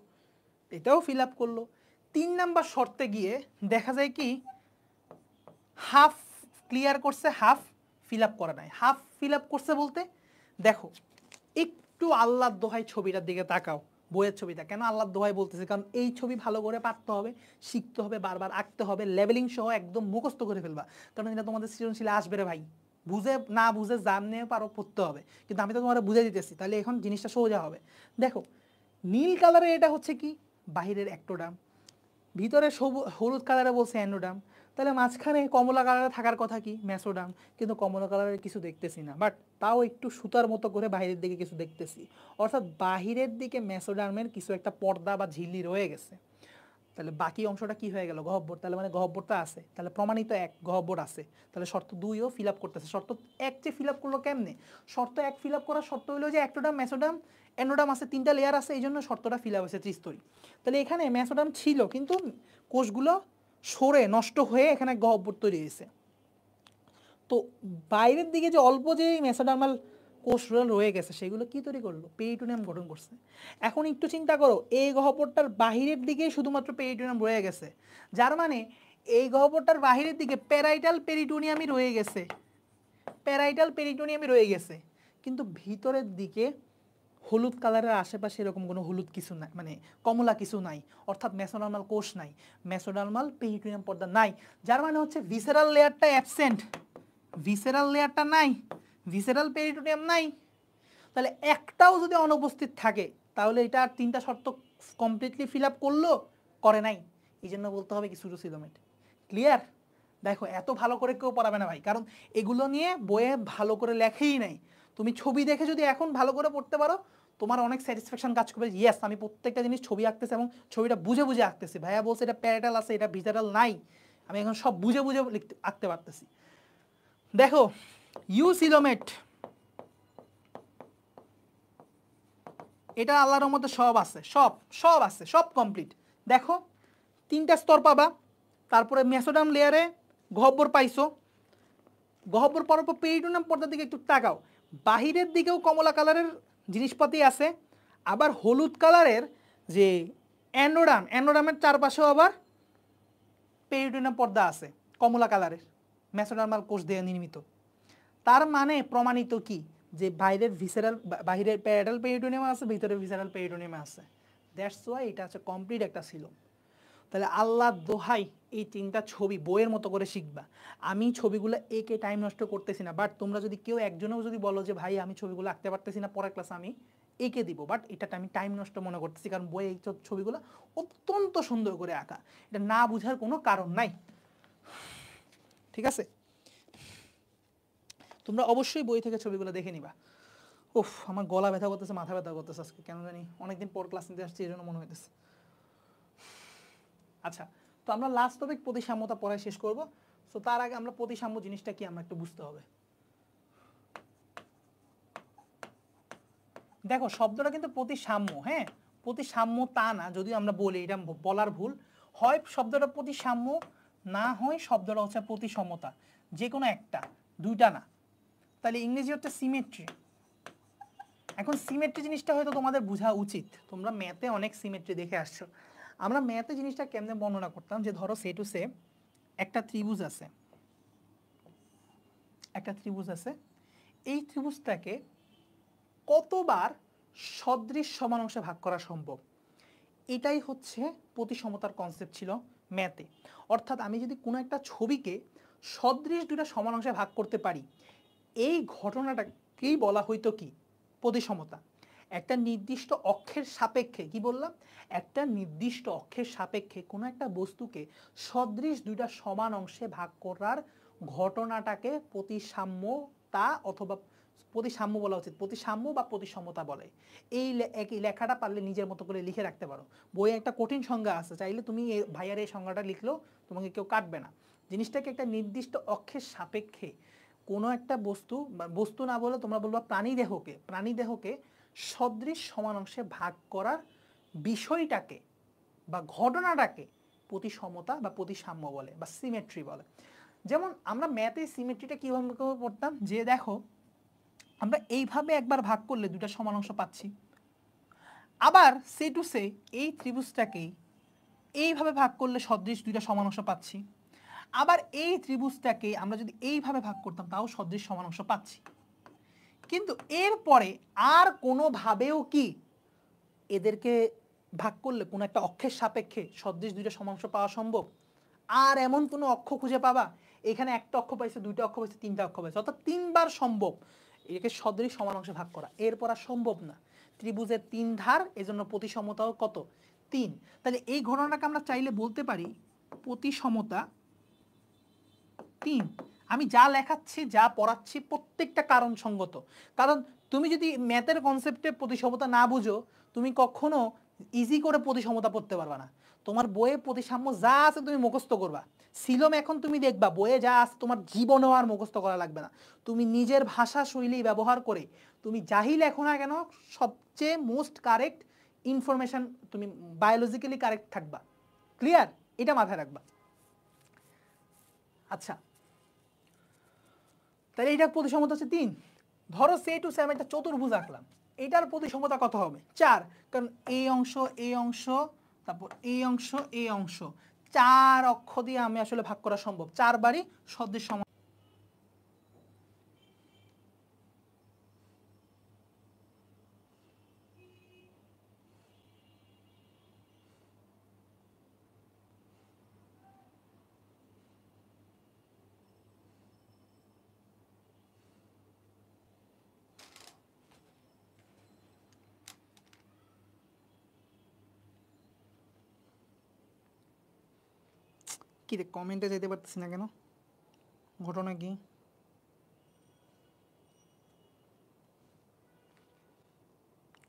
এটাও ফিল আপ করলো। 3 নাম্বার শর্তে গিয়ে দেখা যায় কি হাফ ক্লিয়ার করছে, হাফ ফিল আপ করে নাই। হাফ ফিল আপ করছে বলতে দেখো একটু আল্লাহর দোহাই ছবিটার দিকে তাকাও, বইয়ের ছবিটা। কেন আল্লাহর দোহাই বলতেছে? কারণ এই ছবি ভালো করে পারতে হবে, শিখতে হবে, বারবার আঁকতে হবে, লেভেলিং সহ একদম মুখস্থ করে ফেলবা, কারণ এটা তোমাদের সৃজনশীলে আসবে রে ভাই। বুঝে না বুঝে জানলে পারো পড়তে হবে, কিন্তু আমি তো তোমার বুঝে দিতেছি, তাহলে এখন জিনিসটা সোজা হবে। দেখো নীল কালারে এটা হচ্ছে কি বাহিরের অ্যাক্টোডার্ম, ভিতরে হলুদ কালারে বলছে অ্যানোডার্ম, তাহলে মাঝখানে কমলা কালারে থাকার কথা কি মেসোডার্ম, কিন্তু কমলা কালারের কিছু দেখতেছি না, বাট তাও একটু সুতার মতো করে বাইরের দিকে কিছু দেখতেছি, অর্থাৎ বাহিরের দিকে মেসোডার্মের কিছু একটা পর্দা বা ঝিল্লি রয়ে গেছে। তাহলে বাকি অংশটা কি হয়ে গেল? গহ্বর। তাহলে মানে গহ্বরটা আছে, তাহলে প্রমাণিত 1 গহ্বর আছে, তাহলে শর্ত 2ও ফিল আপ করতেছে। শর্ত 1 যে ফিল আপ করলো কেমনে? শর্ত 1 ফিল আপ করার শর্ত হলো যে অ্যাক্টোডার্ম, মেসোডার্ম, এন্ডোডার্ম আছে, 3টা লেয়ার আছে, এই জন্য শর্তটা ফিল আপ হয়েছে ত্রিস্তরী। তাহলে এখানে মেসোডার্ম ছিল কিন্তু কোষগুলো সরে নষ্ট হয়ে এখানে গহ্বর তৈরি হয়েছে। তো বাইরের দিকে যে অল্প যে মেসোডার্মাল কোষগুলো রয়ে গেছে সেগুলো কি তৈরি করলো? পেরিটোনিয়াম গঠন করছে। এখন একটু চিন্তা করো, এই গহ্বরটার বাহিরের দিকে শুধুমাত্র পেরিটোনিয়াম রয়ে গেছে, যার মানে এই গহ্বরটার বাহিরের দিকে প্যারাইটাল পেরিটোনিয়ামই রয়ে গেছে, প্যারাইটাল পেরিটোনিয়ামই রয়ে গেছে, কিন্তু ভিতরের দিকে হলুদ কালারের আশেপাশে এরকম কোনো হলুদ কিছু নাই, মানে কমলা কিছু নাই, অর্থাৎ মেসোডার্মাল কোষ নাই, মেসোডার্মাল পেরিটোনিয়াম পর্দা নাই, যার মানে হচ্ছে ভিসেরাল লেয়ারটা অ্যাবসেন্ট, ভিসেরাল লেয়ারটা নাই, ভিসেরাল পেরিটোনিয়াম নাই। তাহলে একটাও যদি অনুপস্থিত থাকে তাহলে এটা আর 3টা শর্ত কমপ্লিটলি ফিল আপ করলো? করে নাই, এই জন্য বলতে হবে কি সুডোসিলোমেট। ক্লিয়ার? দেখো এত ভালো করে কেউ পড়াবে না ভাই, কারণ এগুলো নিয়ে বইয়ে ভালো করে লেখেই নাই। তুমি ছবি দেখে যদি এখন ভালো করে পড়তে পারো তোমার অনেক স্যাটিসফ্যাকশন কাজ করবে, ইয়েস আমি প্রত্যেকটা জিনিস ছবি আঁকতেছি এবং ছবিটা বুঝে বুঝে আঁকতেছি, ভাইয়া বলছে এটা প্যারাটাল আছে, এটা ভিটারাল নাই, আমি এখন সব বুঝে বুঝে আঁকতে পারতেছি। দেখো ইউসিলোমেট, এটা আল্লাহর মধ্যে সব আছে, সব সব আছে, সব কমপ্লিট। দেখো 3টা স্তর পাবা, তারপরে মেসোডার্ম লেয়ারে গহ্বর পাইছো, গহ্বর পাওয়ার পর পেরিটোনিয়াম পর্দার দিকে একটু তাকাও, বাহিরের দিকেও কমলা কালারের জিনিসপাতি আছে, আবার হলুদ কালারের যে অ্যানোডার্ম, অ্যানোডার্মের চারপাশেও আবার পেরিটোনিয়াম পর্দা আছে কমলা কালারের, মেসোডার্মাল কোষ দিয়ে নির্মিত। তার মানে প্রমাণিত কি যে বাইরের ভিসেরাল, বাহিরের প্যারাটাল পেরিটোনিয়াম আছে, ভিতরে ভিসেরাল পেরিটোনিয়াম আছে, দ্যাটস ওয়াই এটা হচ্ছে কমপ্লিট একটা ছিল। তাহলে আল্লাহর দোহাই এই 3টা ছবি বইয়ের মতো করে শিখবা। আমি ছবিগুলো এঁকে টাইম নষ্ট করতেছি না, বাট তোমরা যদি কেউ একজনেও যদি বলো যে ভাই আমি ছবিগুলো আঁকতে পারতেছি না, পরের ক্লাসে আমি এঁকে দিব, বাট এটা আমি টাইম নষ্ট মনে করতেছি, কারণ বইয়ে এই ছবিগুলো অত্যন্ত সুন্দর করে আঁকা, এটা না বুঝার কোনো কারণ নাই। ঠিক আছে, তোমরা অবশ্যই বই থেকে ছবিগুলো দেখে নিবা। উফ আমার গলা ব্যথা করতেছে, মাথা ব্যথা করতেছে আজকে, কেন জানি অনেকদিন পর ক্লাস নিতে আসছি এই জন্য মনে হইতেছে। আচ্ছা, তো আমরা লাস্ট টপিক প্রতিসাম্যতা পড়ায় শেষ করব। সো তার আগে আমরা প্রতিসাম্য জিনিসটা কি আমরা একটু বুঝতে হবে। দেখো শব্দটা কিন্তু প্রতিসাম্য, হ্যাঁ, প্রতিসাম্য তা না, যদিও আমরা বলি এটা বলার ভুল, হয় শব্দটা প্রতিসাম্য, না হয় শব্দটা হচ্ছে প্রতিসমতা, যে কোনো একটা, দুইটা না। তাহলে ইংরেজি হচ্ছে সিমেট্রি। এখন সিমেট্রি জিনিসটা হয়তো তোমাদের বোঝা উচিত, তোমরা ম্যাথে অনেক সিমেট্রি দেখে আসছো। আমরা ম্যাথে জিনিসটা কেমনে বর্ণনা করতাম, যে ধরো সে টু সে একটা ত্রিভুজ আছে, একটা ত্রিভুজ আছে, এই ত্রিভুজটাকে কতবার সদৃশ সমান অংশে ভাগ করা সম্ভব, এটাই হচ্ছে প্রতিসমতার কনসেপ্ট ছিল ম্যাথে। অর্থাৎ আমি যদি কোনো একটা ছবিকে সদৃশ দুটা সমান অংশে ভাগ করতে পারি, এই ঘটনাটাকেই বলা হইতো কি, প্রতিসমতা। একটা নির্দিষ্ট অক্ষের সাপেক্ষে, কি বললাম, একটা নির্দিষ্ট অক্ষের সাপেক্ষে কোনো একটা বস্তুকে সদৃশ দুইটা সমান অংশে ভাগ করার ঘটনাটাকে প্রতিসাম্যতা অথবা প্রতিসাম্য বলা উচিত, প্রতিসাম্য বা প্রতিসমতা বলে। এই লেখাটা পারলে নিজের মতো করে লিখে রাখতে পারো। বইয়ে একটা কঠিন সংজ্ঞা আছে, চাইলে তুমি ভাইয়ার এই সংজ্ঞাটা লিখলেও তোমাকে কেউ কাটবে না। জিনিসটাকে একটা নির্দিষ্ট অক্ষের সাপেক্ষে কোনো একটা বস্তু, বস্তু না বলে তোমরা বলবা প্রাণীদেহকে সদৃশ সমান অংশে ভাগ করার বিষয়টাকে বা ঘটনাটাকে প্রতিসমতা বা প্রতিসাম্য বলে বা সিমেট্রি বলে। যেমন আমরা ম্যাথে সিমেট্রিটা কীভাবে পড়তাম, যে দেখো আমরা এইভাবে একবার ভাগ করলে দুটা সমান অংশ পাচ্ছি, আবার সে টু সে এই ত্রিভুজটাকেই এইভাবে ভাগ করলে সদৃশ দুইটা সমান অংশ পাচ্ছি, আবার এই ত্রিভুজটাকে আমরা যদি এইভাবে ভাগ করতাম তাও সদৃশ সমান অংশ পাচ্ছি। কিন্তু এরপরে আর কোনোভাবেও কি এদেরকে ভাগ করলে কোনো একটা অক্ষের সাপেক্ষে সদৃশ দুইটা সমান অংশ পাওয়া সম্ভব? আর এমন কোনো অক্ষ খুঁজে পাবা, এখানে একটা অক্ষ পাইছে, দুইটা অক্ষ পাইছে, তিনটা অক্ষ পাইছে, অর্থাৎ তিনবার সম্ভব একে সদৃশ সমান অংশে ভাগ করা, এরপর আর সম্ভব না। ত্রিভুজের তিন ধার, এজন্য প্রতিসমতাও কত, 3। তাহলে এই ঘটনাটাকে আমরা চাইলে বলতে পারি প্রতিসমতা 3। আমি যা লেখাচ্ছি, যা পড়াচ্ছি প্রত্যেকটা কারণ সঙ্গত। কারণ তুমি যদি ম্যাথের কনসেপ্টে প্রতিসমতা না বুঝো, তুমি কখনো ইজি করে প্রতিসমতা পড়তে পারবা না। তোমার বইয়ে প্রতিসাম্য যা আছে তুমি মুখস্থ করবা, সিলম এখন তুমি দেখবা বইয়ে যা আছে তোমার জীবনেও আর মুখস্থ করা লাগবে না। তুমি নিজের ভাষা শৈলী ব্যবহার করে তুমি যাই লেখো না কেন, সবচেয়ে মোস্ট কারেক্ট ইনফরমেশন তুমি বায়োলজিক্যালি কারেক্ট থাকবা। ক্লিয়ার? এটা মাথায় রাখবা। আচ্ছা, তাহলে এটার প্রতিসমতা হচ্ছে 3। ধরো সে টু সে আমি একটা চতুর্ভুজ আঁকলাম, এটার প্রতিসমতা কত হবে? 4। কারণ এই অংশ, এই অংশ, তারপর এই অংশ, এই অংশ, 4 অক্ষ দিয়ে আমি আসলে ভাগ করা সম্ভব, 4 বারই সদৃশ সমান। কি রে, কমেন্টে যেতে পারতেছি না কেন, ঘটনা কি?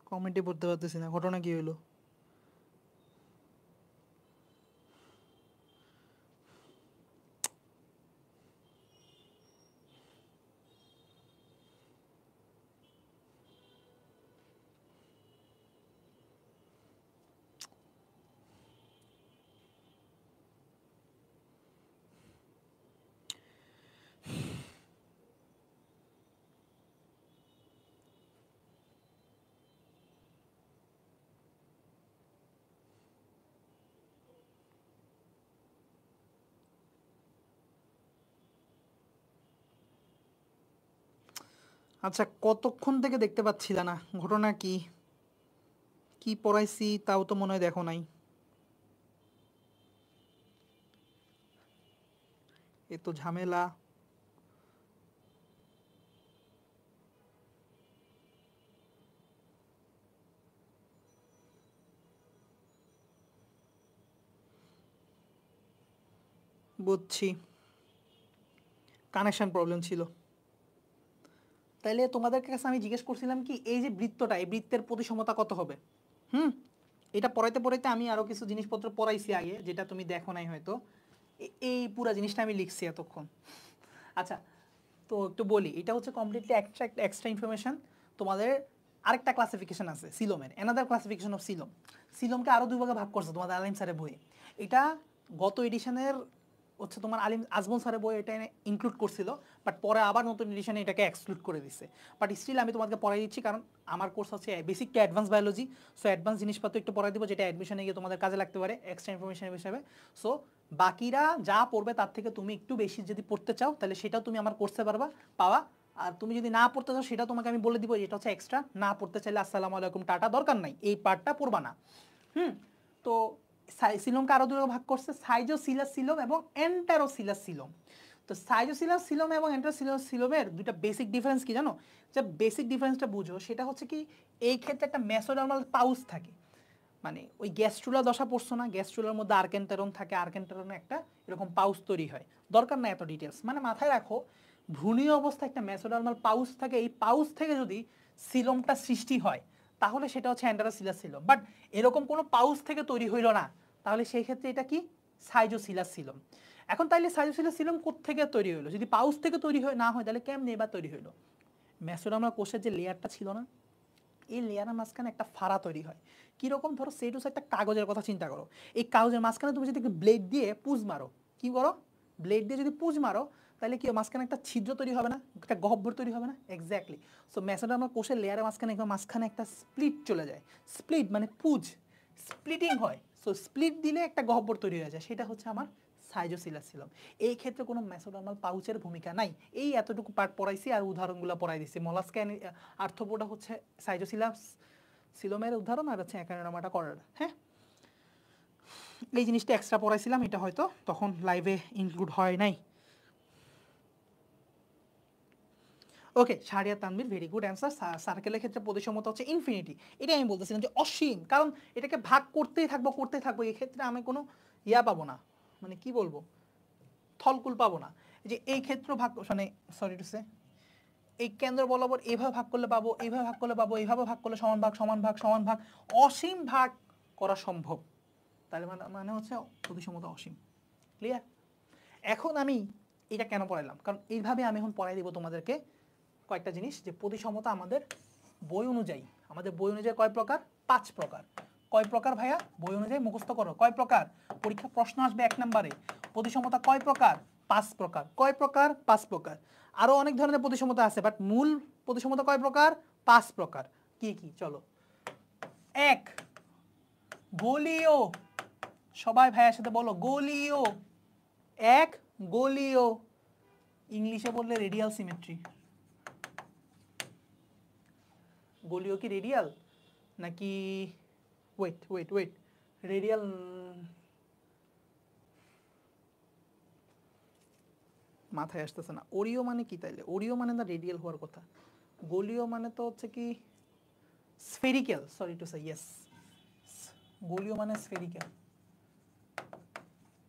কমেন্টে পড়তে পারতেছি না, ঘটনা কি হলো? আচ্ছা, কতক্ষণ থেকে দেখতে পাচ্ছিল না, ঘটনা কি? কি পড়াইছি তাও তো মনে হয় দেখো নাই। এ তো ঝামেলা। বুঝছি, কানেকশন প্রবলেম ছিল। তাইলে তোমাদের কাছে আমি জিজ্ঞেস করছিলাম কি, এই যে বৃত্তটা, এই বৃত্তের প্রতিসমতা কত হবে? এটা পড়াইতে পড়াইতে আমি আরো কিছু জিনিসপত্র পড়াইছি আগে, যেটা তুমি দেখো নাই হয়তো। এই পুরো জিনিসটা আমি লিখছি এতক্ষণ। আচ্ছা, তো একটু বলি, এটা হচ্ছে কমপ্লিটলি এক্সট্রা ইনফরমেশন। তোমাদের আরেকটা ক্লাসিফিকেশন আছে সিলোমের, অ্যানাদার ক্লাসিফিকেশন অফ সিলোম। সিলোমকে আরো দুই ভাগে ভাগ করছে তোমাদের আলিম স্যারের বইয়ে। এটা গত এডিশনের হচ্ছে তোমার আলিম আজমল স্যারের বই এটা ইনক্লুড করছিল, বাট পরে আবার নতুন এডিশনে এটাকে এক্সক্লুড করে দিচ্ছে। বাট স্টিল আমি তোমাকে পড়াই দিচ্ছি, কারণ আমার কোর্স হচ্ছে basic to advance biology. So advance জিনিসপত্র একটু পড়াই দিব, যেটা অ্যাডমিশনে গিয়ে তোমাদের কাজে লাগতে পারে এক্সট্রা ইনফরমেশন হিসেবে। সো বাকিরা যা পড়বে তার থেকে তুমি একটু বেশি যদি পড়তে চাও, তাহলে সেটাও তুমি আমার কোর্সে পাওয়া। আর তুমি যদি না পড়তে চাও, সেটা তোমাকে আমি বলে দিব, এটা হচ্ছে এক্সট্রা। না পড়তে চাইলে আসসালামু আলাইকুম টাটা, দরকার নাই, এই পার্টটা পড়বা না। তো সিলোমকে আরো দুটো ভাগ করছে, সাইজোসিলাস সিলোম এবং এন্টারোসিলাস সিলোম। তো সাইজোসিলাস সিলোম এবং এন্টারোসিলাস সিলোমের দুইটা বেসিক ডিফারেন্স কি জানো? যে বেসিক ডিফারেন্সটা বুঝো, সেটা হচ্ছে কি, এই ক্ষেত্রে একটা মেসোডার্মাল পাউচ থাকে। মানে ওই গ্যাস্ট্রুলা দশা পড়ছো না, গ্যাস্ট্রুলার মধ্যে আর্কেন্টেরন থাকে, আর্কেন্টেরনে একটা এরকম পাউচ তৈরি হয়। দরকার না এত ডিটেলস, মানে মাথায় রাখো, ভ্রূণীয় অবস্থায় একটা মেসোডার্মাল পাউচ থাকে। এই পাউচ থেকে যদি সিলোমটা সৃষ্টি হয়, তাহলে সেটা হচ্ছে এন্টারোসিলাস সিলোম। বাট এরকম কোনো পাউচ থেকে তৈরি হইল না, তাহলে সেই ক্ষেত্রে এটা কি, সাইজোসিলাস সিলোম। এখন তাইলে সাইজোসিলাস সিলোম কোত্থেকে তৈরি হইলো? যদি পাউচ থেকে তৈরি না হয়, তাহলে কেমনে এবার তৈরি হইলো? মেসোডার্মাল কোষের যে লেয়ারটা ছিল না, এই লেয়ারের মাঝখানে একটা ফাড়া তৈরি হয়। কীরকম? ধরো সেটুস একটা কাগজের কথা চিন্তা করো। এই কাগজের মাঝখানে তুমি যদি ব্লেড দিয়ে পুঁজ মারো, কি করো? ব্লেড দিয়ে যদি পুঁজ মারো, তাহলে কি মাঝখানে একটা ছিদ্র তৈরি হবে না, একটা গহ্বর তৈরি হবে না? এক্স্যাক্টলি। সো মেসোডার্মাল কোষের লেয়ারের মাঝখানে একটা স্প্লিট চলে যায়। স্প্লিট মানে পুঁজ, স্প্লিটিং হয়। সো স্প্লিট দিলে একটা গহ্বর তৈরি হয়ে যায়, সেটা হচ্ছে আমার সাইজোসিলাস সিলোম। এই ক্ষেত্রে কোনো মেসোডার্মাল পাউচের ভূমিকা নাই। এই এতটুকু পার্ট পড়াইছি আর উদাহরণগুলো পড়াই দিছি। মলাস্কা আর্থ্রোপোডা হচ্ছে সাইজোসিলাস সিলোমের উদাহরণ, আর হচ্ছে অ্যাকানোডার্মাটা করার। হ্যাঁ, এই জিনিসটা এক্সট্রা পড়াইছিলাম, এটা হয়তো তখন লাইভে ইনক্লুড হয় নাই। Okay, Shahriar Tanvir, very good answer. সার্কেলের ক্ষেত্রে প্রতিসমতা হচ্ছে ইনফিনিটি। এটাই আমি বলতেছিলাম যে অসীম, কারণ এটাকে ভাগ করতেই থাকবো। এই ক্ষেত্রে আমি কোনো পাবো না, মানে কি বলবো, থলকুল পাবো না। যে এই ক্ষেত্র ভাগ, মানে সরি টু সে, এই কেন্দ্র বরাবর এইভাবে ভাগ করলে পাবো, এইভাবে ভাগ করলে পাবো, এইভাবে ভাগ করলে সমান ভাগ, অসীম ভাগ করা সম্ভব। তাহলে মানে হচ্ছে প্রতিসমতা অসীম। ক্লিয়ার? এখন আমি এটা কেন পড়াইলাম, কারণ এইভাবে আমি এখন পড়াই দিব তোমাদেরকে কয়েকটা জিনিস, যে প্রতিসমতা আমাদের বই অনুযায়ী কয় প্রকার? 5 প্রকার। কয় প্রকার ভাইয়া? বই অনুযায়ী মুখস্থ করো। কয় প্রকার? পরীক্ষা প্রশ্ন আসবে 1 নম্বরে। প্রতিসমতা কয় প্রকার? 5 প্রকার। কয় প্রকার? 5 প্রকার। আরো অনেক ধরনের প্রতিসমতা আছে, বাট মূল প্রতিসমতা কয় প্রকার? 5 প্রকার। কি কি? চলো। 1, গোলীয়। সবাই ভাইয়ার সাথে বলো, গোলীয়। 1, গোলীয়। ইংলিশে বললে রেডিয়াল সিমেট্রি। গোলীয় কি রেডিয়াল নাকি? ওয়েট, রেডিয়াল মাথায় আসতেছে না। ওরিও মানে কি তাইলে? ওরিও মানে না রেডিয়াল হওয়ার কথা। গোলীয় মানে তো হচ্ছে কি spherical, sorry to say, yes, গোলীয় মানে স্ফেরিক্যাল।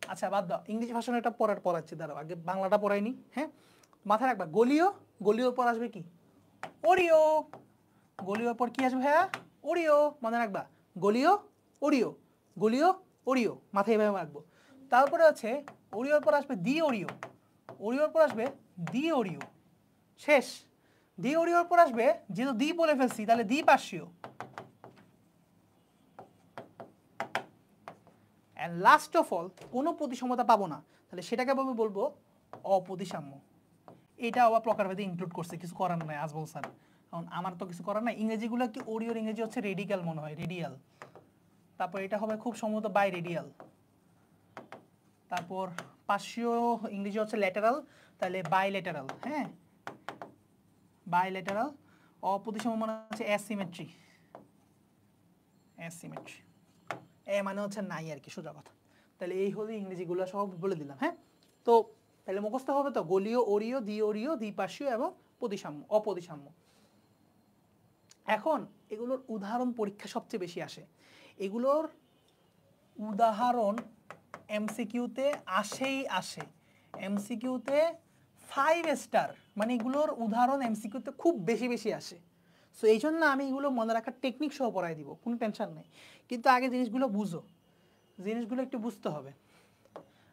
আচ্ছা বাদ দাও, ইংলিশ ভাষণে এটা পড়াচ্ছি, দাঁড়াও আগে বাংলাটা পড়াইনি। হ্যাঁ, মাথায় রাখবা, গোলীয়র পর আসবে কি? ওরিও। গোলীয়র পর কি আসবে হ্যাঁ? ওরিও। মনে রাখবা, গোলীয়, মাথায় এভাবে রাখবো। তারপরে আছে ওরিওর পর আসবে দ্বি ওরিও, ওরিওর পর আসবে দ্বি ওরিও। শেষ। দ্বি ওরিওর পর আসবে, যেহেতু দ্বি বলে ফেলছি, তাহলে দ্বিপার্শ্বীয়। অ্যান্ড লাস্ট অফ অল, কোনো প্রতিসমতা পাবো না, তাহলে সেটাকে বলবো অপ্রতিসাম্য। এটা আবার প্রকারভেদে ইনক্লুড করছে, কিছু করার নাই আজমল স্যার, কারণ আমার তো কিছু করার নাই। ইংরেজিগুলো কি, ওরিওর ইংরেজি হচ্ছে রেডিক্যাল মনে হয়, রেডিয়াল। তারপর এটা হবে খুব সম্ভবত বাই রেডিয়াল। তারপর পার্শ্বীয় ইংরেজি হচ্ছে ল্যাটারাল, তাহলে বাইল্যাটারাল। হ্যাঁ, বাইল্যাটারাল। অপ্রতিসাম্য মানে হচ্ছে অ্যাসিমেট্রি। এ মানে হচ্ছে নাই আর কি, সোজা কথা। তাহলে এই হলো ইংরেজিগুলো সব বলে দিলাম। হ্যাঁ, তো তাহলে মুখস্থ হবে তো গোলীয়, ওরিও, দ্বি ওরিও, দ্বিপার্শ্বীয় এবং অপ্রতিসাম্য। এখন এগুলোর উদাহরণ পরীক্ষা সবচেয়ে বেশি আসে। এগুলোর উদাহরণ এমসিকিউতে আসে। এমসিকিউতে 5 স্টার, মানে এগুলোর উদাহরণ এমসিকিউতে খুব বেশি আসে। সো এই জন্য আমি এগুলো মনে রাখার টেকনিক সহ পড়াই দিব, কোনো টেনশন নেই, কিন্তু আগে জিনিসগুলো বুঝো, জিনিসগুলো একটু বুঝতে হবে।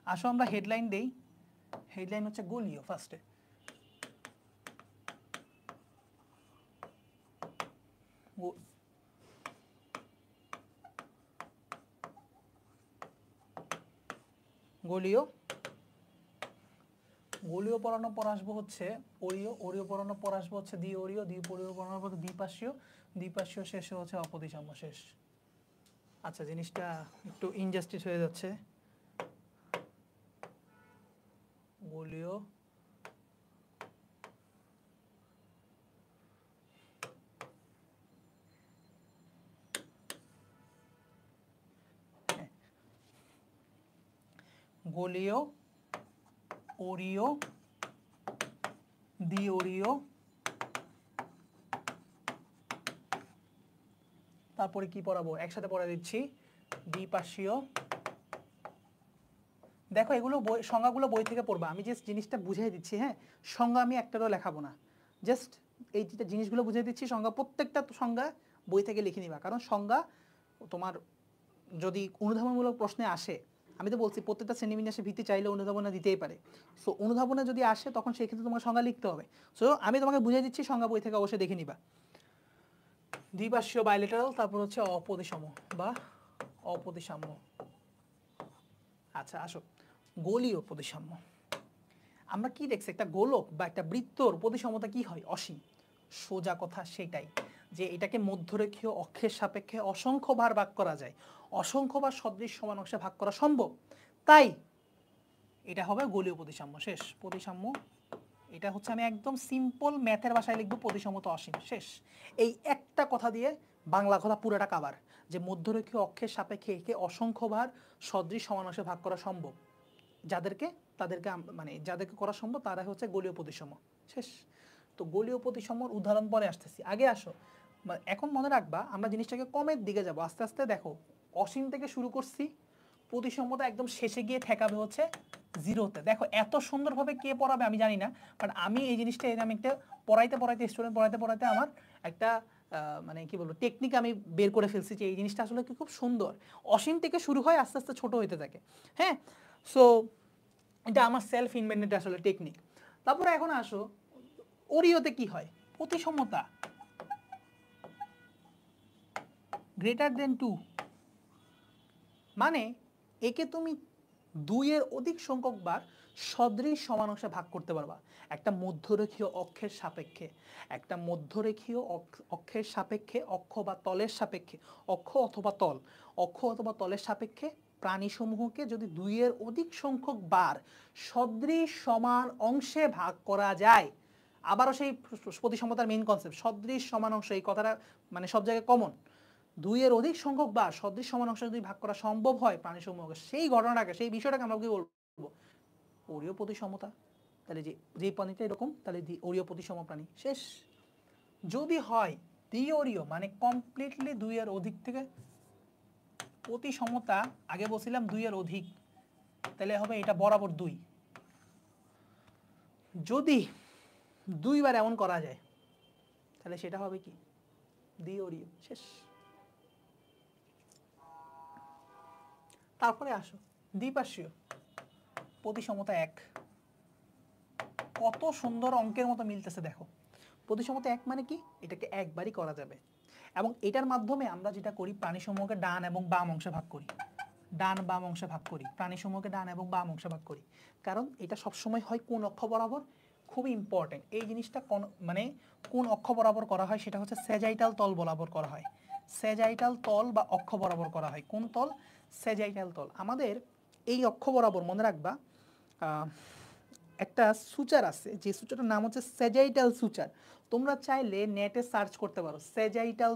আসো আমরা হেডলাইন দেই। হেডলাইন হচ্ছে গোলীয় ফার্স্টে। গোলীয় গোলীয় পড়ানোর পর আসবো হচ্ছে অরীয়, অরীয় পড়ানোর পর আসবো হচ্ছে দ্বি অরীয়, দ্বি অরীয় পড়ানোর পর দ্বিপার্শ্বীয়, দ্বিপার্শ্বীয় শেষে হচ্ছে অপতিসাম্য শেষ। আচ্ছা জিনিসটা একটু ইনজাস্টিস হয়ে যাচ্ছে। গোলীয় গোলীয়, অরীয়, দ্বি অরীয়, তারপরে কি পড়াবো একসাথে পড়া দিচ্ছি, দ্বিপার্শ্বীয়। দেখো এগুলো বই সংজ্ঞাগুলো বই থেকে পড়বা, আমি জাস্ট জিনিসটা বুঝিয়ে দিচ্ছি। হ্যাঁ, সংজ্ঞা আমি একটারও লেখাবো না, জাস্ট এই জিনিসগুলো বুঝিয়ে দিচ্ছি। সংজ্ঞা প্রত্যেকটা সংজ্ঞা বই থেকে লিখে নিবা, কারণ সংজ্ঞা তোমার যদি অনুধাবনমূলক প্রশ্নে আসে, আমি তো বলছি প্রত্যেকটা শ্রেণীবিন্যাসে ভিত্তি চাইলে অনুধাবনা দিতেই পারে। সো অনুধাবনা যদি আসে তখন সেই ক্ষেত্রে তোমার সংজ্ঞা লিখতে হবে। সো আমি তোমাকে বুঝিয়ে দিচ্ছি, সংজ্ঞা বই থেকে অবশ্যই দেখে নিবা। দ্বিপার্শ্বীয় বাইলেটারাল, তারপর হচ্ছে অপতিসাম্য বা অপতিসাম্য। আচ্ছা আসো গোলীয় প্রতিসাম্য। আমরা কি দেখছি, একটা গোলক বা একটা বৃত্তর প্রতিসমতা কি হয়, অসীম। সোজা কথা সেটাই, যে এটাকে মধ্যরেখীয় অক্ষের সাপেক্ষে অসংখ্য বার ভাগ করা যায়, অসংখ্য বার সদৃশ সমান অংশে ভাগ করা সম্ভব, তাই এটা হবে গোলীয় প্রতিসাম্য। শেষ প্রতিসাম্য, এটা হচ্ছে আমি একদম সিম্পল ম্যাথের ভাষায় লিখবো, প্রতিসমতা অসীম। শেষ, এই একটা কথা দিয়ে বাংলা কথা পুরোটা কাভার, যে মধ্যরেখীয় অক্ষের সাপেক্ষে একে অসংখ্য বার সদৃশ সমান অংশে ভাগ করা সম্ভব, তাদেরকে মানে যাদেরকে করা সম্ভব তারা হচ্ছে গোলীয় প্রতিসাম্য। শেষ। তো গোলীয় প্রতিসাম্যর উদাহরণ পরে আসতেছি, আগে আসো এখন মনে রাখবা আমরা জিনিসটাকে কমের দিকে যাব আস্তে আস্তে। দেখো অসীম থেকে শুরু করছি, প্রতিসাম্যতা একদম শেষে গিয়ে ঠেকাবে হচ্ছে জিরোতে। দেখো এত সুন্দরভাবে কে পড়াবে আমি জানি না, বাট আমি এই জিনিসটা আমি একটা পড়াইতে স্টুডেন্ট পড়াইতে আমার একটা মানে কি বলবো টেকনিক আমি বের করে ফেলছি, যে এই জিনিসটা আসলে কি খুব সুন্দর। অসীম থেকে শুরু হয়, আস্তে আস্তে ছোট হইতে থাকে। হ্যাঁ, সো এটা আমার সেলফ ইনভেন্টেড আসলে টেকনিক। তারপরে এখন আসো অরীয়তে কি হয়, প্রতিসমতা গ্রেটার দেন 2, মানে একে তুমি 2 এর অধিক সংখ্যক বার সদৃশ সমান অংশে ভাগ করতে পারবা। একটা মধ্যরেখীয় অক্ষের সাপেক্ষে, একটা মধ্যরেখীয় অক্ষের সাপেক্ষে, অক্ষ বা তলের সাপেক্ষে, অক্ষ অথবা তলের সাপেক্ষে প্রাণীসমূহকে যদি 2 এর অধিক সংখ্যক বার সদৃশ সমান অংশে ভাগ করা যায়, আবারও সেই প্রতিসমতার মেইন কনসেপ্ট সদৃশ সমান অংশ, এই কথাটা মানে সব জায়গায় কমন। 2 এর অধিক সংখ্যক বার সদৃশ সমান অংশে যদি ভাগ করা সম্ভব হয় প্রাণীসমূহকে, সেই ঘটনাটাকে সেই বিষয়টাকে আমরা কি বলবো, অরীয় প্রতিসমতা। তাহলে যে প্রাণীটা এরকম, তাহলে অরীয় প্রতিসম প্রাণী। শেষ। যদি হয় দ্বি অরীয়, মানে কমপ্লিটলি 2 এর অধিক থেকে প্রতিসমতা, আগে বলছিলাম 2 এর অধিক, তাহলে হবে এটা বরাবর 2। যদি 2 বার এমন করা যায় তাহলে সেটা হবে কি, দ্বি অরীয়। শেষ। তারপরে আসো দ্বিপার্শ্বীয় প্রতিসমতা 1। কত সুন্দর অঙ্কের মতো মিলতেছে দেখো, প্রতিসমতা 1 মানে কি, এটাকে একবারই করা যাবে, এবং এটার মাধ্যমে আমরা যেটা করি প্রাণীসমূহকে ডান এবং বাম অংশে ভাগ করি, প্রাণীসমূহকে ডান এবং বাম অংশে ভাগ করি। কারণ এটা সবসময় হয় কোন অক্ষ বরাবর, খুবই ইম্পর্টেন্ট এই জিনিসটা, মানে কোন অক্ষ বরাবর করা হয়, সেটা হচ্ছে স্যাজাইটাল তল বরাবর করা হয়। স্যাজাইটাল তল বা অক্ষ বরাবর করা হয়। কোন তল, স্যাজাইটাল তল। আমাদের এই অক্ষ বরাবর মনে রাখবা একটা সুচার আছে, যে সুচারটার নাম হচ্ছে স্যাজাইটাল সুচার। তোমরা চাইলে নেটে সার্চ করতে পারো স্যাজাইটাল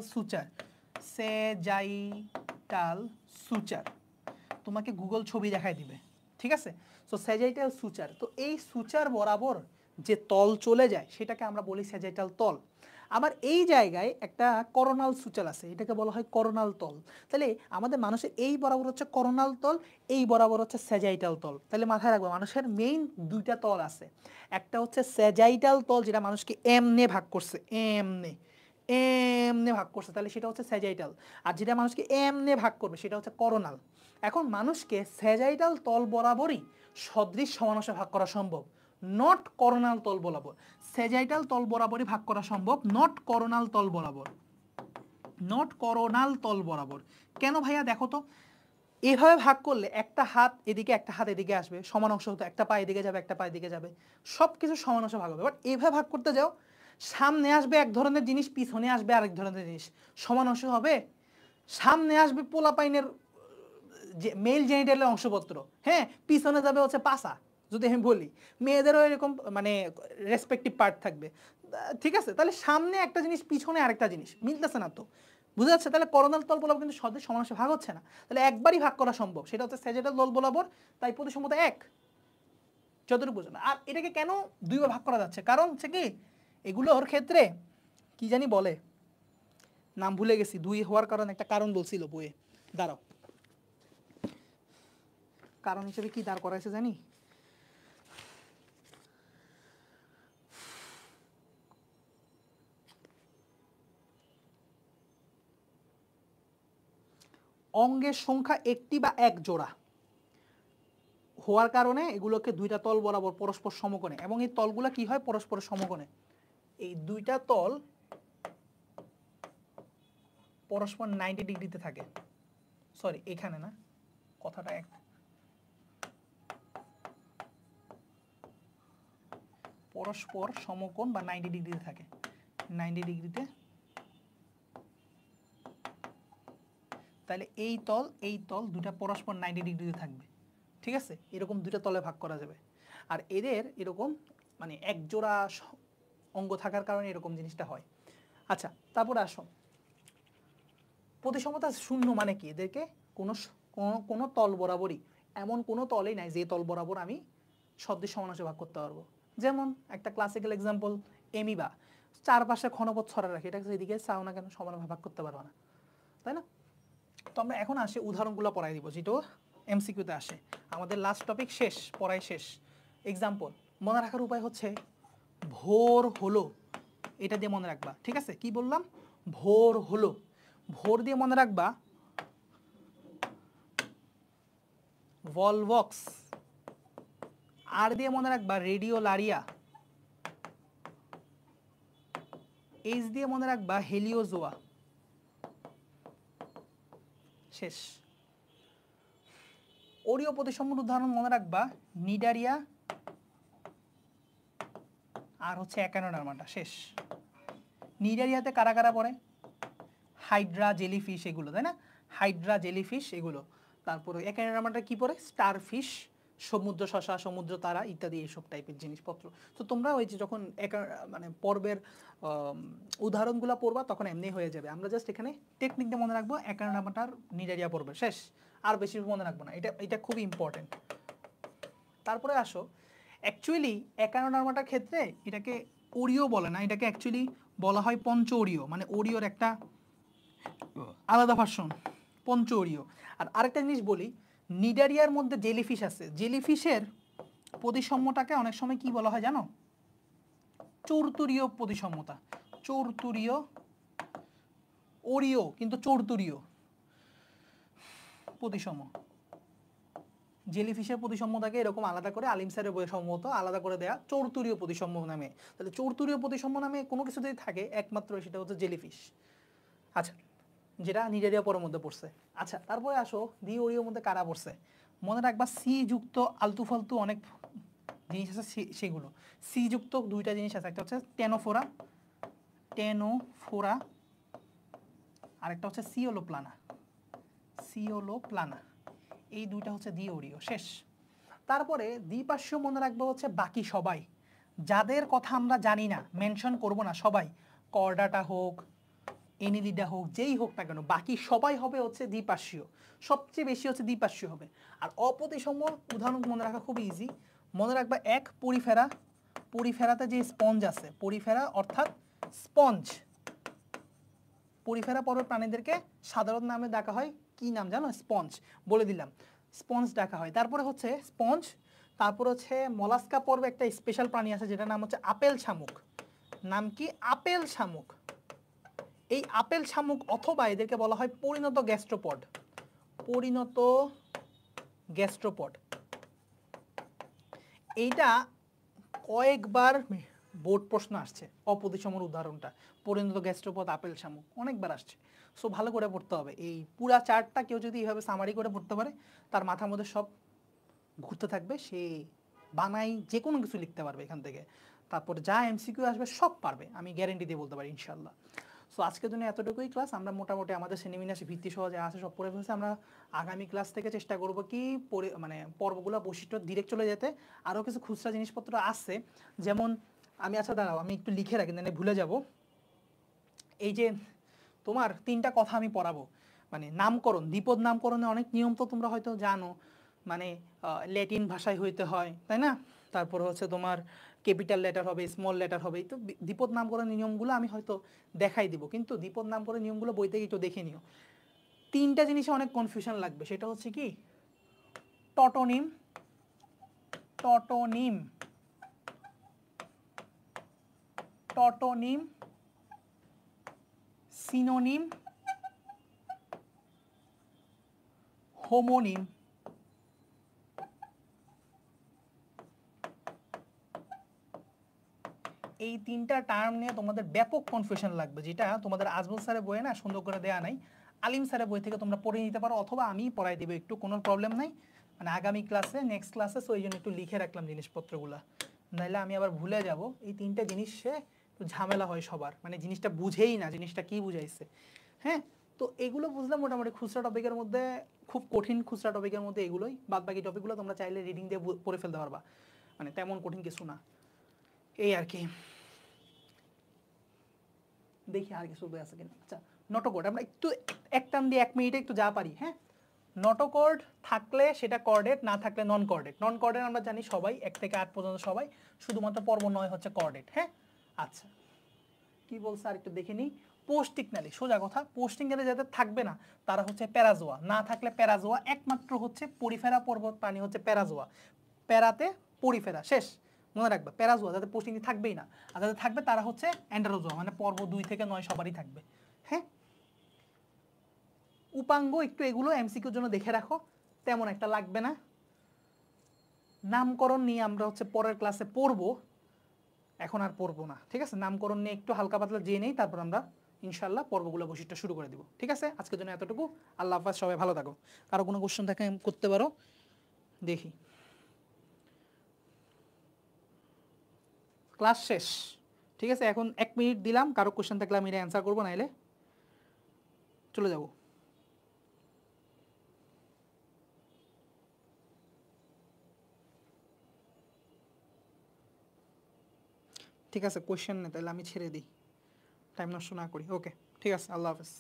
সুচার, তোমাকে গুগল ছবি দেখাই দিবে, ঠিক আছে। সো স্যাজাইটাল সুচার, তো এই সুচার বরাবর যে তল চলে যায় সেটাকে আমরা বলি স্যাজাইটাল তল। আবার এই জায়গায় একটা করোনাল সুচার আছে, এটাকে বলা হয় করোনাল তল। তাহলে আমাদের মানুষের এই বরাবর হচ্ছে করোনাল তল, এই বরাবর হচ্ছে স্যাজাইটাল তল। তাহলে মাথায় রাখবো মানুষের মেইন 2টা তল আছে, একটা হচ্ছে স্যাজাইটাল তল যেটা মানুষকে এমনে ভাগ করছে, এমনে, এমনে ভাগ করছে, তাহলে সেটা হচ্ছে স্যাজাইটাল। আর যেটা মানুষকে এমনে ভাগ করবে সেটা হচ্ছে করোনাল। এখন মানুষকে স্যাজাইটাল তল বরাবরই সদৃশ সমানুষে ভাগ করা সম্ভব, নট করোনাল তল বরাবর। স্যাজাইটাল তল বরাবরই ভাগ করা সম্ভব, নট করোনাল তল বরাবর, নট করোনাল তল বরাবর। কেন ভাইয়া? দেখো তো, এভাবে ভাগ করলে একটা হাত এদিকে একটা হাত এদিকে আসবে, সমান অংশ হতো, একটা পা এদিকে যাবে একটা পা এদিকে যাবে, সব কিছু সমান অংশ ভাগ হবে। বাট এভাবে ভাগ করতে যাও, সামনে আসবে এক ধরনের জিনিস, পিছনে আসবে আরেক ধরনের জিনিস, সমান অংশ হবে? সামনে আসবে পোলাপাইনের যে মেল জেনিটালের অংশপত্র, হ্যাঁ, পিছনে যাবে হচ্ছে পাসা, যদি আমি বলি মেয়েদেরও এরকম মানে রেসপেক্টিভ পার্ট থাকবে, ঠিক আছে? তাহলে সামনে একটা জিনিস পিছনে আরেকটা জিনিস, মিলতেছে না তো, বুঝা যাচ্ছে? তাহলে করোনাল তল বরাবর কিন্তু সদৃশ সমানুষে ভাগ হচ্ছে না, তাহলে একবারই ভাগ করা সম্ভব, সেটা হচ্ছে স্যাজিটাল তল বরাবর, তাই প্রতিসমতা এক, যতটুকু বুঝো না। আর এটাকে কেন দুইবার ভাগ করা যাচ্ছে? কারণ হচ্ছে কি, এগুলোর ক্ষেত্রে কি জানি বলে, নাম ভুলে গেছি, দুই হওয়ার কারণ একটা কারণ বলছিল বইয়ে, দাঁড়াও, কারণ হিসেবে কি দাঁড় করাইছে জানি, অঙ্গের সংখ্যা একটি বা এক জোড়া হওয়ার কারণে এগুলোকে দুইটা তল বরাবর পরস্পর সমকোণে, এবং এই তলগুলো কি হয় পরস্পর সমকোণে, এই দুইটা তল পরস্পর 90 ডিগ্রিতে থাকে, সরি এখানে না, কথাটা এক, পরস্পর সমকোণ বা 90 ডিগ্রিতে থাকে, 90 ডিগ্রিতে। তাহলে এই তল দুটা পরস্পর 90 ডিগ্রিতে থাকবে, ঠিক আছে? এরকম দুইটা তলে ভাগ করা যাবে। আর এদের এরকম মানে এক জোড়া অঙ্গ থাকার কারণে এরকম জিনিসটা হয়। আচ্ছা, তারপরে আসো, প্রতিসমতা শূন্য মানে কি? এদেরকে কোনো কোনো তল বরাবরই, এমন কোনো তলই নাই যে তল বরাবর আমি সদৃশ সমানুষে ভাগ করতে পারবো। যেমন একটা ক্লাসিক্যাল এক্সাম্পল, এমিবা, চারপাশে ঘনপথ ছড়া রাখে, এটা এদিকে চাও না কেন সমানভাবে ভাগ করতে পারবো না, তাই না? তো আমরা এখন আসে উদাহরণগুলো পড়াই দিব, যেটা এমসিকিউতে আসে। আমাদের লাস্ট টপিক শেষ, পড়াই শেষ। এক্সাম্পল মনে রাখার উপায় হচ্ছে, ভোর হলো, এটা দিয়ে মনে রাখবা, ঠিক আছে? কি বললাম? ভোর হলো, ভোর দিয়ে মনে রাখবা ভলভক্স, আর দিয়ে মনে রাখবা রেডিওলারিয়া, এইচ দিয়ে মনে রাখবা হেলিওজোয়া, শেষ। ওরিও প্রতিসম্পূর্ণ উদাহরণ মনে রাখবা নিডারিয়া আর হচ্ছে একানোডার্মাটা, শেষ। নিডারিয়াতে কারা কারা পড়ে? হাইড্রা, জেলিফিশ, এগুলো, তাই না? হাইড্রা, জেলিফিশ এগুলো। তারপরে একানোডার্মাটা কি পড়ে? স্টারফিশ, সমুদ্র শসা, সমুদ্র তারা ইত্যাদি এইসব টাইপের জিনিসপত্র। তো তোমরা ওই যে যখন মানে পর্বের উদাহরণগুলো পড়বা তখন এমনি হয়ে যাবে। আমরা জাস্ট এখানে টেকনিকটা মনে রাখবো, একানোডার্মাটার নিডারিয়া পড়বে, শেষ। আর বেশি মনে রাখবো না, এটা খুবই ইম্পর্টেন্ট। তারপরে আসো, অ্যাকচুয়ালি একানোডার্মাটার ক্ষেত্রে এটাকে ওরিও বলে না, এটাকে অ্যাকচুয়ালি বলা হয় পঞ্চ ওরিও, মানে ওরিওর একটা আলাদা ভার্সন, পঞ্চ ওরিও। আর আরেকটা জিনিস বলি, নিডারিয়ার মধ্যে জেলিফিশ আছে, জেলিফিশের প্রতিসম্যটাকে অনেক সময় কি বলা হয় জানো? চৌর্তুরীয় প্রতিসম্যতা, চৌর্তুরীয়, ওরিও কিন্তু চৌর্তুরীয় প্রতিসম। জেলিফিশের প্রতিসম্যতাকে এরকম আলাদা করে আলিম স্যারের বইয়ে সম্মত আলাদা করে দেয়া চৌর্তুরীয় প্রতিসম্য নামে। তাহলে চৌর্তুরীয় প্রতিসম্য নামে কোনো কিছু যদি থাকে একমাত্র সেটা হচ্ছে জেলিফিশ। আচ্ছা, যেটা নিডারিয়া পরের মধ্যে পড়ছে। আচ্ছা, তারপরে আসো দ্বি ওরিওর মধ্যে কারা পড়ছে। মনে রাখবা সি যুক্ত আলতু ফালতু অনেক জিনিস আছে, সেগুলো সি যুক্ত দুইটা জিনিস আছে, একটা হচ্ছে টেনোফোরা, টেনোফোরা, আরেকটা হচ্ছে সিওলোপ্লানা, সিওলোপ্লানা, এই দুইটা হচ্ছে দ্বি ওরিও, শেষ। তারপরে দ্বিপার্শ্বীয় মনে রাখবো হচ্ছে বাকি সবাই, যাদের কথা আমরা জানি না, মেনশন করব না, সবাই, কর্ডাটা হোক, এনিলিডা হোক, যেই হোক না কেন, বাকি সবাই হবে হচ্ছে দ্বিপার্শ্বীয়, সবচেয়ে বেশি হচ্ছে দ্বিপার্শ্বীয় হবে। আর অপ্রতিসম উদাহরণ মনে রাখা খুব ইজি, মনে রাখবা এক পরিফেরা, পরিফেরাতে যে স্পঞ্জ আছে, পরিফেরা অর্থাৎ স্পঞ্জ, পরিফেরা পর্বের প্রাণীদেরকে সাধারণ নামে ডাকা হয় কি নাম জানো? স্পঞ্জ, বলে দিলাম, স্পঞ্জ ডাকা হয়। তারপরে হচ্ছে স্পঞ্জ, তারপর হচ্ছে মলাস্কা পর্বে একটা স্পেশাল প্রাণী আছে যেটার নাম হচ্ছে আপেল শামুক, নাম কি? আপেল শামুক, এই আপেল শামুক অথবা এদেরকে বলা হয় পরিণত গ্যাস্ট্রোপড। পরিণত গ্যাস্ট্রোপড, এইটা কয়েকবার বোর্ড প্রশ্ন আসছে। অপ্রতিসমর উদাহরণটা পরিণত গ্যাস্ট্রোপড আপেল শামুক অনেকবার আসছে। সো ভালো করে পড়তে হবে। এই পুরা চার্টটা কেউ যদি এইভাবে সামারি করে পড়তে পারে, তার মাথার মধ্যে সব ঘুরতে থাকবে, সে বানাই যে কোনো কিছু লিখতে পারবে এখান থেকে। তারপর যা এমসিকিউ আসবে সব পারবে, আমি গ্যারেন্টি দিয়ে বলতে পারি ইনশাল্লাহ। সো আজকের জন্য এতটুকুই ক্লাস। আমরা মোটামুটি আমাদের শ্রেণীবিন্যাসে ভিত্তি সহ যা আছে সব পড়ে ফেলছি। আমরা আগামী ক্লাস থেকে চেষ্টা করব কি মানে পর্বগুলো বৈশিষ্ট্য ডিরেক্ট চলে যেতে। আরও কিছু খুচরা জিনিসপত্র আছে, যেমন আমি আচ্ছা দাঁড়াও আমি একটু লিখে রাখি, মানে ভুলে যাব। এই যে তোমার 3টা কথা আমি পড়াবো, মানে নামকরণ, দ্বিপদ নামকরণে অনেক নিয়ম তো তোমরা হয়তো জানো, মানে ল্যাটিন ভাষায় হইতে হয়, তাই না? তারপর হচ্ছে তোমার ক্যাপিটাল লেটার হবে, স্মল লেটার হবে। তো দ্বিপদ নামকরণ নিয়মগুলো আমি হয়তো দেখাই দিব, কিন্তু দ্বিপদ নামকরণ নিয়মগুলো বই থেকে একটু দেখে নিও। 3টা জিনিসে অনেক কনফিউশন লাগবে, সেটা হচ্ছে কি tautonym, tautonym, tautonym, synonym, homonym. এই 3টা টার্ম নিয়ে তোমাদের ব্যাপক কনফিউশন লাগবে, যেটা তোমাদের আজমল স্যারের বইয়ে না সুন্দর করে দেয়া নাই। আলিম স্যারের বই থেকে তোমরা পড়ে নিতে পারো, অথবা আমি পড়াই দেবো, একটু কোনো প্রবলেম নাই। মানে আগামী ক্লাসে, নেক্সট ক্লাসে, সো এই জন্য একটু লিখে রাখলাম জিনিসপত্রগুলো, নাহলে আমি আবার ভুলে যাব। এই 3টা জিনিসে একটু ঝামেলা হয় সবার, মানে জিনিসটা বুঝেই না জিনিসটা কি বুঝাইছে। হ্যাঁ, তো এগুলো বুঝলে মোটামুটি খুচরা টপিকের মধ্যে, খুব কঠিন খুচরা টপিকের মধ্যে এগুলোই। বাদ বাকি টপিকগুলো তোমরা চাইলে রিডিং দিয়ে পড়ে ফেলতে পারবা, মানে তেমন কঠিন কিছু না, এই আর কি। দেখি আর কিছু বই আছে কিনা। আচ্ছা, নটোকর্ড আমরা একটু এক টান দিয়ে 1 মিনিটে একটু যা পারি। হ্যাঁ, নটোকর্ড থাকলে সেটা কর্ডেট, না থাকলে নন কর্ডেট। নন কর্ডেট আমরা জানি সবাই, 1 থেকে 8 পর্যন্ত সবাই, শুধুমাত্র পর্ব 9 হচ্ছে কর্ডেট। হ্যাঁ, আচ্ছা কি বলছে আর একটু দেখে নিই। পোস্টিকনালি, সোজা কথা, পোস্টিকনালি যাদের থাকবে না তারা হচ্ছে প্যারাজোয়া, না থাকলে প্যারাজোয়া। একমাত্র হচ্ছে পরিফেরা পর্বত প্রাণী হচ্ছে প্যারাজোয়া, প্যারাতে পরিফেরা, শেষ। মনে রাখবে প্যারাজোয়া যাদের পোস্টিং থাকবেই না, আর যাদের থাকবে তারা হচ্ছে অ্যান্ডারোজোয়া, মানে পর্ব 2 থেকে 9 সবারই থাকবে। হ্যাঁ, উপাঙ্গ একটু এগুলো এমসিকিউর জন্য দেখে রাখো, তেমন একটা লাগবে না। নামকরণ নিয়ে আমরা হচ্ছে পরের ক্লাসে পড়বো, এখন আর পড়বো না, ঠিক আছে? নামকরণ নিয়ে একটু হালকা পাতলা জেনে নেই, তারপর আমরা ইনশাল্লাহ পর্বগুলো বৈশিষ্ট্য শুরু করে দিব, ঠিক আছে? আজকের জন্য এতটুকু। আল্লাহ হাফেজ, সবাই ভালো থাকো। কারো কোনো কোশ্চেন থাকে করতে পারো, দেখি। ক্লাস শেষ, ঠিক আছে? এখন 1 মিনিট দিলাম, কারো কোশ্চেন থাকলে আমি অ্যান্সার করবো, নাইলে চলে যাব। ঠিক আছে, কোশ্চেন নেই তাহলে আমি ছেড়ে দিই, টাইম নষ্ট না করি। ওকে, ঠিক আছে, আল্লাহ হাফেজ।